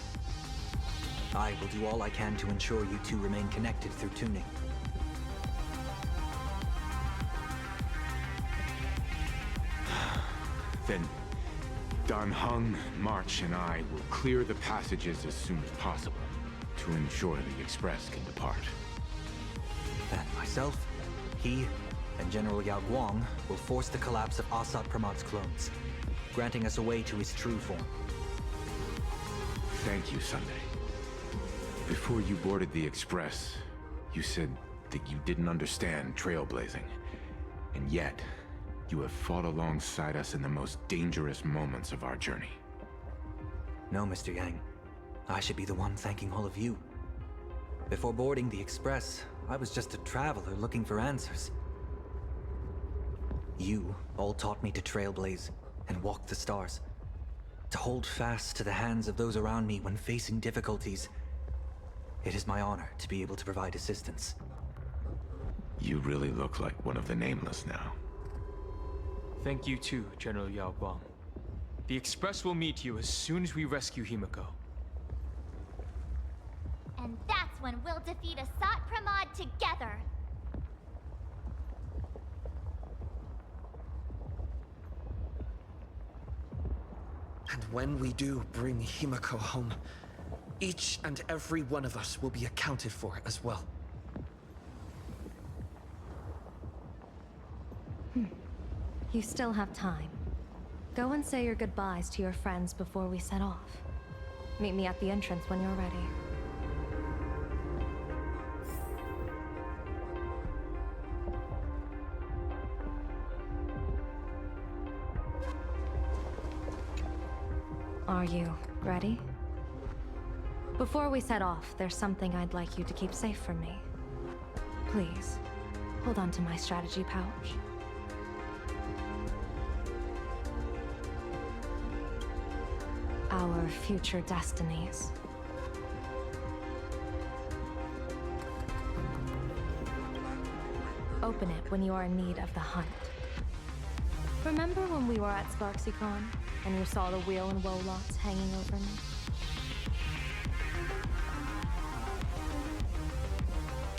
I will do all I can to ensure you two remain connected through tuning. Then Dan Heng, March, and I will clear the passages as soon as possible to ensure the Express can depart. And myself, he, and General Yao Guang will force the collapse of Asat Pramod's clones, granting us a way to his true form. Thank you, Sunday. Before you boarded the Express, you said that you didn't understand trailblazing. And yet, you have fought alongside us in the most dangerous moments of our journey. No, Mr. Yang. I should be the one thanking all of you. Before boarding the Express, I was just a traveler looking for answers. You all taught me to trailblaze and walk the stars. To hold fast to the hands of those around me when facing difficulties. It is my honor to be able to provide assistance. You really look like one of the Nameless now. Thank you too, General Yao Guang. The Express will meet you as soon as we rescue Himiko. And that's when we'll defeat Asat Pramod together. And when we do bring Himiko home, each and every one of us will be accounted for as well. You still have time. Go and say your goodbyes to your friends before we set off. Meet me at the entrance when you're ready. Are you ready? Before we set off, there's something I'd like you to keep safe from me. Please, hold on to my strategy pouch. Our future destinies. Open it when you are in need of the hunt. Remember when we were at SparksyCon and you saw the wheel and woe lots hanging over me?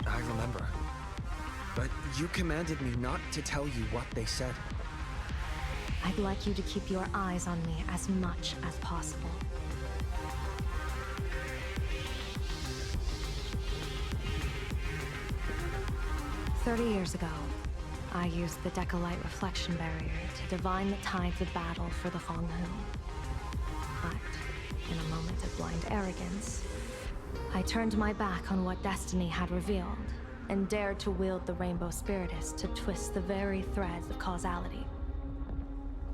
I remember. But you commanded me not to tell you what they said. I'd like you to keep your eyes on me as much as possible. "30 years ago, I used the Decalite reflection barrier to divine the tides of battle for the Fong Hu. But, in a moment of blind arrogance, I turned my back on what destiny had revealed, and dared to wield the Rainbow Spiritus to twist the very threads of causality.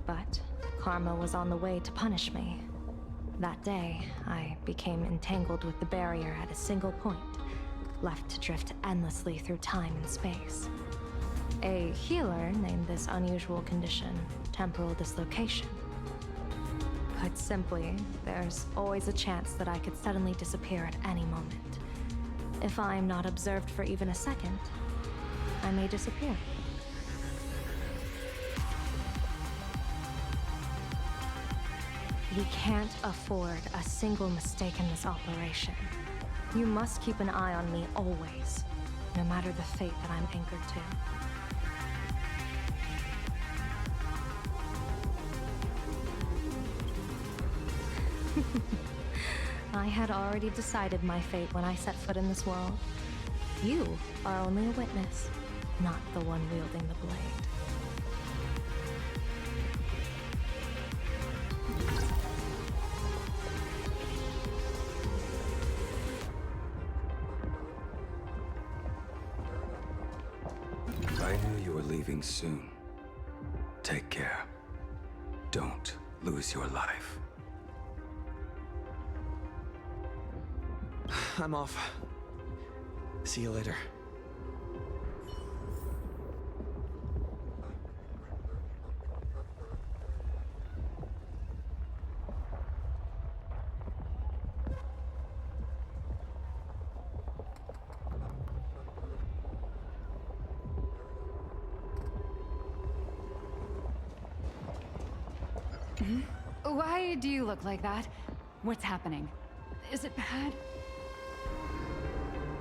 But karma was on the way to punish me. That day, I became entangled with the barrier at a single point, left to drift endlessly through time and space. A healer named this unusual condition temporal dislocation. Put simply, there's always a chance that I could suddenly disappear at any moment. If I'm not observed for even a second, I may disappear. We can't afford a single mistake in this operation. You must keep an eye on me always, no matter the fate that I'm anchored to. I had already decided my fate when I set foot in this world. You are only a witness, not the one wielding the blade. I knew you were leaving soon. Take care. Don't lose your life. I'm off. See you later. Why do you look like that? What's happening? Is it bad?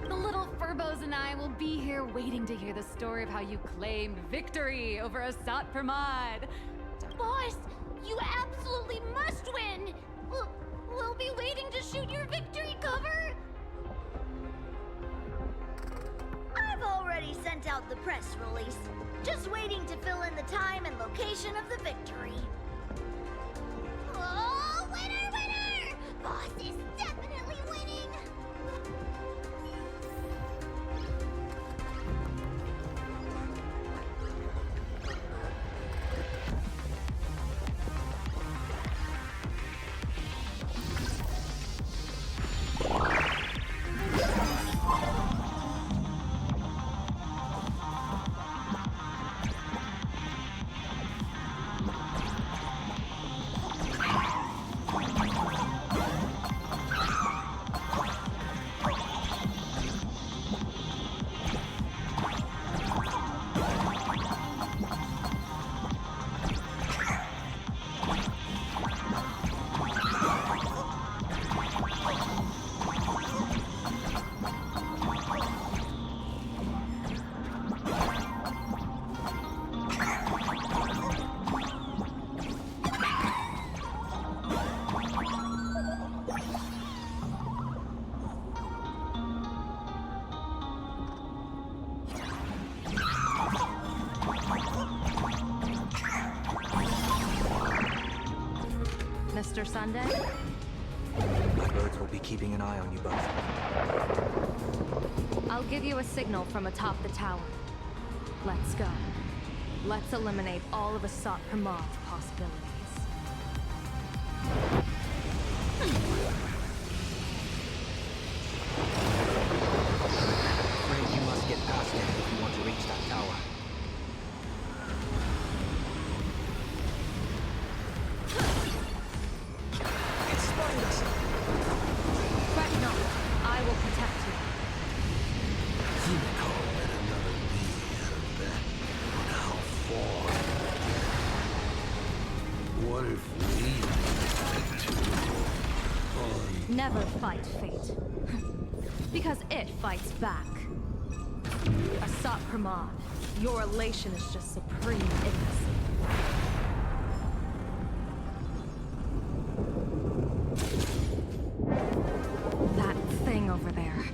The little Furbos and I will be here waiting to hear the story of how you claimed victory over Asat Pramod. Boss, you absolutely must win! We'll be waiting to shoot your victory cover! I've already sent out the press release. Just waiting to fill in the time and location of the victory. Oh, winner, winner! Boss is definitely winning! Mr. Sunday? My birds will be keeping an eye on you both. I'll give you a signal from atop the tower. Let's go. Let's eliminate all of Asat Pramod's possibilities. Afraid you must get past them if you want to reach that tower. Never fight fate. Because it fights back. Asat Pramod, your elation is just supreme idiocy. That thing over there.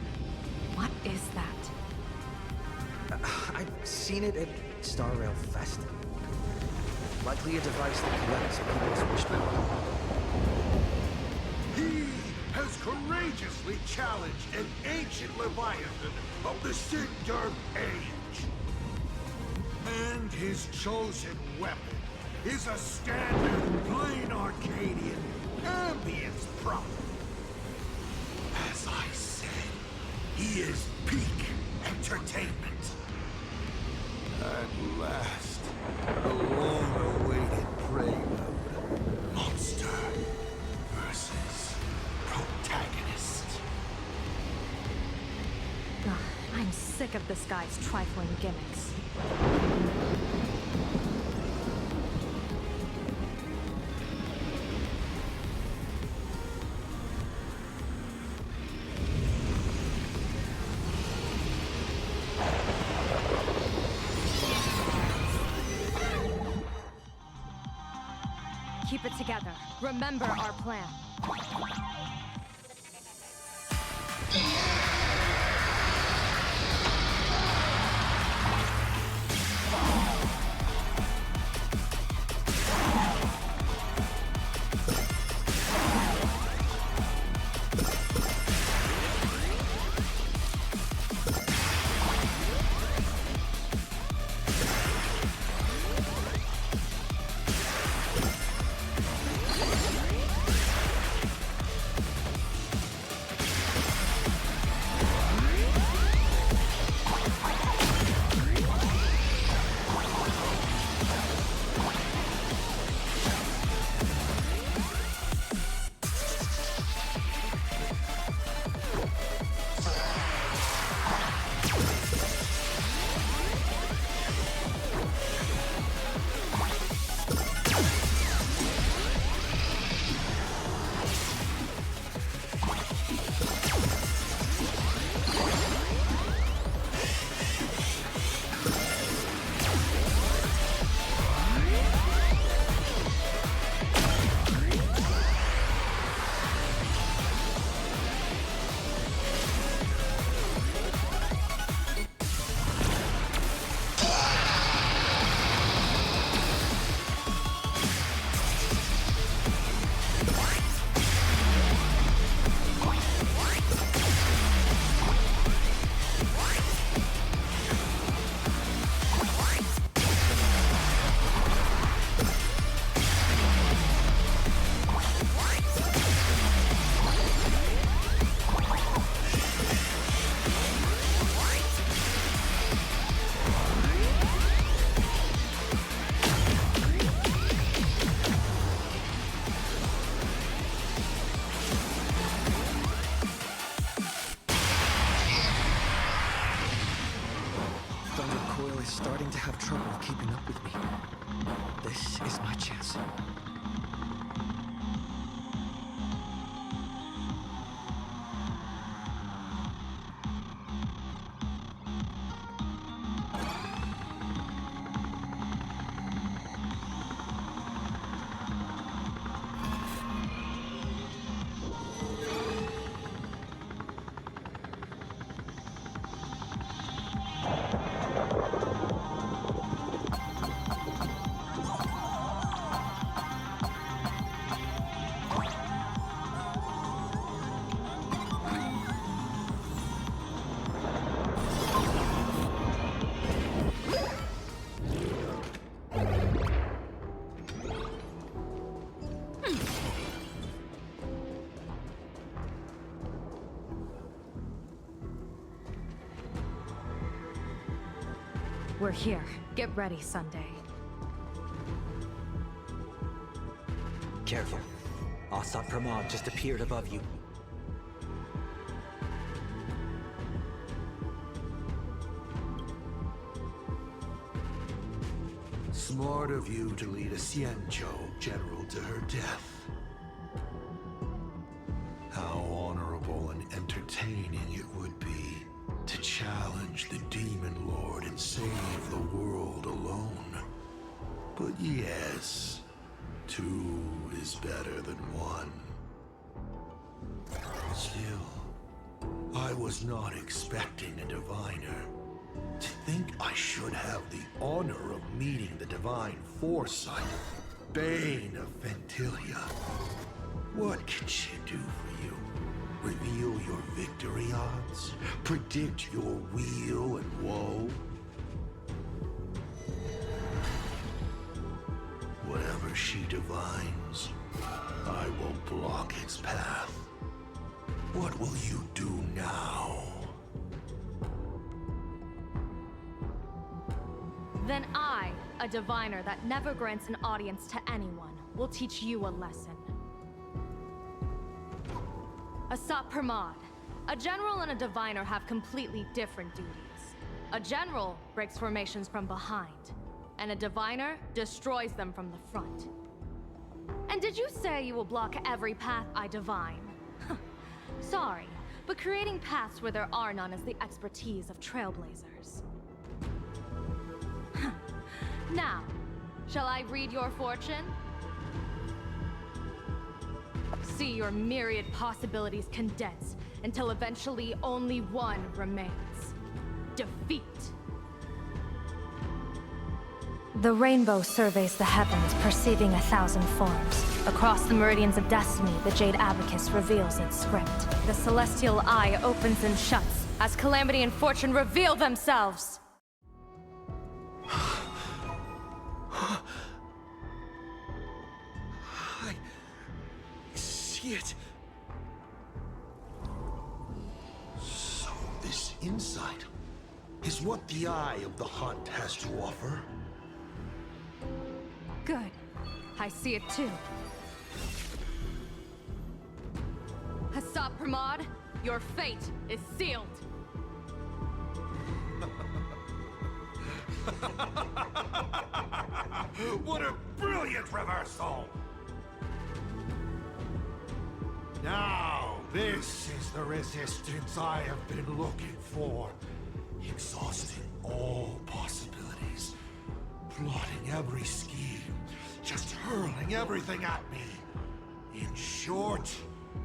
What is that? I've seen it at Star Rail Fest. Likely a device that collects people's wish power. He has has courageously challenged an ancient leviathan of the Cinder Age. And his chosen weapon is a standard plain Arcadian ambience prop. As I said, he is peak entertainment. At last, the long-awaited prelude. Monster versus protagonist. Ugh, I'm sick of this guy's trifling gimmicks. Keep it together. Remember our plan. Starting to have trouble keeping up with me. This is my chance. We're here. Get ready, Sunday. Careful. Asat Pramod just appeared above you. Smart of you to lead a Xianzhou general to her death. How honorable and entertaining it would be to challenge the Demon Lord and save the world alone. But yes, two is better than one. Still, I was not expecting a diviner. To think I should have the honor of meeting the divine foresight, Bane of Ventilia. What can she do for you? Reveal your victory odds? Predict your weal and woe? Whatever she divines, I will block its path. What will you do now? Then I, a diviner that never grants an audience to anyone, will teach you a lesson. Asat Pramod. A general and a diviner have completely different duties. A general breaks formations from behind, and a diviner destroys them from the front. And did you say you will block every path I divine? Sorry, but creating paths where there are none is the expertise of trailblazers. Now, shall I read your fortune? See your myriad possibilities condense until eventually only one remains. Defeat. The rainbow surveys the heavens, perceiving 1,000 forms. Across the meridians of destiny, the Jade Abacus reveals its script. The celestial eye opens and shuts as calamity and fortune reveal themselves. I see it. So this insight is what the Eye of the Hunt has to offer? Good. I see it too. Asat Pramod, your fate is sealed. What a brilliant reversal! Now, this is the resistance I have been looking for. Exhausting all possibilities. Plotting every scheme. Just hurling everything at me. In short,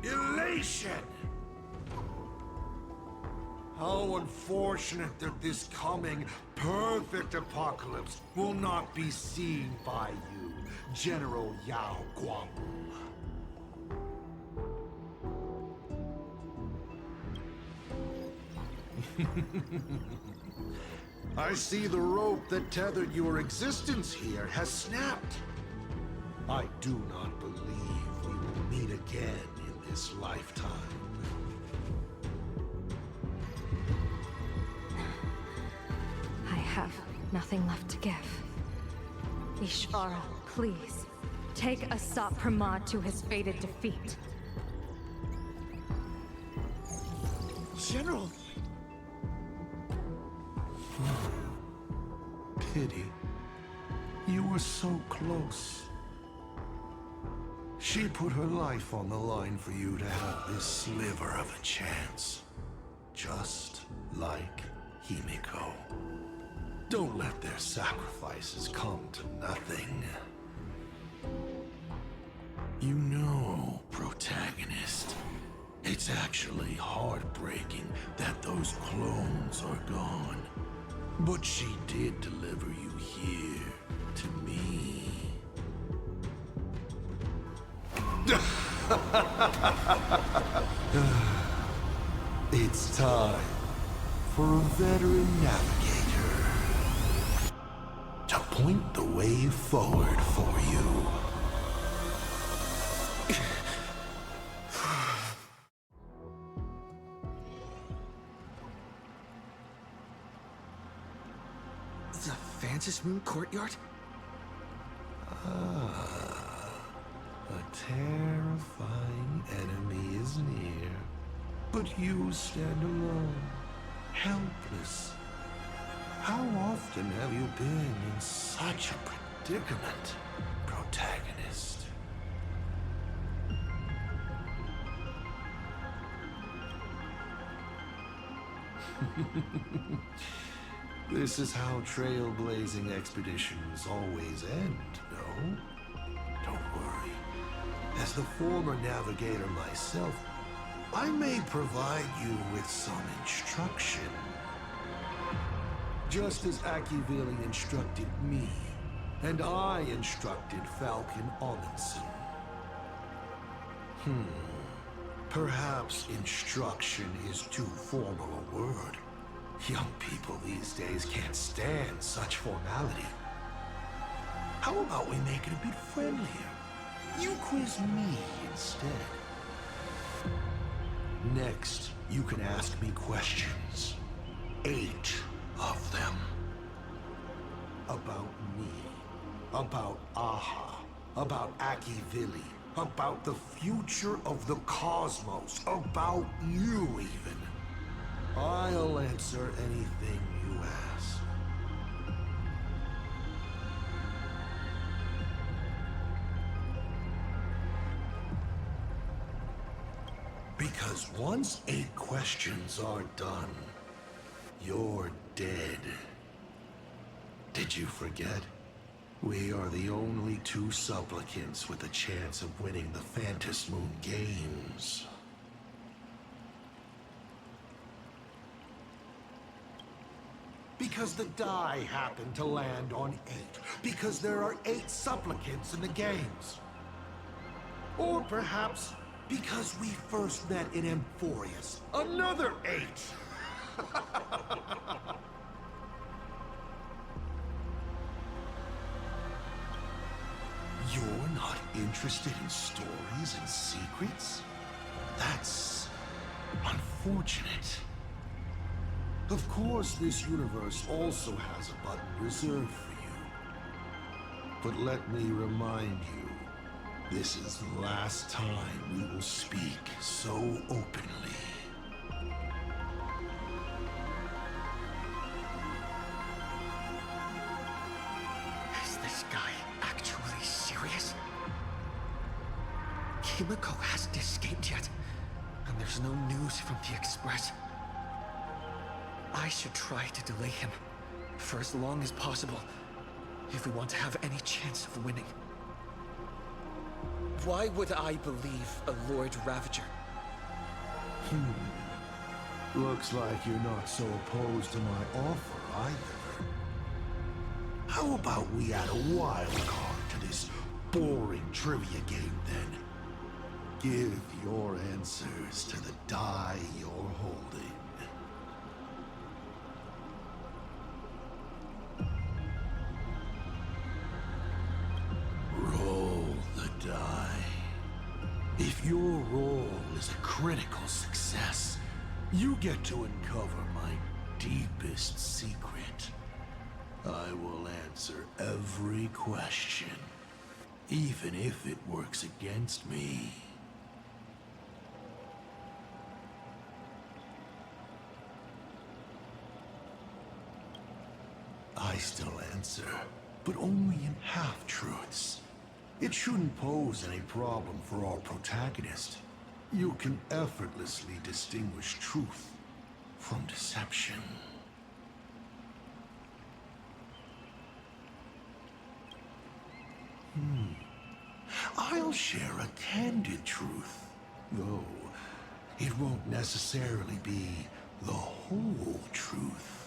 elation! How unfortunate that this coming perfect apocalypse will not be seen by you, General Yao Guangwu. I see the rope that tethered your existence here has snapped. I do not believe we will meet again in this lifetime. I have nothing left to give. Ishvara, please, take Asat Pramod to his fated defeat. General! Pity. You were so close. She put her life on the line for you to have this sliver of a chance. Just like Himiko. Don't let their sacrifices come to nothing. You know, protagonist, it's actually heartbreaking that those clones are gone. But she did deliver you here to me. It's time for a veteran navigator to point the way forward for you. The Vantage Moon Courtyard? A terrifying enemy is near, but you stand alone, helpless. How often have you been in such a predicament, protagonist? This is how trailblazing expeditions always end, no? Don't worry. As the former navigator myself, I may provide you with some instruction. Just as Akivili instructed me, and I instructed Falcon Amundsen. Perhaps instruction is too formal a word. Young people these days can't stand such formality. How about we make it a bit friendlier? You quiz me instead. Next, you can ask me questions. 8 of them. About me. About Aha. About Akivili. About the future of the cosmos. About you, even. I'll answer anything you ask. Because once 8 questions are done, you're dead. Did you forget? We are the only 2 supplicants with a chance of winning the Phantasm Moon Games. Because the die happened to land on 8. Because there are 8 supplicants in the games. Or perhaps because we first met in Emphorius. Another 8! You're not interested in stories and secrets? That's unfortunate. Of course, this universe also has a button reserved for you. But let me remind you, this is the last time we will speak so openly. Is this guy actually serious? Himiko hasn't escaped yet, and there's no news from the Express. I should try to delay him for as long as possible if we want to have any chance of winning. Why would I believe a Lord Ravager? Looks like you're not so opposed to my offer either. How about we add a wild card to this boring trivia game then? Give your answers to the die you're holding. Roll the die. If your roll is a critical success, you get to uncover my deepest secret. I will answer every question, even if it works against me. I still answer, but only in half-truths. It shouldn't pose any problem for our protagonist. You can effortlessly distinguish truth from deception. I'll share a candid truth, though it won't necessarily be the whole truth.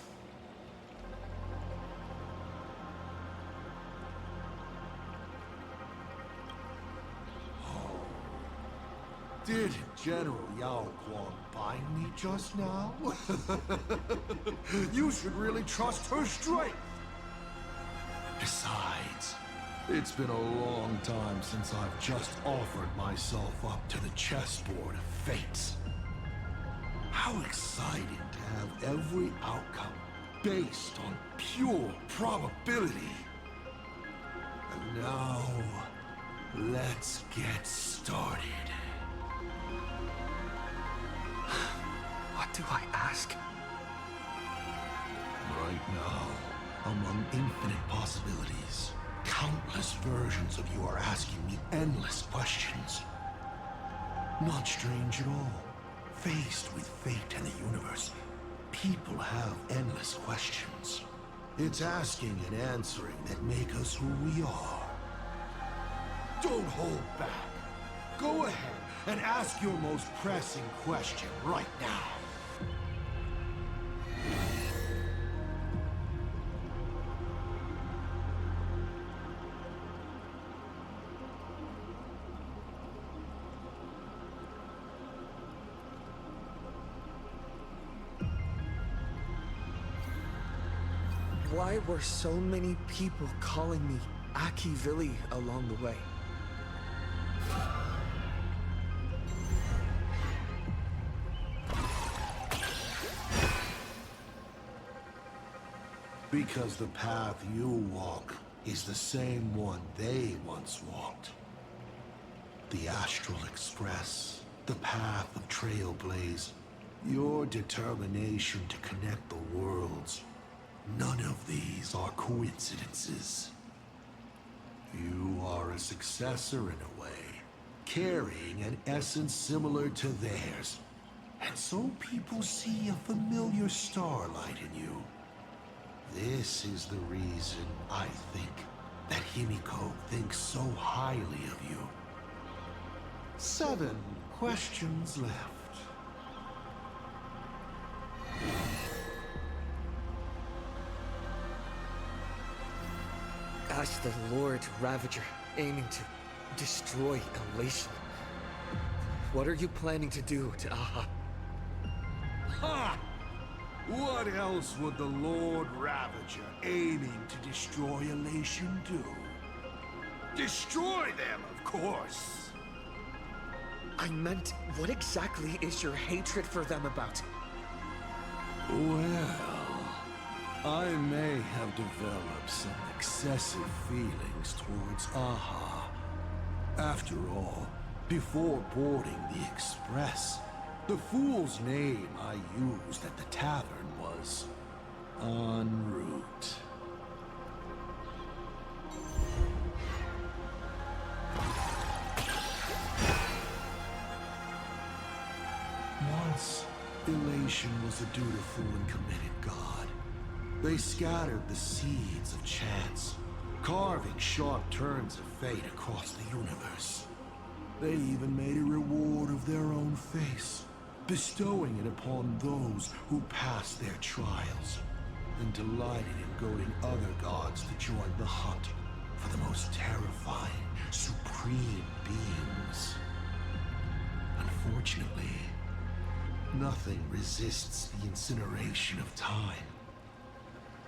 Did General Yao Guang bind me just now? You should really trust her strength! Besides, it's been a long time since I've just offered myself up to the chessboard of fates. How exciting to have every outcome based on pure probability. And now, let's get started. What do I ask? Right now, among infinite possibilities, countless versions of you are asking me endless questions. Not strange at all. Faced with fate and the universe, people have endless questions. It's asking and answering that make us who we are. Don't hold back. Go ahead and ask your most pressing question right now. why were so many people calling me Aki-Villi along the way? Because the path you walk is the same one they once walked. The Astral Express, the path of Trailblaze, your determination to connect the worlds. None of these are coincidences. You are a successor in a way, carrying an essence similar to theirs. And so people see a familiar starlight in you. This is the reason, I think, that Himiko thinks so highly of you. 7 questions left. As the Lord Ravager aiming to destroy Elation, what are you planning to do to Aha? Ha! What else would the Lord Ravager aiming to destroy Elation do? Destroy them, of course! I meant, what exactly is your hatred for them about? Well, I may have developed some excessive feelings towards Aha. After all, before boarding the Express, the fool's name I used at the tavern was En route. Once, Elation was a dutiful and committed god. They scattered the seeds of chance, carving sharp turns of fate across the universe. They even made a reward of their own face, bestowing it upon those who passed their trials, and delighted in goading other gods to join the hunt for the most terrifying, supreme beings. Unfortunately, nothing resists the incineration of time.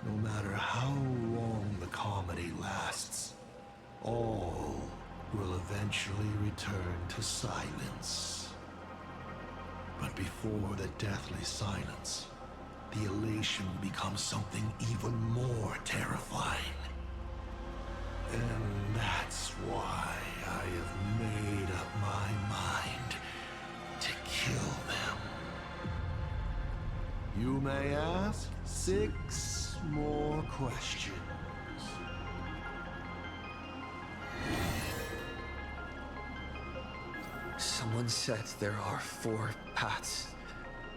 No matter how long the comedy lasts, all will eventually return to silence. But before the deathly silence, the elation will become something even more terrifying. And that's why I have made up my mind to kill them. You may ask 6 more questions. Someone said there are 4 paths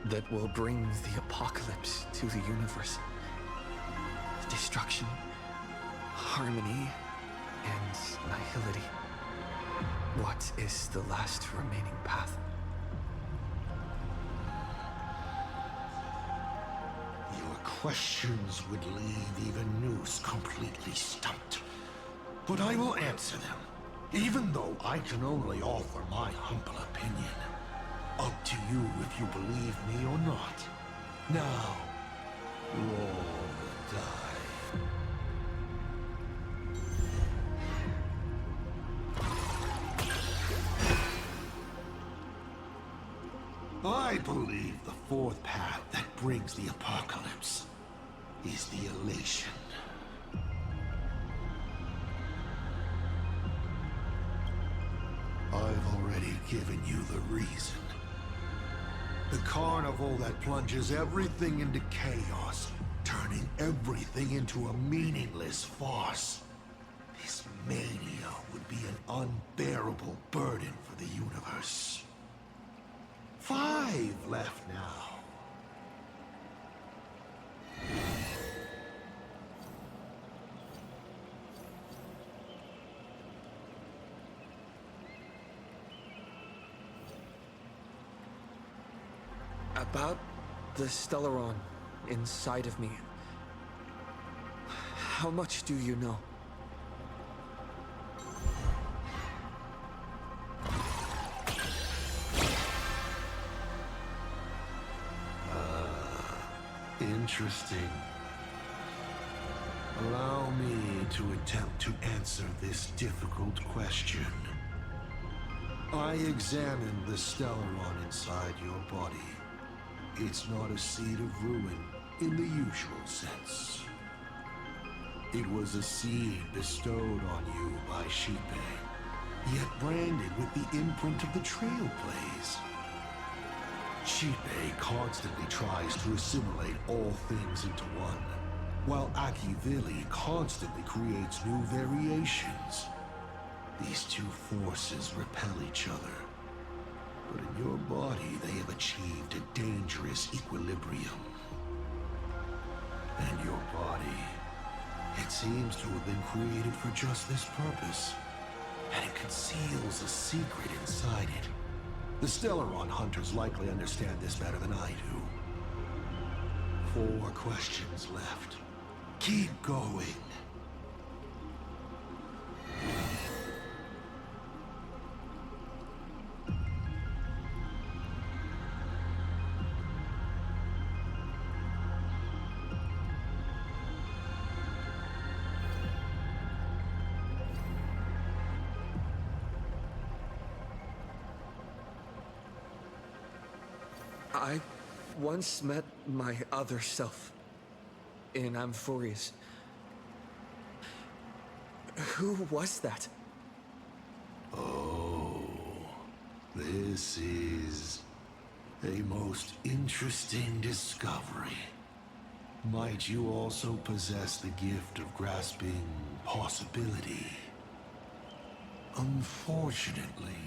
that will bring the apocalypse to the universe. Destruction, harmony, and nihility. What is the last remaining path? Your questions would leave even Noose completely stumped. But I will answer them, even though I can only offer my humble opinion. Up to you if you believe me or not. Now, roll the die. I believe the 4th path that brings the apocalypse is the elation. I've already given you the reason. The carnival that plunges everything into chaos, turning everything into a meaningless farce. This mania would be an unbearable burden for the universe. 5 left now. About the Stellaron inside of me. How much do you know? Interesting. Allow me to attempt to answer this difficult question. I examined the Stellaron inside your body. It's not a seed of ruin in the usual sense. It was a seed bestowed on you by Shipe, yet branded with the imprint of the Trailblaze. Shipe constantly tries to assimilate all things into one, while Akivili constantly creates new variations. These two forces repel each other, but in your body they have achieved a dangerous equilibrium. And your body, it seems to have been created for just this purpose, and it conceals a secret inside it. The Stellaron hunters likely understand this better than I do. 4 questions left. Keep going. I once met my other self in Amphorius. Who was that? Oh, this is a most interesting discovery. Might you also possess the gift of grasping possibility? Unfortunately,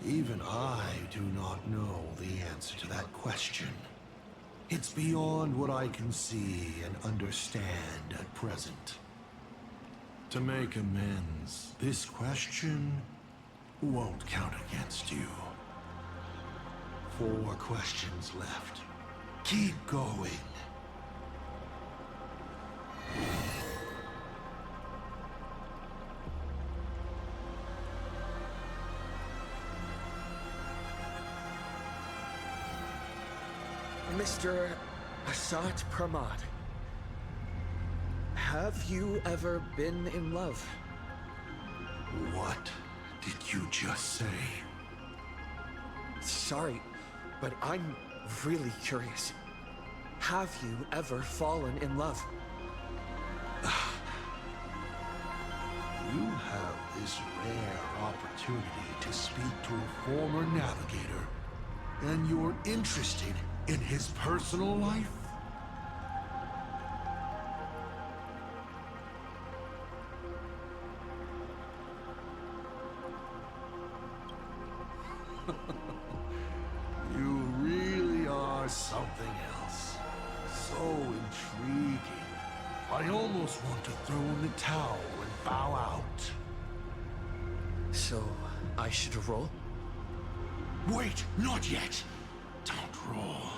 even I do not know the answer to that question. It's beyond what I can see and understand at present. To make amends, this question won't count against you. 4 questions left. Keep going. Mr. Asat Pramad, have you ever been in love? What did you just say? Sorry, but I'm really curious. Have you ever fallen in love? You have this rare opportunity to speak to a former navigator, and you're interested in his personal life? You really are something else. So intriguing. I almost want to throw in the towel and bow out. So, I should roll? Wait, not yet! Don't roll.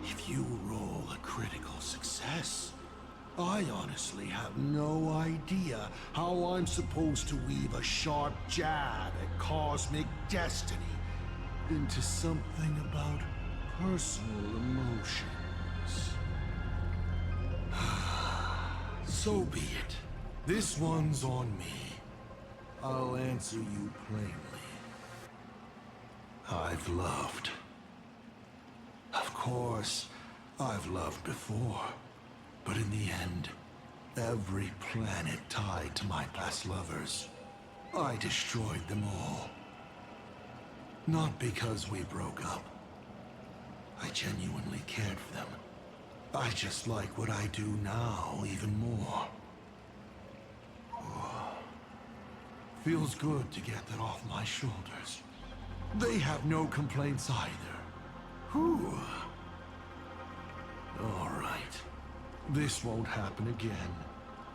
If you roll a critical success, I honestly have no idea how I'm supposed to weave a sharp jab at cosmic destiny into something about personal emotions. So be it. This one's on me. I'll answer you plainly. I've loved. Of course, I've loved before. But in the end, every planet tied to my past lovers, I destroyed them all. Not because we broke up. I genuinely cared for them. I just like what I do now even more. Feels good to get that off my shoulders. They have no complaints either. Whew. All right. This won't happen again.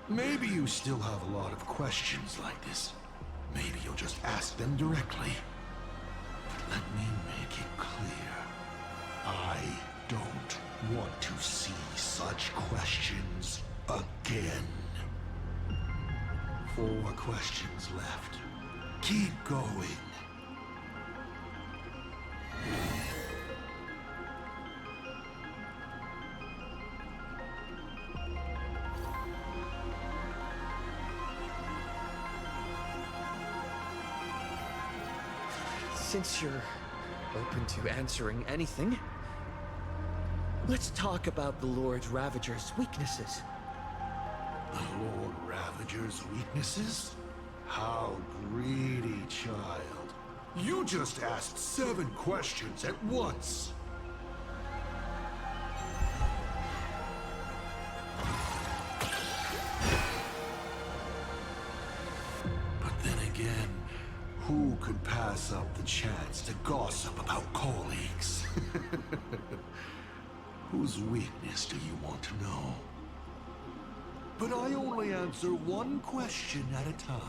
Maybe you still have a lot of questions like this. Maybe you'll just ask them directly. But let me make it clear. I don't want to see such questions again. 4 questions left. Keep going. since you're open to answering anything, let's talk about the Lord Ravager's weaknesses. The Lord Ravager's weaknesses? How greedy, child. You just asked 7 questions at once. But then again, who could pass up the chance to gossip about colleagues? Whose weakness do you want to know? But I only answer one question at a time.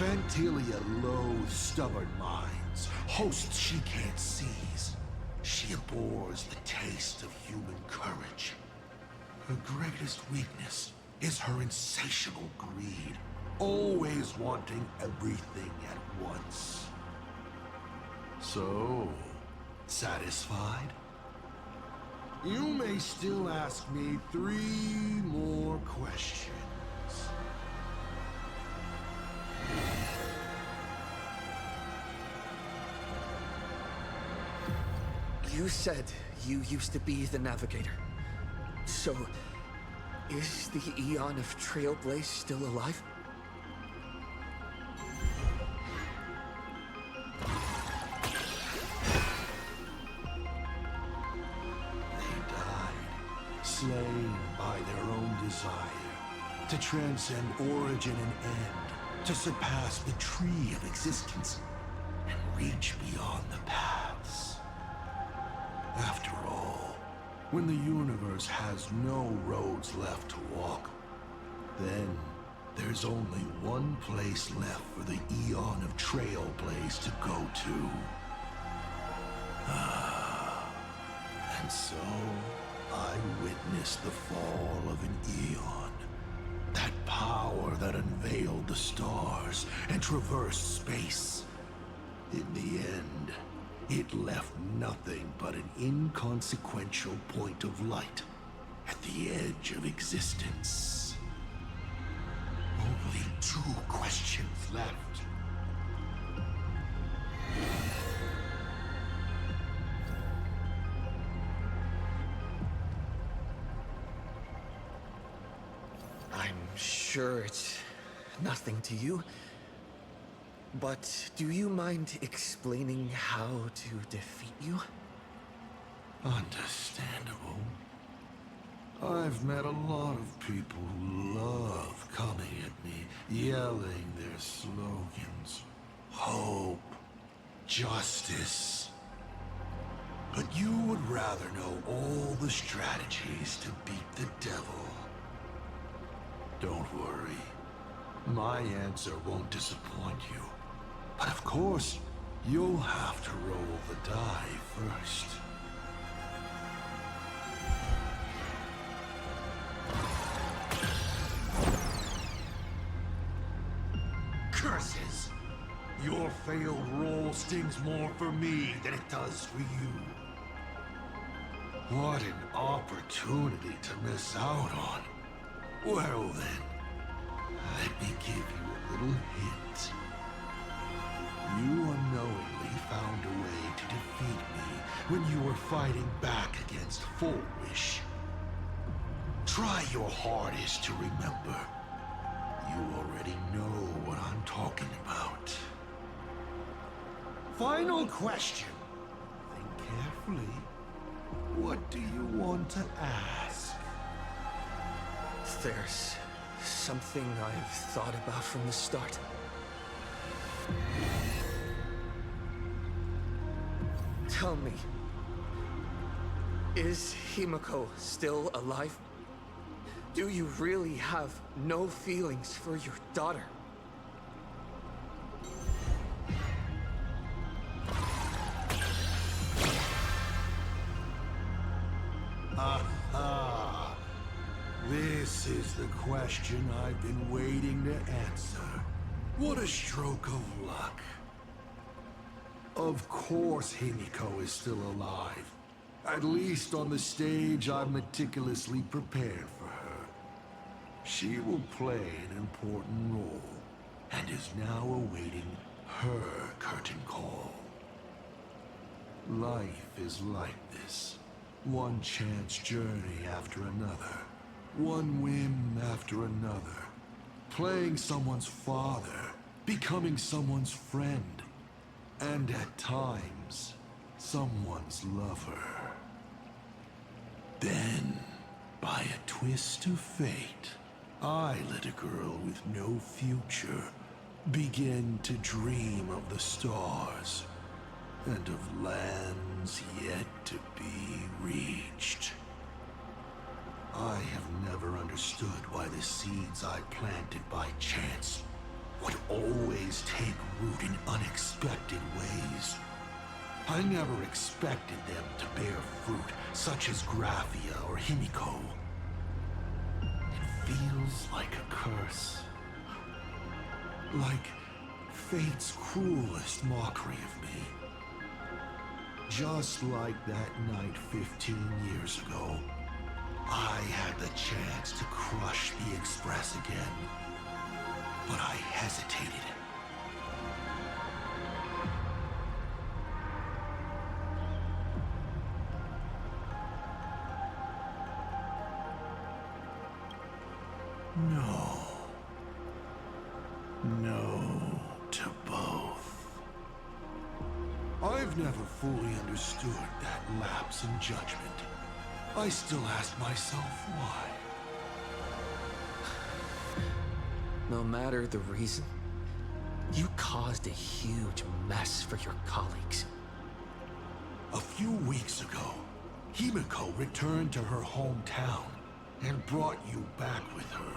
Fantilia loathes stubborn minds, hosts she can't seize. She abhors the taste of human courage. Her greatest weakness is her insatiable greed, always wanting everything at once. So, satisfied? You may still ask me 3 more questions. You said you used to be the navigator. So, is the Eon of Trailblaze still alive? Slain by their own desire, to transcend origin and end, to surpass the tree of existence, and reach beyond the paths. After all, when the universe has no roads left to walk, then there's only one place left for the Eon of Trailblaze to go to. And so, I witnessed the fall of an Eon. That power that unveiled the stars and traversed space. In the end, it left nothing but an inconsequential point of light at the edge of existence. Only 2 questions left. I'm sure it's nothing to you, but do you mind explaining how to defeat you? Understandable. I've met a lot of people who love coming at me, yelling their slogans. Hope, justice. But you would rather know all the strategies to beat the devil. Don't worry. My answer won't disappoint you. But of course, you'll have to roll the die first. Curses! Your failed roll stings more for me than it does for you. What an opportunity to miss out on. Well then, let me give you a little hint. You unknowingly found a way to defeat me when you were fighting back against Full Wish. Try your hardest to remember. You already know what I'm talking about. Final question. Think carefully. What do you want to ask? There's something I've thought about from the start. Tell me, is Himiko still alive? Do you really have no feelings for your daughter? Aha! This is the question I've been waiting to answer. What a stroke of luck. Of course Himiko is still alive. At least on the stage I've meticulously prepared for her. She will play an important role, and is now awaiting her curtain call. Life is like this. One chance journey after another. One whim after another. Playing someone's father, becoming someone's friend, and at times, someone's lover. Then, by a twist of fate, I let a girl with no future begin to dream of the stars and of lands yet to be reached. I have never understood why the seeds I planted by chance would always take root in unexpected ways. I never expected them to bear fruit, such as Graphia or Himiko. It feels like a curse. Like fate's cruelest mockery of me. Just like that night 15 years ago, I had the chance to crush the Express again, but I hesitated. No. No to both. I've never fully understood that lapse in judgment. I still ask myself why. No matter the reason, you caused a huge mess for your colleagues. A few weeks ago, Himiko returned to her hometown and brought you back with her.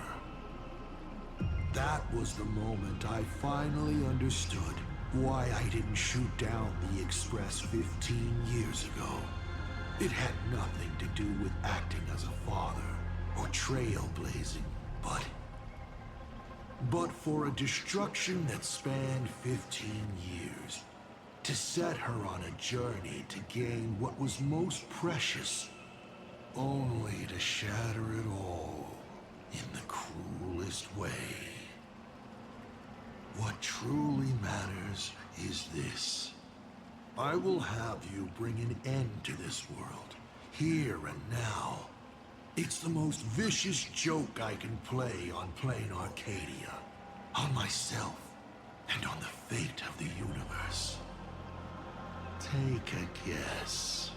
That was the moment I finally understood why I didn't shoot down the Express 15 years ago. It had nothing to do with acting as a father or trailblazing, but for a destruction that spanned 15 years, to set her on a journey to gain what was most precious, only to shatter it all in the cruelest way. What truly matters is this. I will have you bring an end to this world, here and now. It's the most vicious joke I can play on plain Arcadia, on myself, and on the fate of the universe. Take a guess.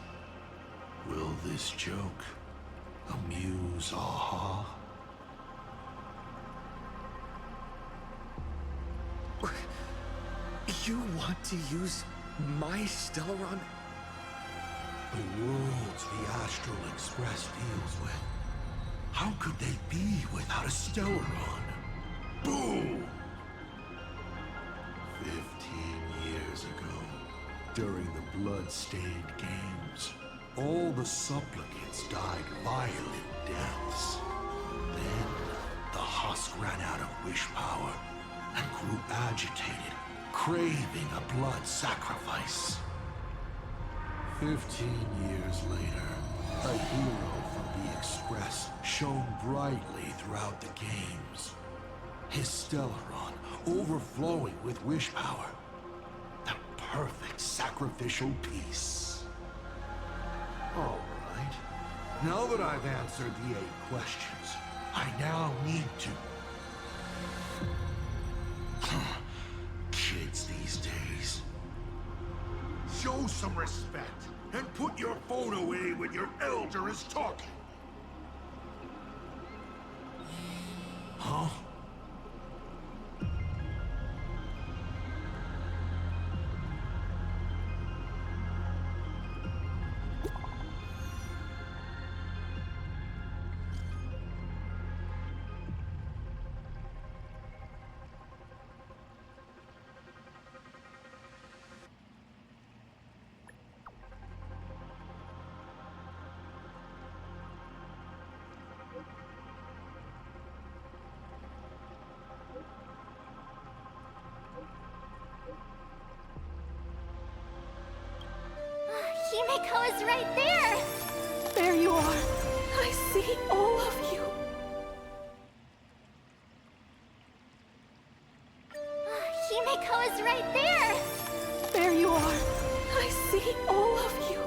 Will this joke amuse Aha? You want to use my Stellaron? The worlds the Astral Express deals with. How could they be without a Stellaron? Boom! 15 years ago, during the blood-stained games, all the supplicants died violent deaths. Then, the husk ran out of wish power and grew agitated, craving a blood sacrifice. 15 years later, a hero from the Express shone brightly throughout the games. His Stellaron overflowing with wish power. The perfect sacrificial piece. All right. Now that I've answered the 8 questions, I now need to... Kids these days. Show some respect and put your phone away when your elder is talking. Huh? Himiko is right there! There you are. I see all of you. right there! There you are. I see all of you.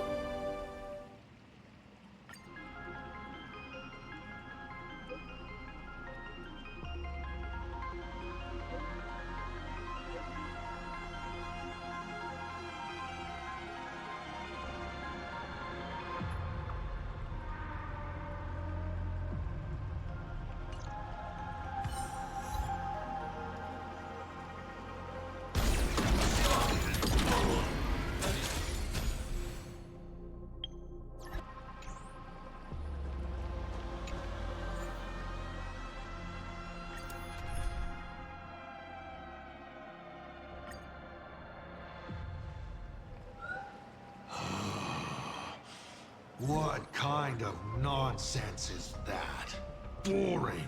What kind of nonsense is that? Boring.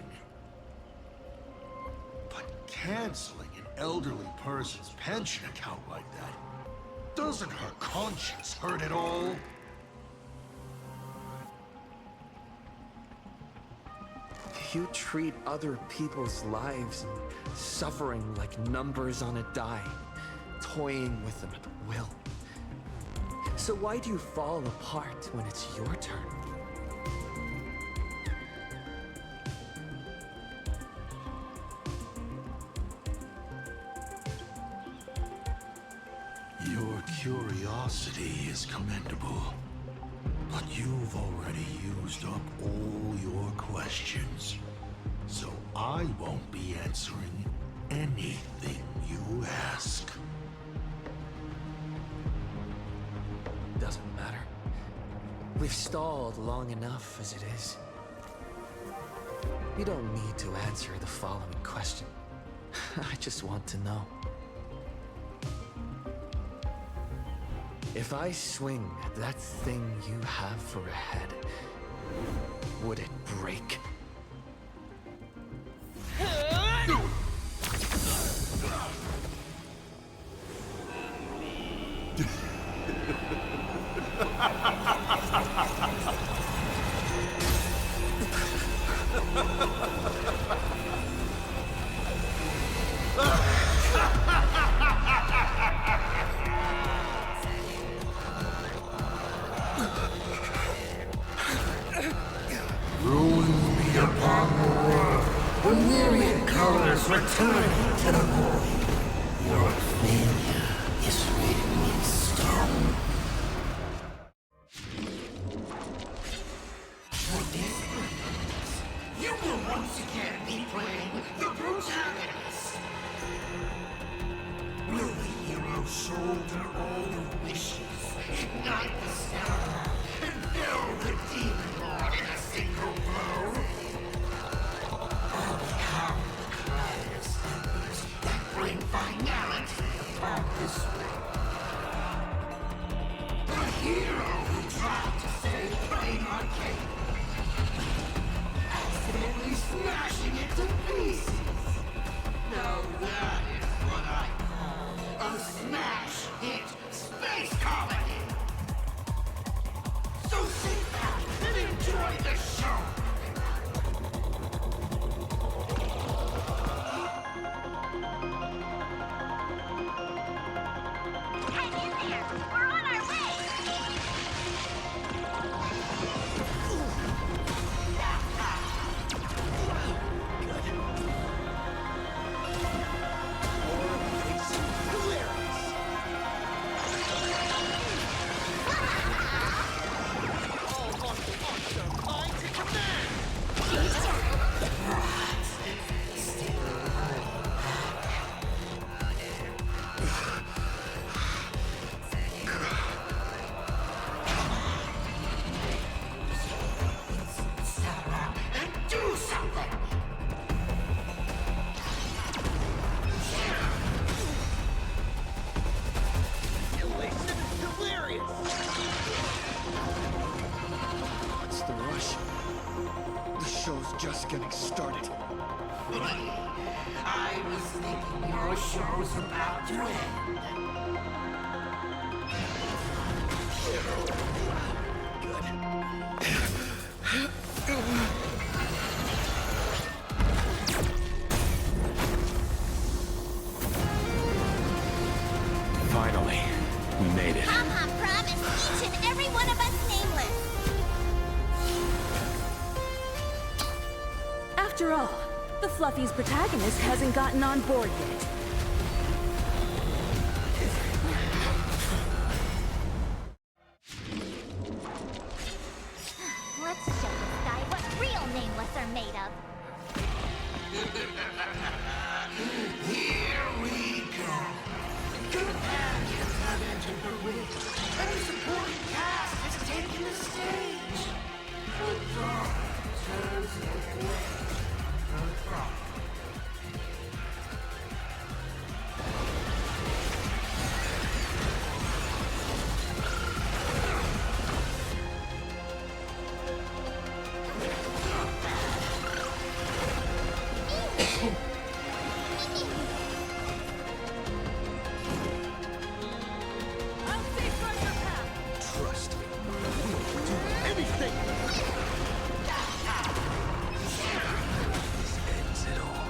But canceling an elderly person's pension account like that, doesn't her conscience hurt at all? You treat other people's lives and suffering like numbers on a die, toying with them at will. So why do you fall apart when it's your turn? Your curiosity is commendable, but you've already used up all your questions. So I won't be answering anything you ask. Doesn't matter. We've stalled long enough as it is. You don't need to answer the following question. I just want to know. If I swing at that thing you have for a head, would it break? Ruins be upon the world, the myriad colors returning to the void. Your failure is written in stone. For this purpose, you will once again be playing the protagonist. Will the hero shoulder all the wishes, ignite the star, and fell the demon lord in a single blow? Or become the cloudless embers that bring finality upon this world? The hero who tried to save Plain Arcade, accidentally smashing it to pieces. Now that is what I call a smash hit space comedy. So sit back and enjoy the show. Hang in there! We're on our way! What's the rush? The show's just getting started. I was thinking your show's about to end. After all, the Fluffy's protagonist hasn't gotten on board yet. Let's show this guy what real nameless are made of. Here we go. Companions have entered the room. A supporting cast has taken the stage. The dark turns away. Trust me. We'll do anything. This ends it all.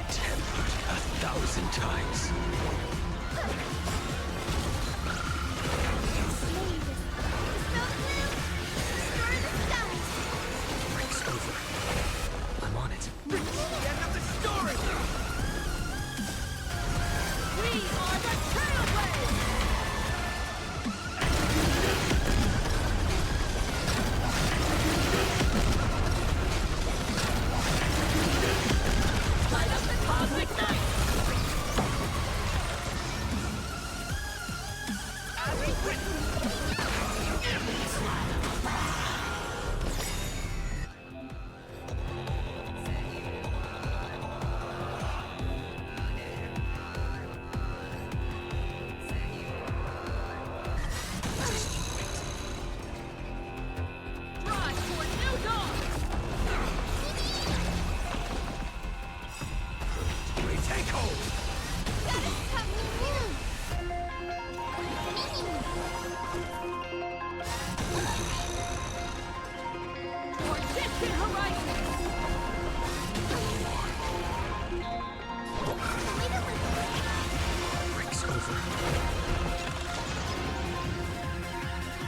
Tempered 1,000 times. Breaks over. I'm on it. Reach the end of the story! We are the Trailblazers! Light up the cosmic night! As we drive toward new dawn! We take hold. Toward distant horizons! Breaks over.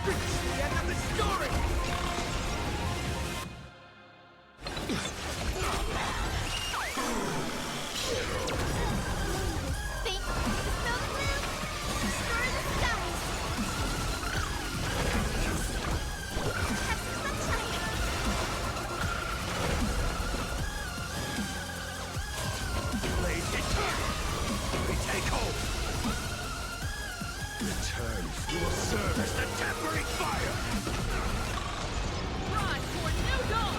Reach the end of the story. Think snow blue, destroy the skies. Catch the sunshine. Blaze eternal. We take hold. Return. will serve as the tempering fire. Drive toward new dawn!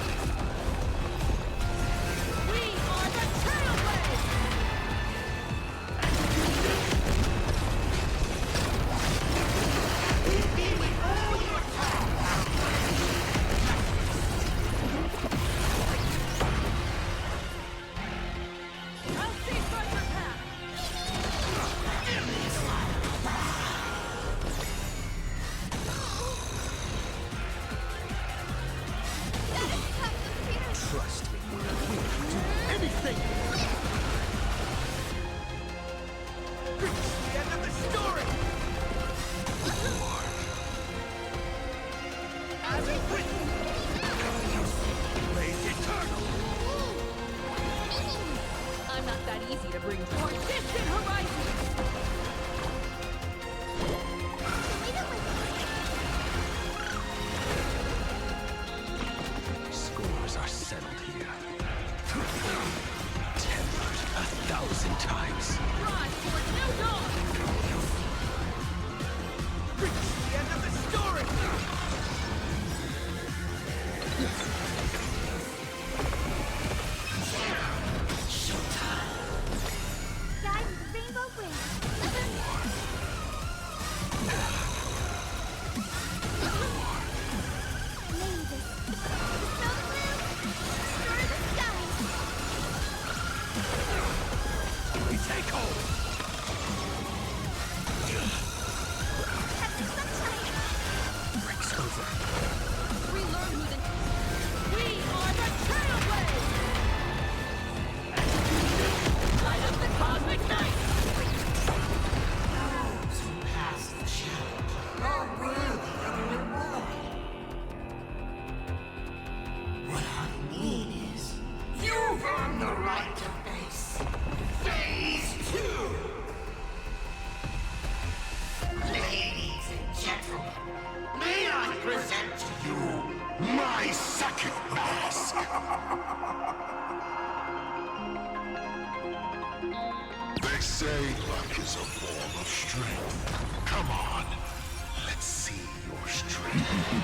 We are the Trailblazers! I'll safeguard your path! Trust me. We'll do anything. Reach the end of the story. As it written. Blaze eternal. I'm not that easy to bring toward distant horizons! Scores are settled here. Tempered 1,000 times. Drive toward new dawn! Reach the end of the story. Guide the rainbow bridge. Amazing. Snow blue, destroy the skies. We take hold. Catch the sunshine. Breaks over. We learn who the... We are the Trailblazers! Light up the cosmic night! Those who pass the They say luck is a form of strength. Come on, let's see your strength.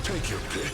Take your pick.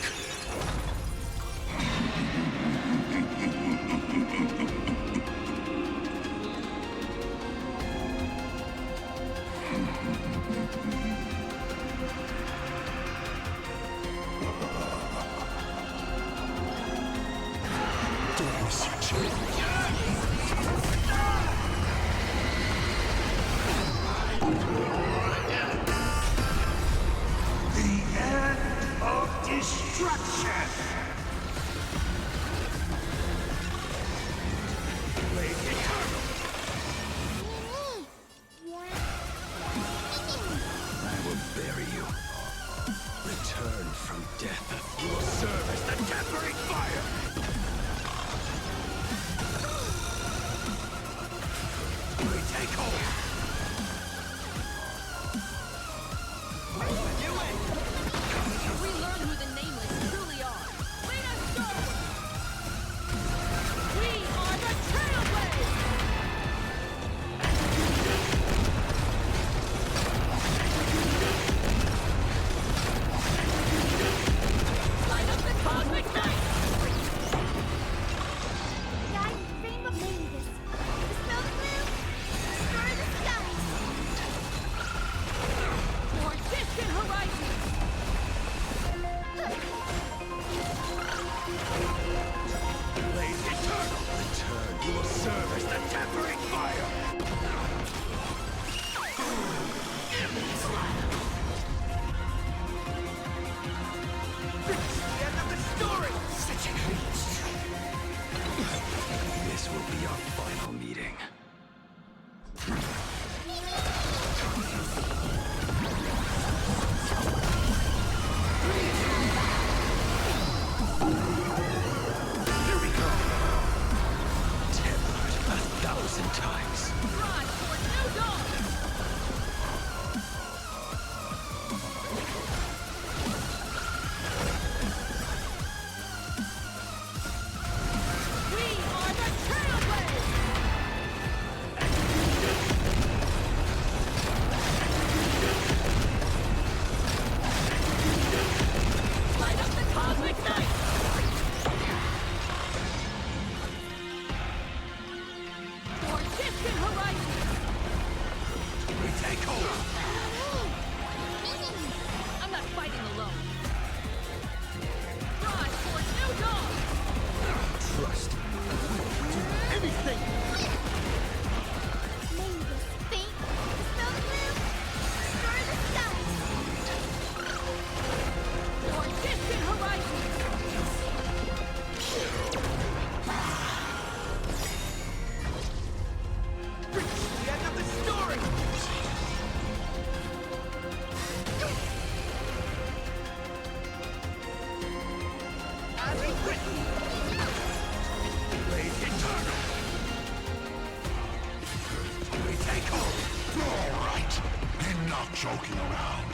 Joking around.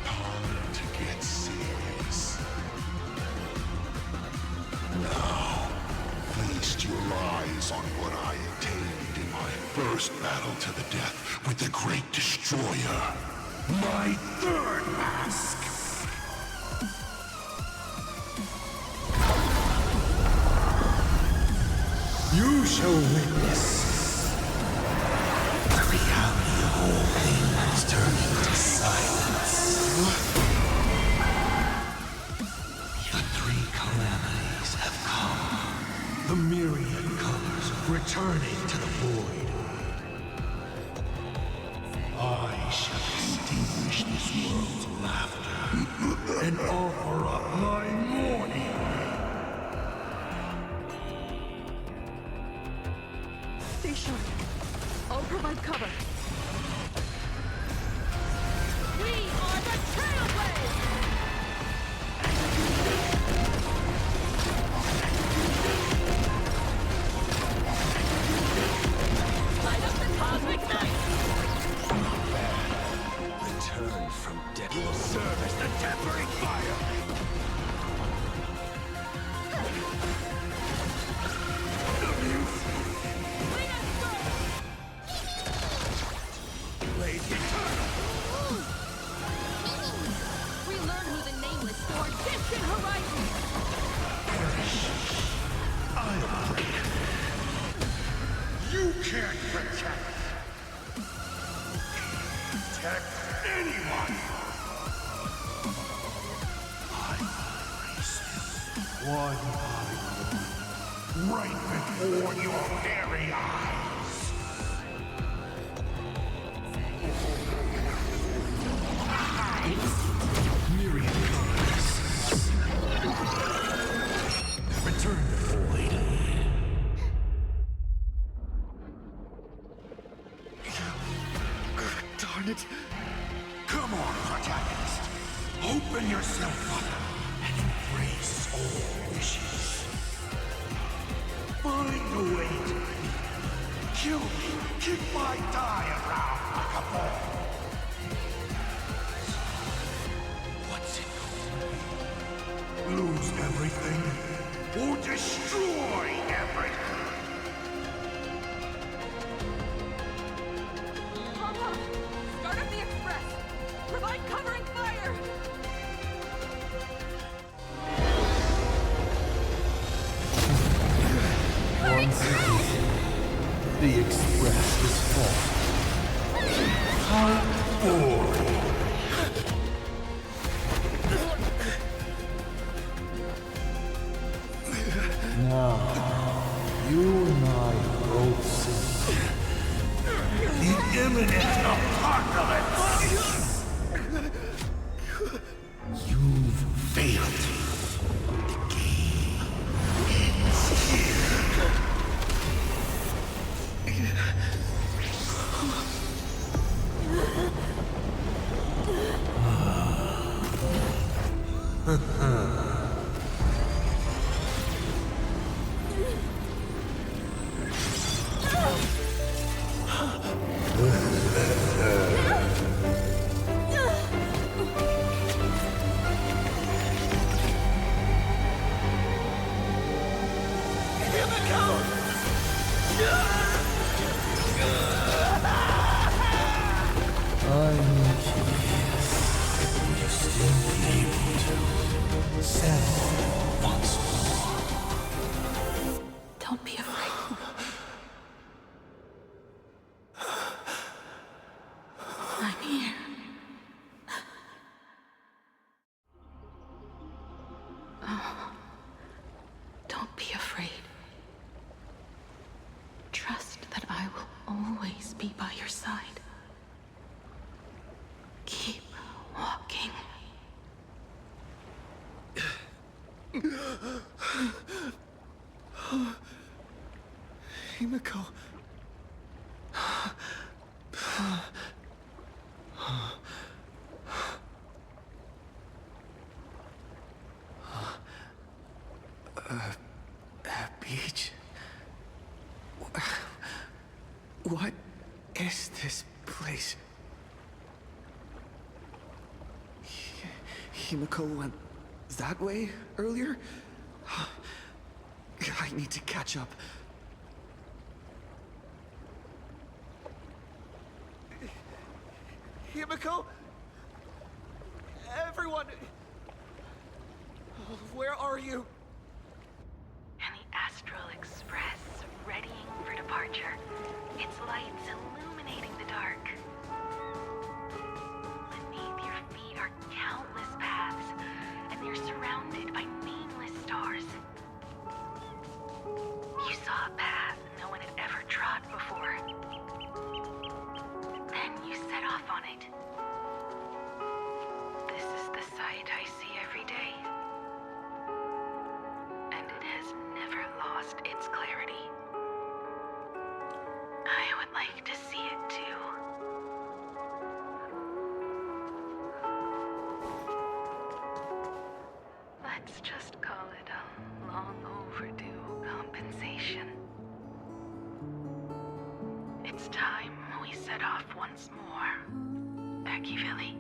Time to get serious. Now, feast your eyes on what I attained in my first battle to the death with the Great Destroyer. My third mask! You shall witness the reality of all things turning to silence. The three calamities have come. The myriad colors returning to the void. I shall extinguish this world's laughter and offer up my mourning. Stay sharp. I'll provide cover. We are the Trailblaze! Light up the cosmic night! Return from death. You will serve as the tempering fire! Blaze eternal! We learn who the Nameless for distant horizons! I'll break. You can't protect anyone! I will erase this one by one, right before your very eyes! Myriad colors. Return to void. Darn it. Come on, protagonist. Open yourself up and embrace all wishes. Find a way to me. Kill me. Kick my die around like a ball. What's it going to be? Lose everything or destroy everything? Papa! Start up the express! Provide covering fire! Once again, the express is full. How boring. Now, you and I both see The imminent apocalypse! You've failed. The game ends here. I'm curious. Will you still be able to settle once more? Don't be afraid. I'm here. Oh, don't be afraid. Trust that I will always be by your side. Keep walking. Himiko. Beach? What is this place? Himiko went that way earlier? I need to catch up. Himiko? Everyone! Where are you? And the Astral Express, readying for departure. Its lights illuminating the dark. Beneath your feet are countless paths, and they're surrounded by nameless stars. You saw a path no one had ever trod before. Then you set off on it. This is the sight I see every day. And it has never lost its clarity. I would like to see it too. Let's just call it a long overdue compensation. It's time we set off once more, Akivilli.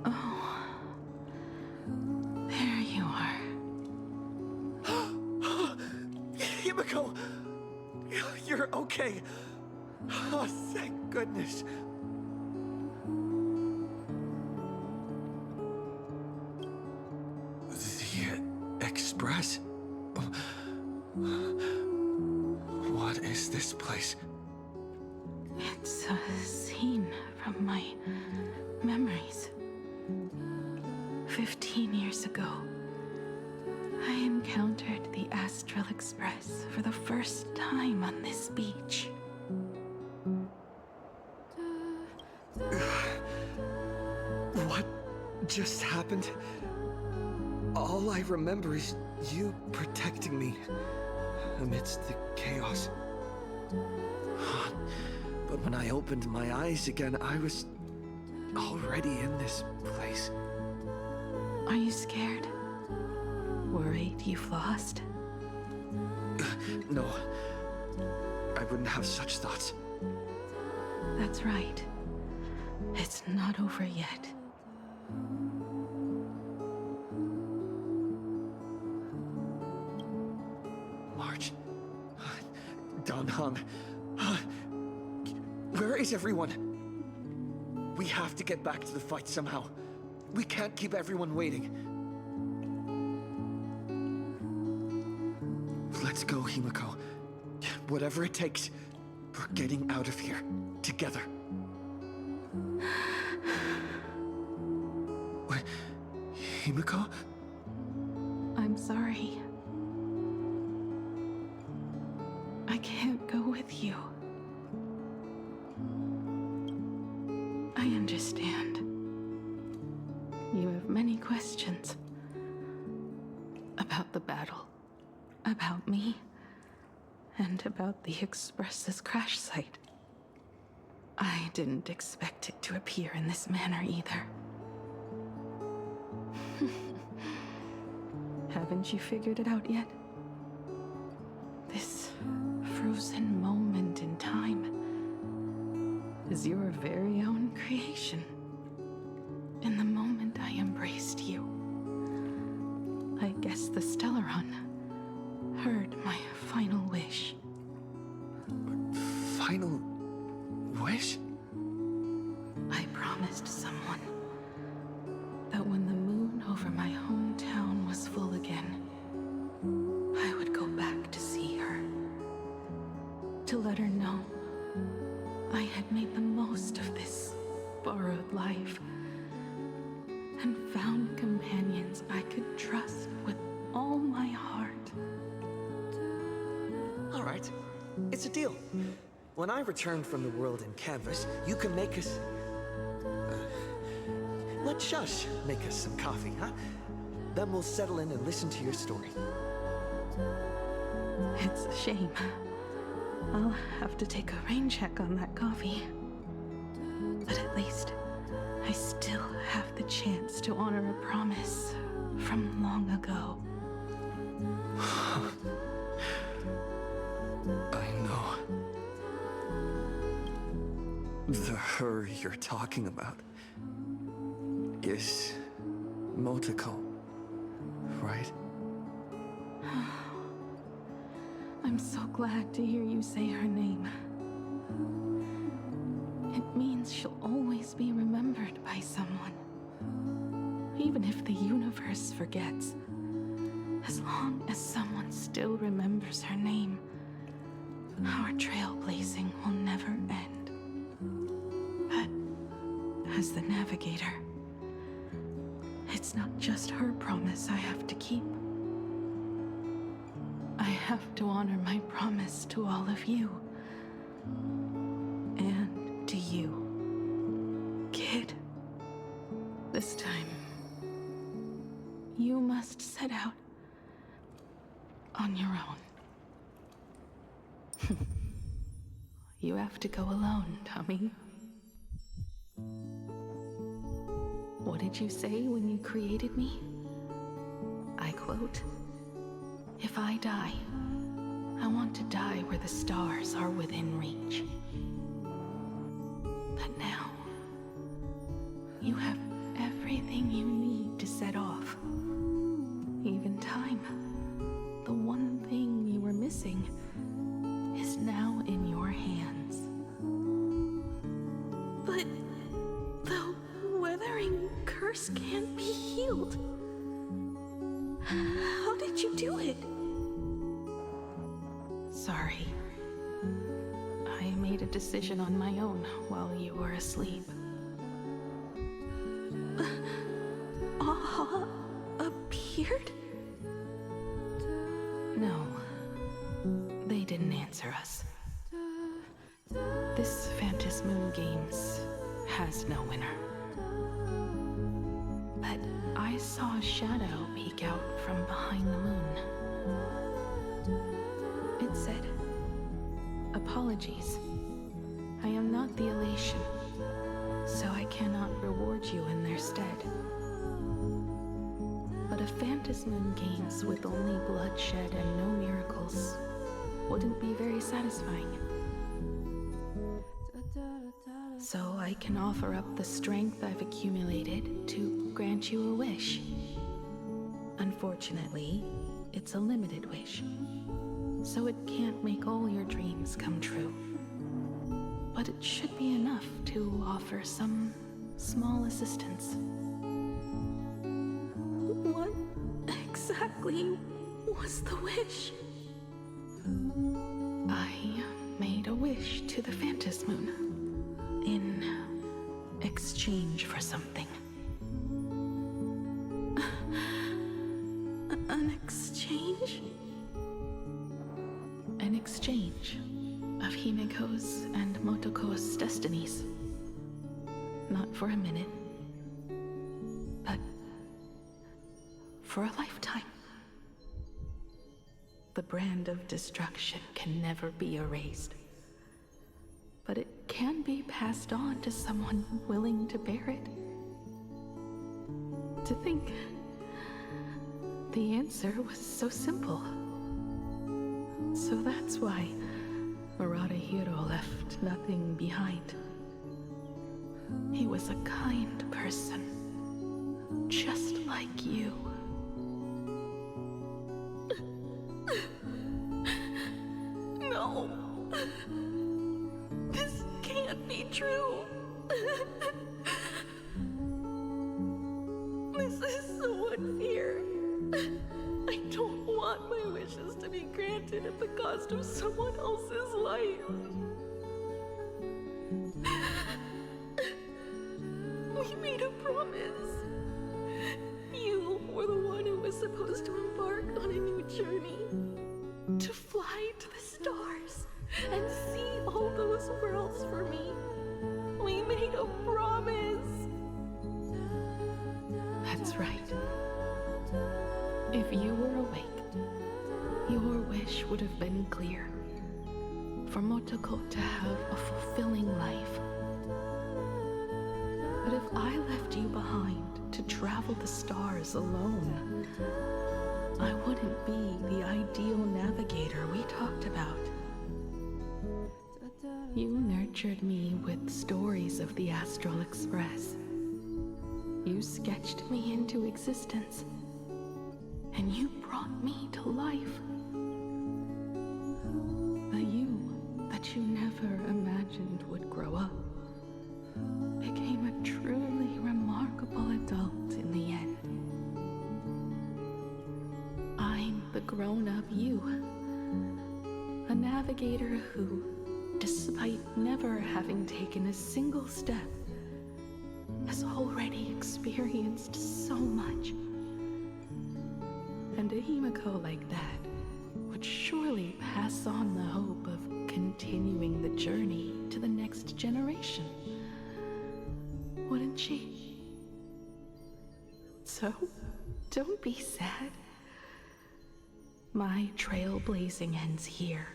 Oh. There you are. Himiko! You're okay. Oh, thank goodness. The Express? What is this place? It's a scene from my memories. 15 years ago, I encountered the Astral Express for the first time on this beach. What just happened? All I remember is you protecting me amidst the chaos. But when I opened my eyes again, I was already in this place. Are you scared? Worried you've lost? No. I wouldn't have such thoughts. That's right. It's not over yet. March. Danhang. Where is everyone? We have to get back to the fight somehow. We can't keep everyone waiting. Let's go, Himiko. Whatever it takes, we're getting out of here together. What? Himiko? I'm sorry. I can't go with you. I understand. You have many questions. About the battle. About me. And about the Express's crash site. I didn't expect it to appear in this manner either. Haven't you figured it out yet? This frozen moment in time is your very own creation. In the moment I embraced you, I guess the Stellaron heard my final wish. Final wish? I promised someone that when the moon over my hometown was full again, I would go back to see her. To let her know I had made the most of this borrowed life and found companions I could trust with all my heart. All right. It's a deal. When I return from the world in canvas, you can make us... let Shush make us some coffee, huh? Then we'll settle in and listen to your story. It's a shame. I'll have to take a rain check on that coffee. But at least I still have the chance to honor a promise from long ago. I know. The her you're talking about is Motoko, right? I'm so glad to hear you say her name. means she'll always be remembered by someone. Even if the universe forgets, as long as someone still remembers her name, our trailblazing will never end. But as the navigator, it's not just her promise I have to keep. I have to honor my promise to all of you. And to you, kid. This time, you must set out on your own. You have to go alone, Tommy. What did you say when you created me? I quote, "If I die, I want to die where the stars are within reach." But now, you have everything you need to set off. Even time. The one thing you were missing is now in your hands. But the weathering curse can't be healed. How did you do it? Sorry. I made a decision on my own while you were asleep. Aha appeared? No. They didn't answer us. This Phantom Moon Games has no winner. But I saw a shadow peek out from behind the moon. It said, "Apologies. I am not the elation, so I cannot reward you in their stead." But a Phantom Moon Games with only bloodshed and no miracles wouldn't be very satisfying. So I can offer up the strength I've accumulated to grant you a wish. Unfortunately, it's a limited wish, so it can't make all your dreams come true. But it should be enough to offer some small assistance. What exactly was the wish? I made a wish to the Phantom Moon in exchange for something. An exchange? An exchange of Himiko's and Motoko's destinies. Not for a minute, but for a lifetime. The brand of destruction can never be erased, but it can be passed on to someone willing to bear it. To think the answer was so simple. So that's why Murata-hiro left nothing behind. He was a kind person, just like you. No. This can't be true. This is so unfair. I don't want my wishes to be granted at the cost of someone else's life. We made a promise. You were the one who was supposed to embark on a new journey. To fly to the stars and see all those worlds for me. We made a promise. That's right. If you were awake, your wish would have been clear. For Motoko to have a fulfilling life. But if I left you behind to travel the stars alone, I wouldn't be the ideal navigator we talked about. You nurtured me with stories of the Astral Express. You sketched me into existence, and you brought me to life. The you that you never imagined would grow up. despite never having taken a single step, has already experienced so much. And a Himiko like that would surely pass on the hope of continuing the journey to the next generation. Wouldn't she? So, don't be sad. My trailblazing ends here,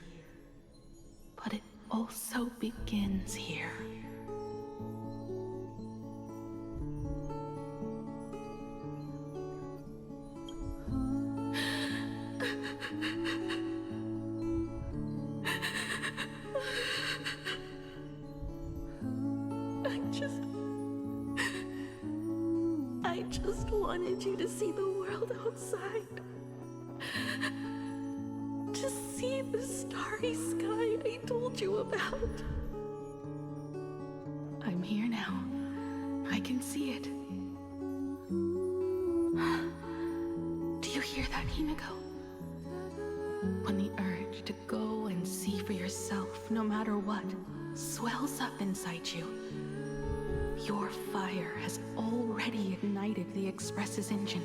but it also begins here. I just wanted you to see the world outside. To see the starry sky I told you about. I'm here now. I can see it. Do you hear that, Himiko? When the urge to go and see for yourself, no matter what, swells up inside you, your fire has already ignited the Express's engine.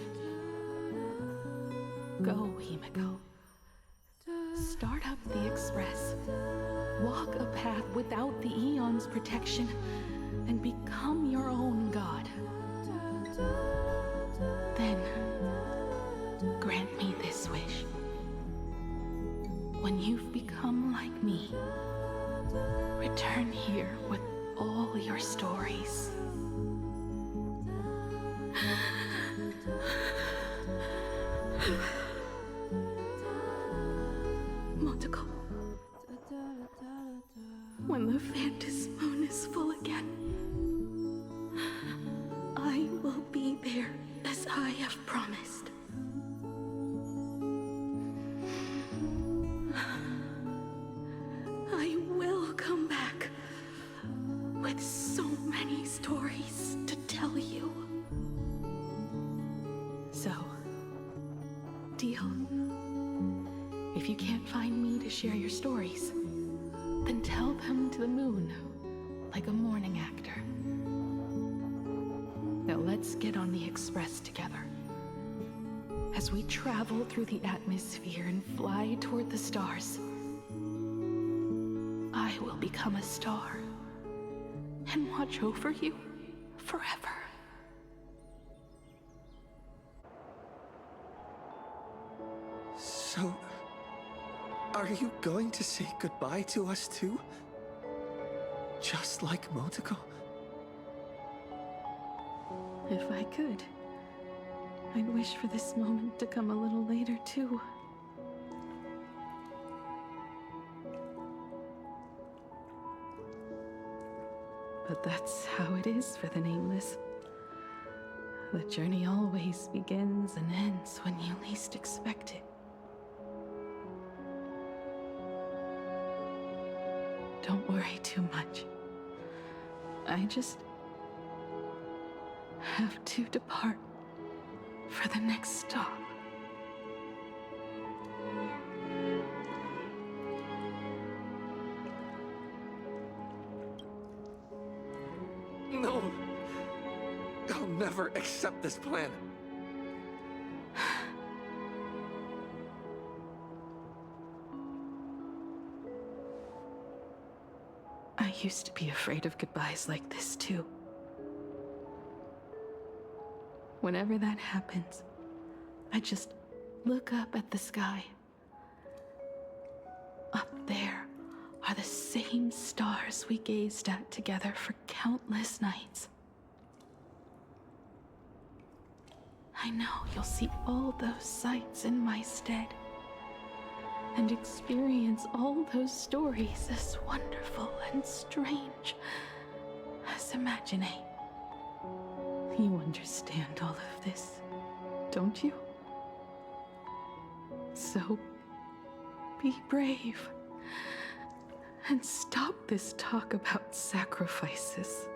Go, Himiko. Start up the Express. Walk a path without the Eon's protection, and become your own god. Then, grant me this wish. When you've become like me, return here with all your stories. Motoko, when the Phantom Moon is full again, I will be there as I have promised. I will come back with so many stories to tell you. So, deal? If you can't find me to share your stories, then tell them to the moon, like a morning actor. Now let's get on the Express together. As we travel through the atmosphere and fly toward the stars, I will become a star and watch over you forever. So, are you going to say goodbye to us too? Just like Motoko? If I could, I'd wish for this moment to come a little later too. But that's how it is for the Nameless. The journey always begins and ends when you least expect it. Don't worry too much. I just have to depart for the next stop. No! I'll never accept this plan. I used to be afraid of goodbyes like this too. Whenever that happens, I just look up at the sky. Up there are the same stars we gazed at together for countless nights. I know you'll see all those sights in my stead, and experience all those stories as wonderful and strange as imagining. You understand all of this, don't you? So, be brave, and stop this talk about sacrifices.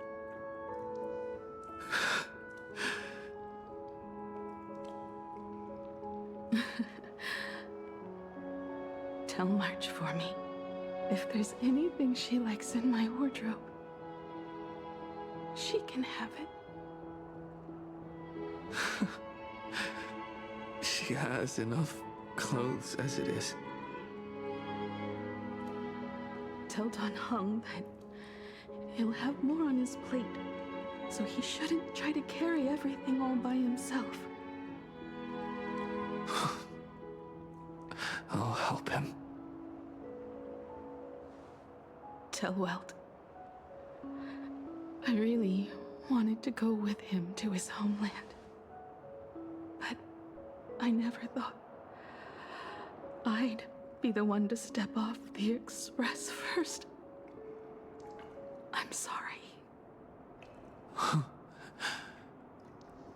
Tell March for me. If there's anything she likes in my wardrobe, she can have it. She has enough clothes as it is. Tell Don Hung that he'll have more on his plate, so he shouldn't try to carry everything all by himself. I'll help him. Tell Welt. I really wanted to go with him to his homeland. But I never thought I'd be the one to step off the express first. I'm sorry.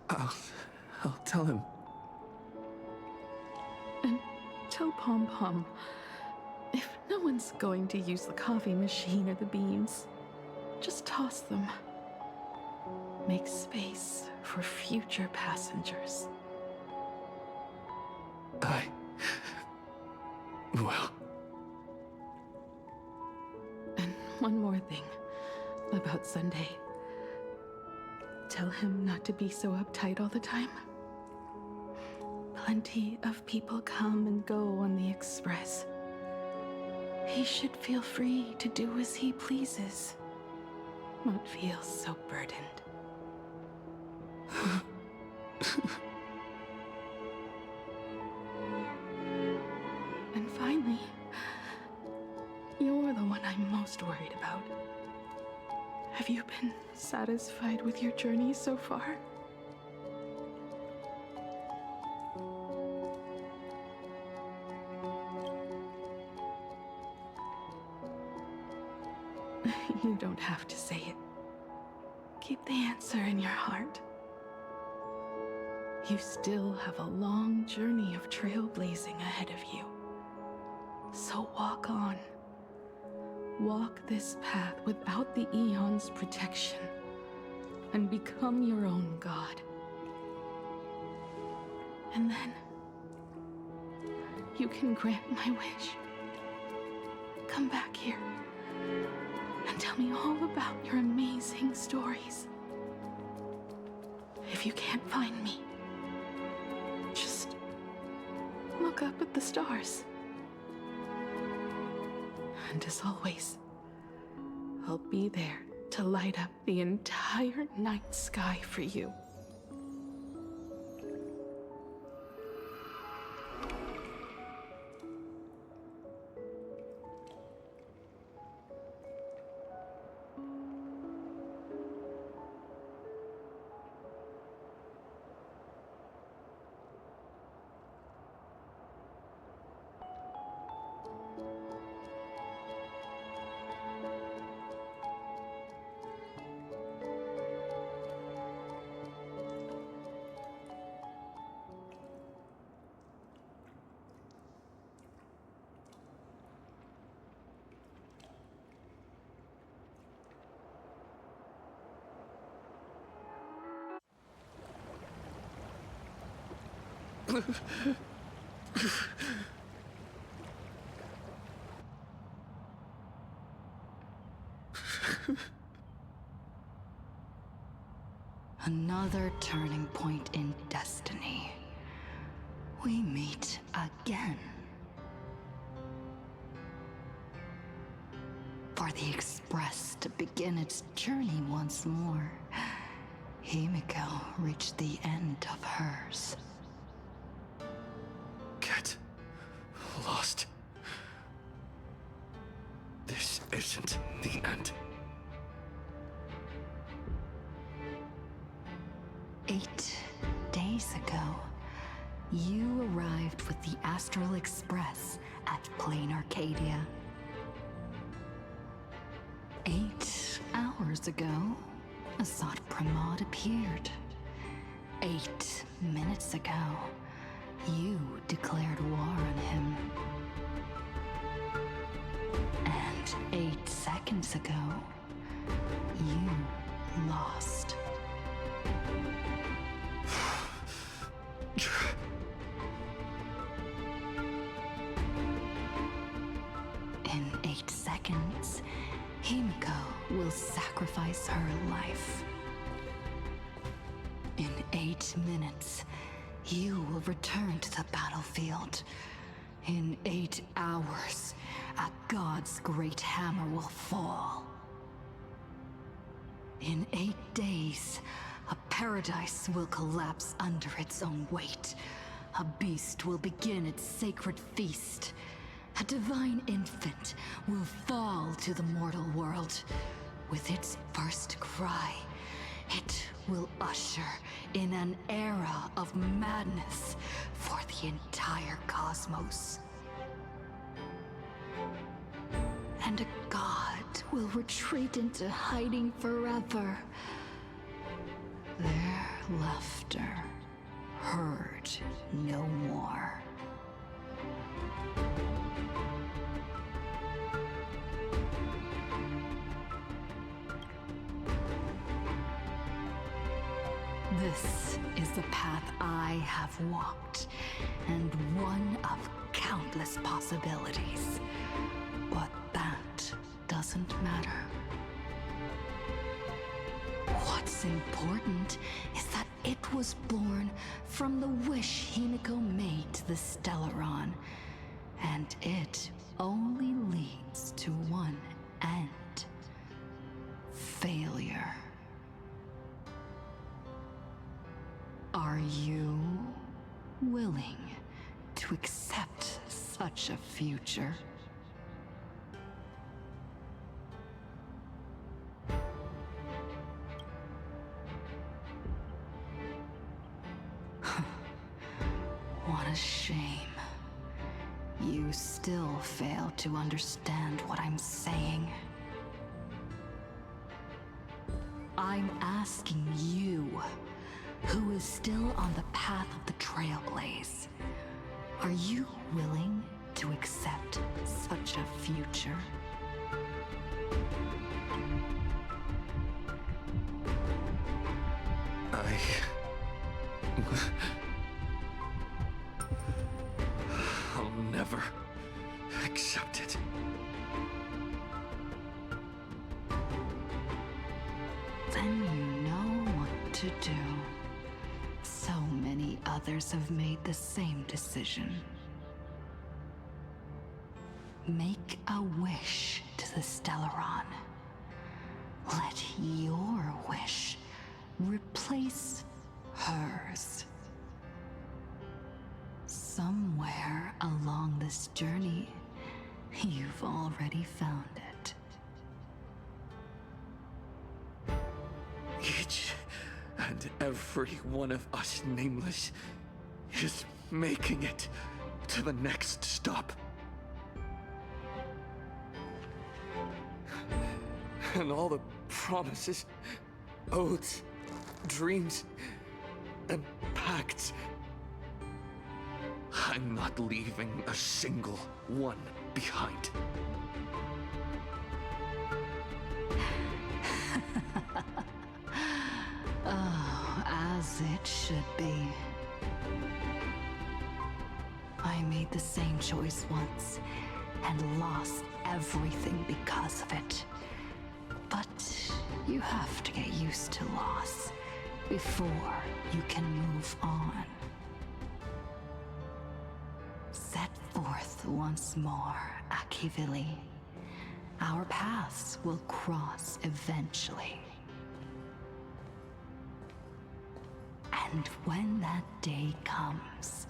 I'll tell him. And tell Pom Pom, if no one's going to use the coffee machine or the beans, just toss them. Make space for future passengers. Well. And one more thing about Sunday. Tell him not to be so uptight all the time. Plenty of people come and go on the express. He should feel free to do as he pleases, not feel so burdened. And finally, you're the one I'm most worried about. Have you been satisfied with your journey so far? You don't have to say it. Keep the answer in your heart. You still have a long journey of trailblazing ahead of you. So walk on. Walk this path without the Eon's protection and become your own god. And then you can grant my wish. Come back here and tell me all about your amazing stories. If you can't find me, just look up at the stars. And as always, I'll be there to light up the entire night sky for you. Another turning point in destiny. We meet again. For the Express to begin its journey once more, Himiko reached the end of hers. Get lost. This isn't the end. 8 days ago, you arrived with the Astral Express at Plain Arcadia. 8 hours ago, Assad Pramod appeared. 8 minutes ago, you declared war on him. And 8 seconds ago, you lost. In 8 seconds, will sacrifice her life. In 8 minutes, you will return to the battlefield. In 8 hours, a god's great hammer will fall. In 8 days, a paradise will collapse under its own weight. A beast will begin its sacred feast. A divine infant will fall to the mortal world. With its first cry, it will usher in an era of madness for the entire cosmos. And a god will retreat into hiding forever. Their laughter heard no more. This is the path I have walked, and one of countless possibilities. But that doesn't matter. What's important is that it was born from the wish Himiko made to the Stellaron, and it only leads to one end: failure. Are you willing to accept such a future? What a shame. You still fail to understand what I'm saying. I'm asking you, who is still on the path of the Trailblaze, are you willing to accept such a future? I'll never accept it. Then you know what to do. So many others have made the same decision. Make a wish to the Stellaron. Let your wish replace hers. Somewhere along this journey, you've already found it. Each and every one of us nameless is making it to the next stop. And all the promises, oaths, dreams, and pacts, I'm not leaving a single one behind. Oh, as it should be. I made the same choice once, and lost everything because of it. But you have to get used to loss before you can move on. Set forth once more, Akivili. Our paths will cross eventually. And when that day comes,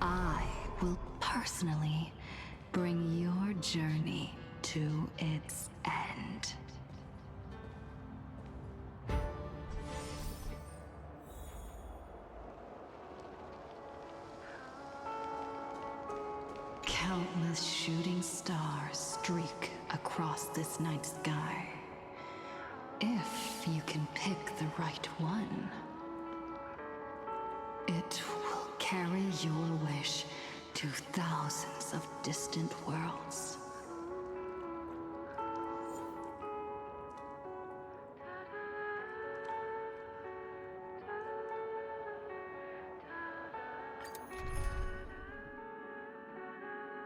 I will personally bring your journey to its end. Countless shooting stars streak across this night sky. If you can pick the right one, it will carry your wish to thousands of distant worlds. Thank you. 「 Thank you. 「 」 -「 「」 -> 「」 -> 「」 -> 「」 -> 「」 -> 「」 -> 「」 -> 「」 -> 「」 -> 「」 -> 「」 -> 「」 -> 「」 -> 「」 -> 「」 -> 「」 -> 「」 -> 「」 -> 「」 -> 「」 -> 「」 -> 「」 -> 「」 -> 「」 -> 「」 -> 「」 -> 「」 -> 「」 ->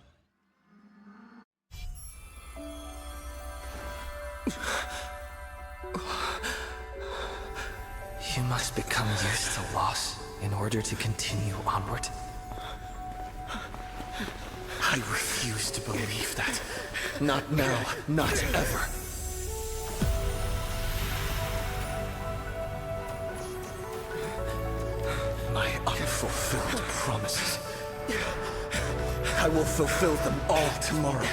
「」 -> 「」 -> 「「」 -> You must become used to loss in order to continue onward. I refuse to believe that. Not now, not ever. My unfulfilled promises. I will fulfill them all tomorrow.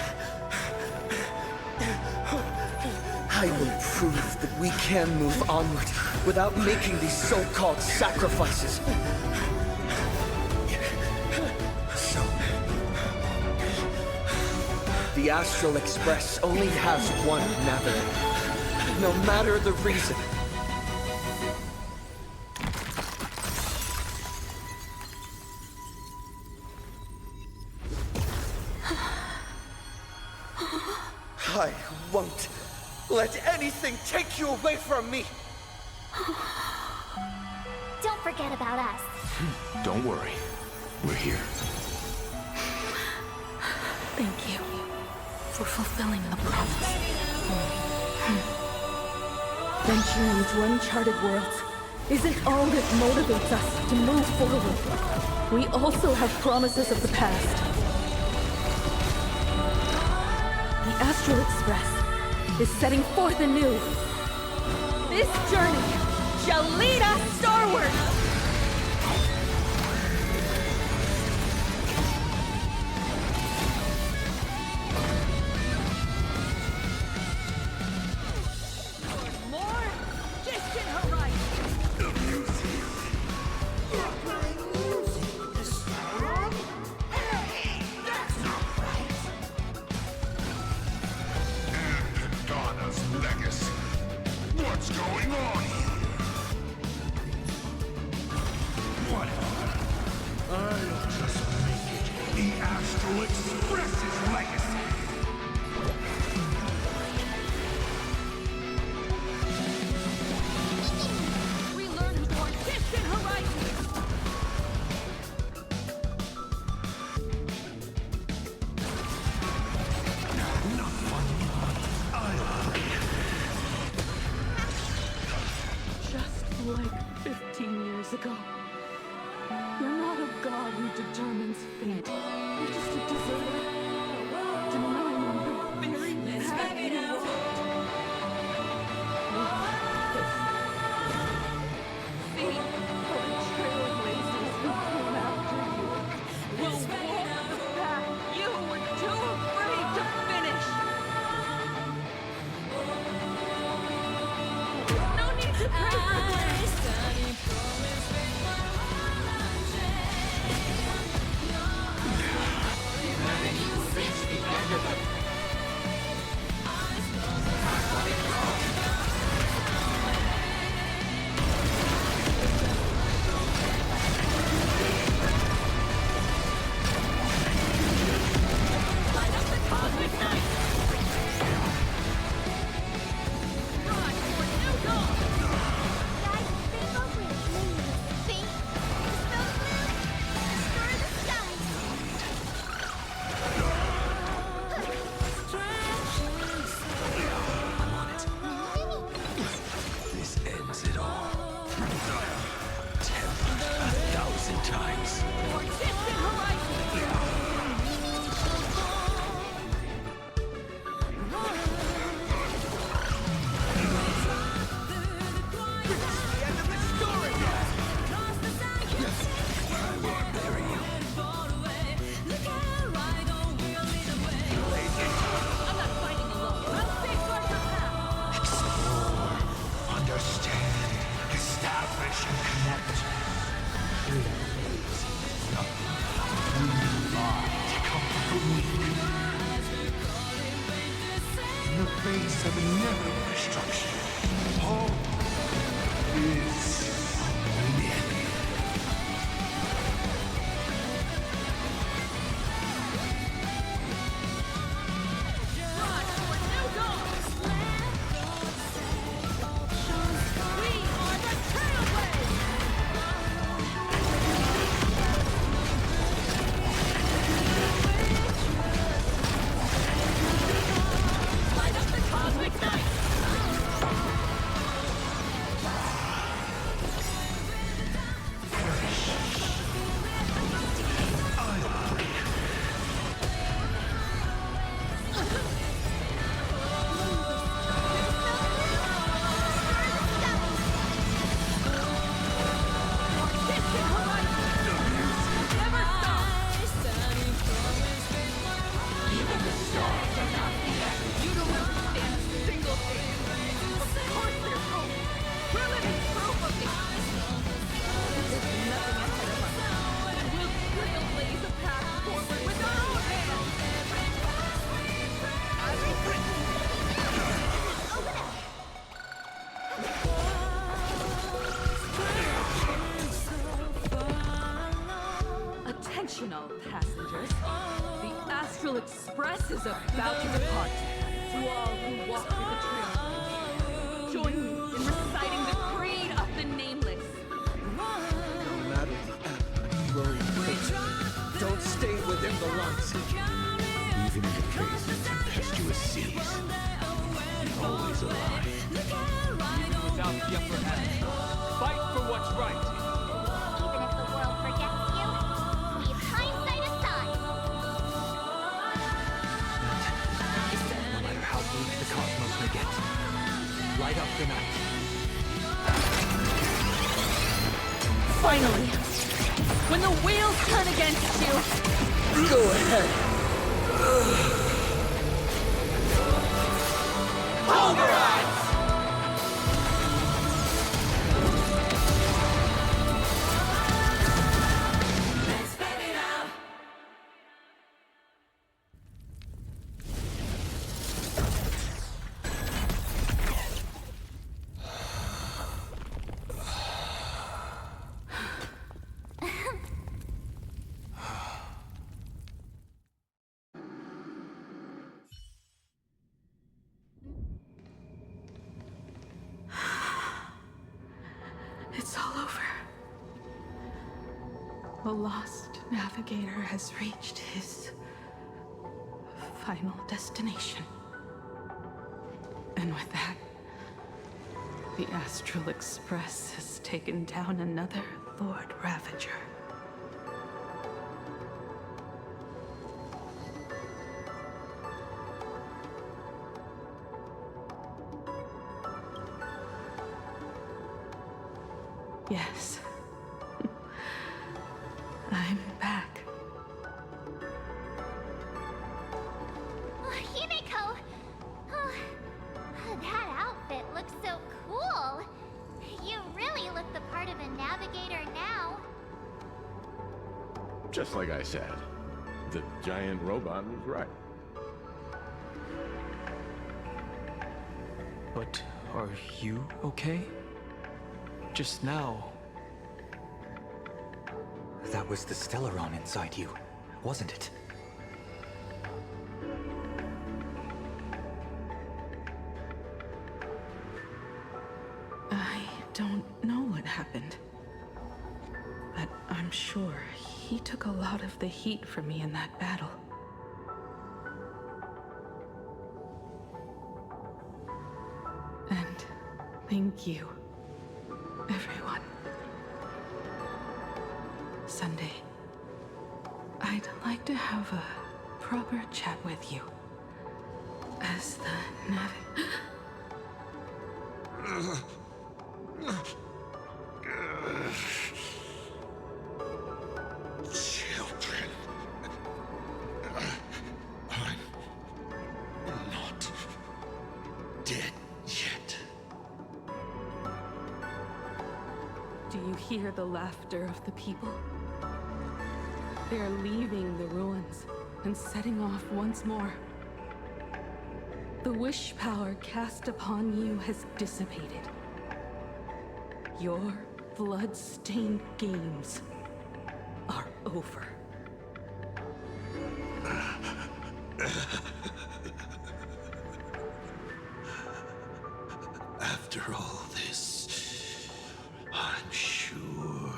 I will prove that we can move onward without making these so-called sacrifices. So, the Astral Express only has one navigator, no matter the reason. I won't let anything take you away from me! Don't forget about us. Don't worry. We're here. Thank you for fulfilling the promise. Venturing into uncharted worlds isn't all that motivates us to move forward. We also have promises of the past. The Astral Express is setting forth anew. This journey shall lead us starward! More distant horizon. Donna's legacy. What's going on here? Whatever. I'll just make it the Astral Express's legacy. We learn more distant horizons. Not funny. Just like 15 years ago. You're not a god who determines fate. You're just a deserter. Denying the very path you walked. Feet for the trailblazers who came after you. Will walk the path you were too afraid to finish. No need to pray for grace. This ends it all. Tempered 1,000 times. More distant horizons. I will bury you. I'm not fighting alone. I'll safeguard your path. Explore, understand, establish, and connect. You are to come through. In the face of inevitable destruction, hope is unlimited. Light up the cosmic night! Astral Express is about to depart. To all who walk through the trail, join me in reciting the creed of the Nameless. No matter the ebb, glory, fate, don't stay within the lights. Even in the face of tempestuous seas, always alive. Without the upper hand, fight for what's right. Even if the world forgets you, leave hindsight aside. No matter how bleak the cosmos may get, light up the night. Finally, when the wheels turn against you, go ahead. Pulverize! it's all over. The lost navigator has reached his final destination. And with that, the Astral Express has taken down another Lord Ravager. Yes. I'm back. Oh, Himiko! Oh, that outfit looks so cool. You really look the part of a navigator now. Just like I said, the giant robot was right. But are you okay? Just now. That was the Stellaron inside you, wasn't it? I don't know what happened. But I'm sure he took a lot of the heat from me in that battle. And thank you, everyone. Sunday, I'd like to have a proper chat with you. As the Children. I'm not dead yet. Do you hear the laughter of the people? They are leaving the ruins and setting off once more. The wish power cast upon you has dissipated. Your blood-stained games are over. After all this, I'm sure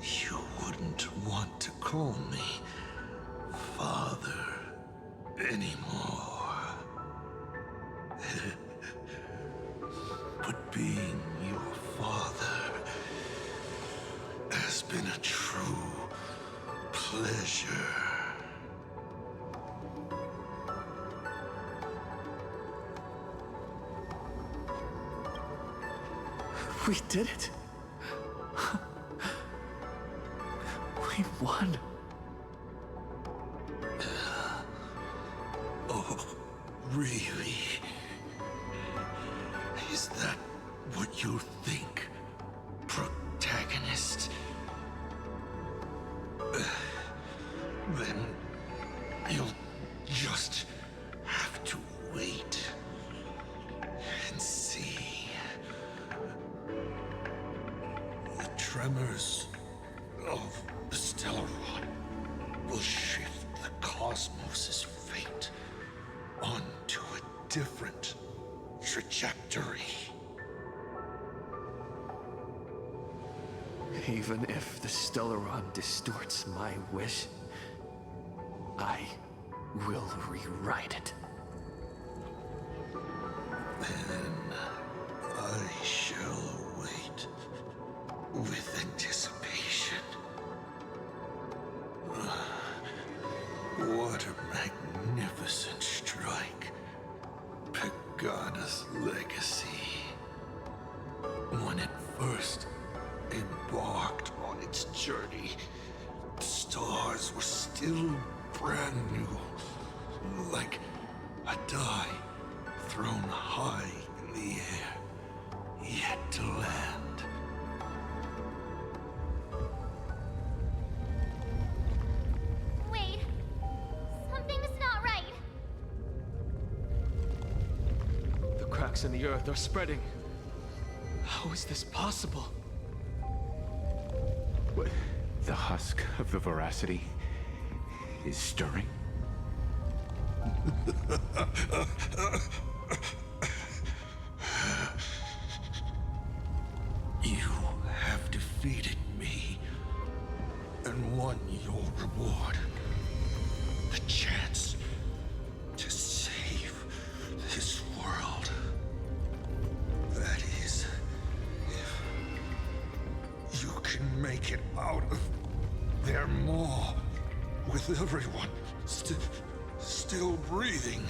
you wouldn't want to call me father anymore. But being your father has been a true pleasure. We did it. We won. Oh, really? Is that what you think, protagonist? Then you'll just have to wait and see. The tremors of the Stellaron will shift the cosmos different trajectory. Even if the Stellaron distorts my wish, I will rewrite it. Then I shall wait with anticipation. What a magnificent strike. Pagana's legacy. When it first embarked on its journey, the stars were still brand new. Like a die thrown high in the air, yet to land. Wait. Something's not right. The cracks in the earth are spreading. How is this possible? What? The husk of the veracity is stirring? You have defeated me and won your reward. The chance to save this world. That is, if you can make it out of their maw with everyone still breathing.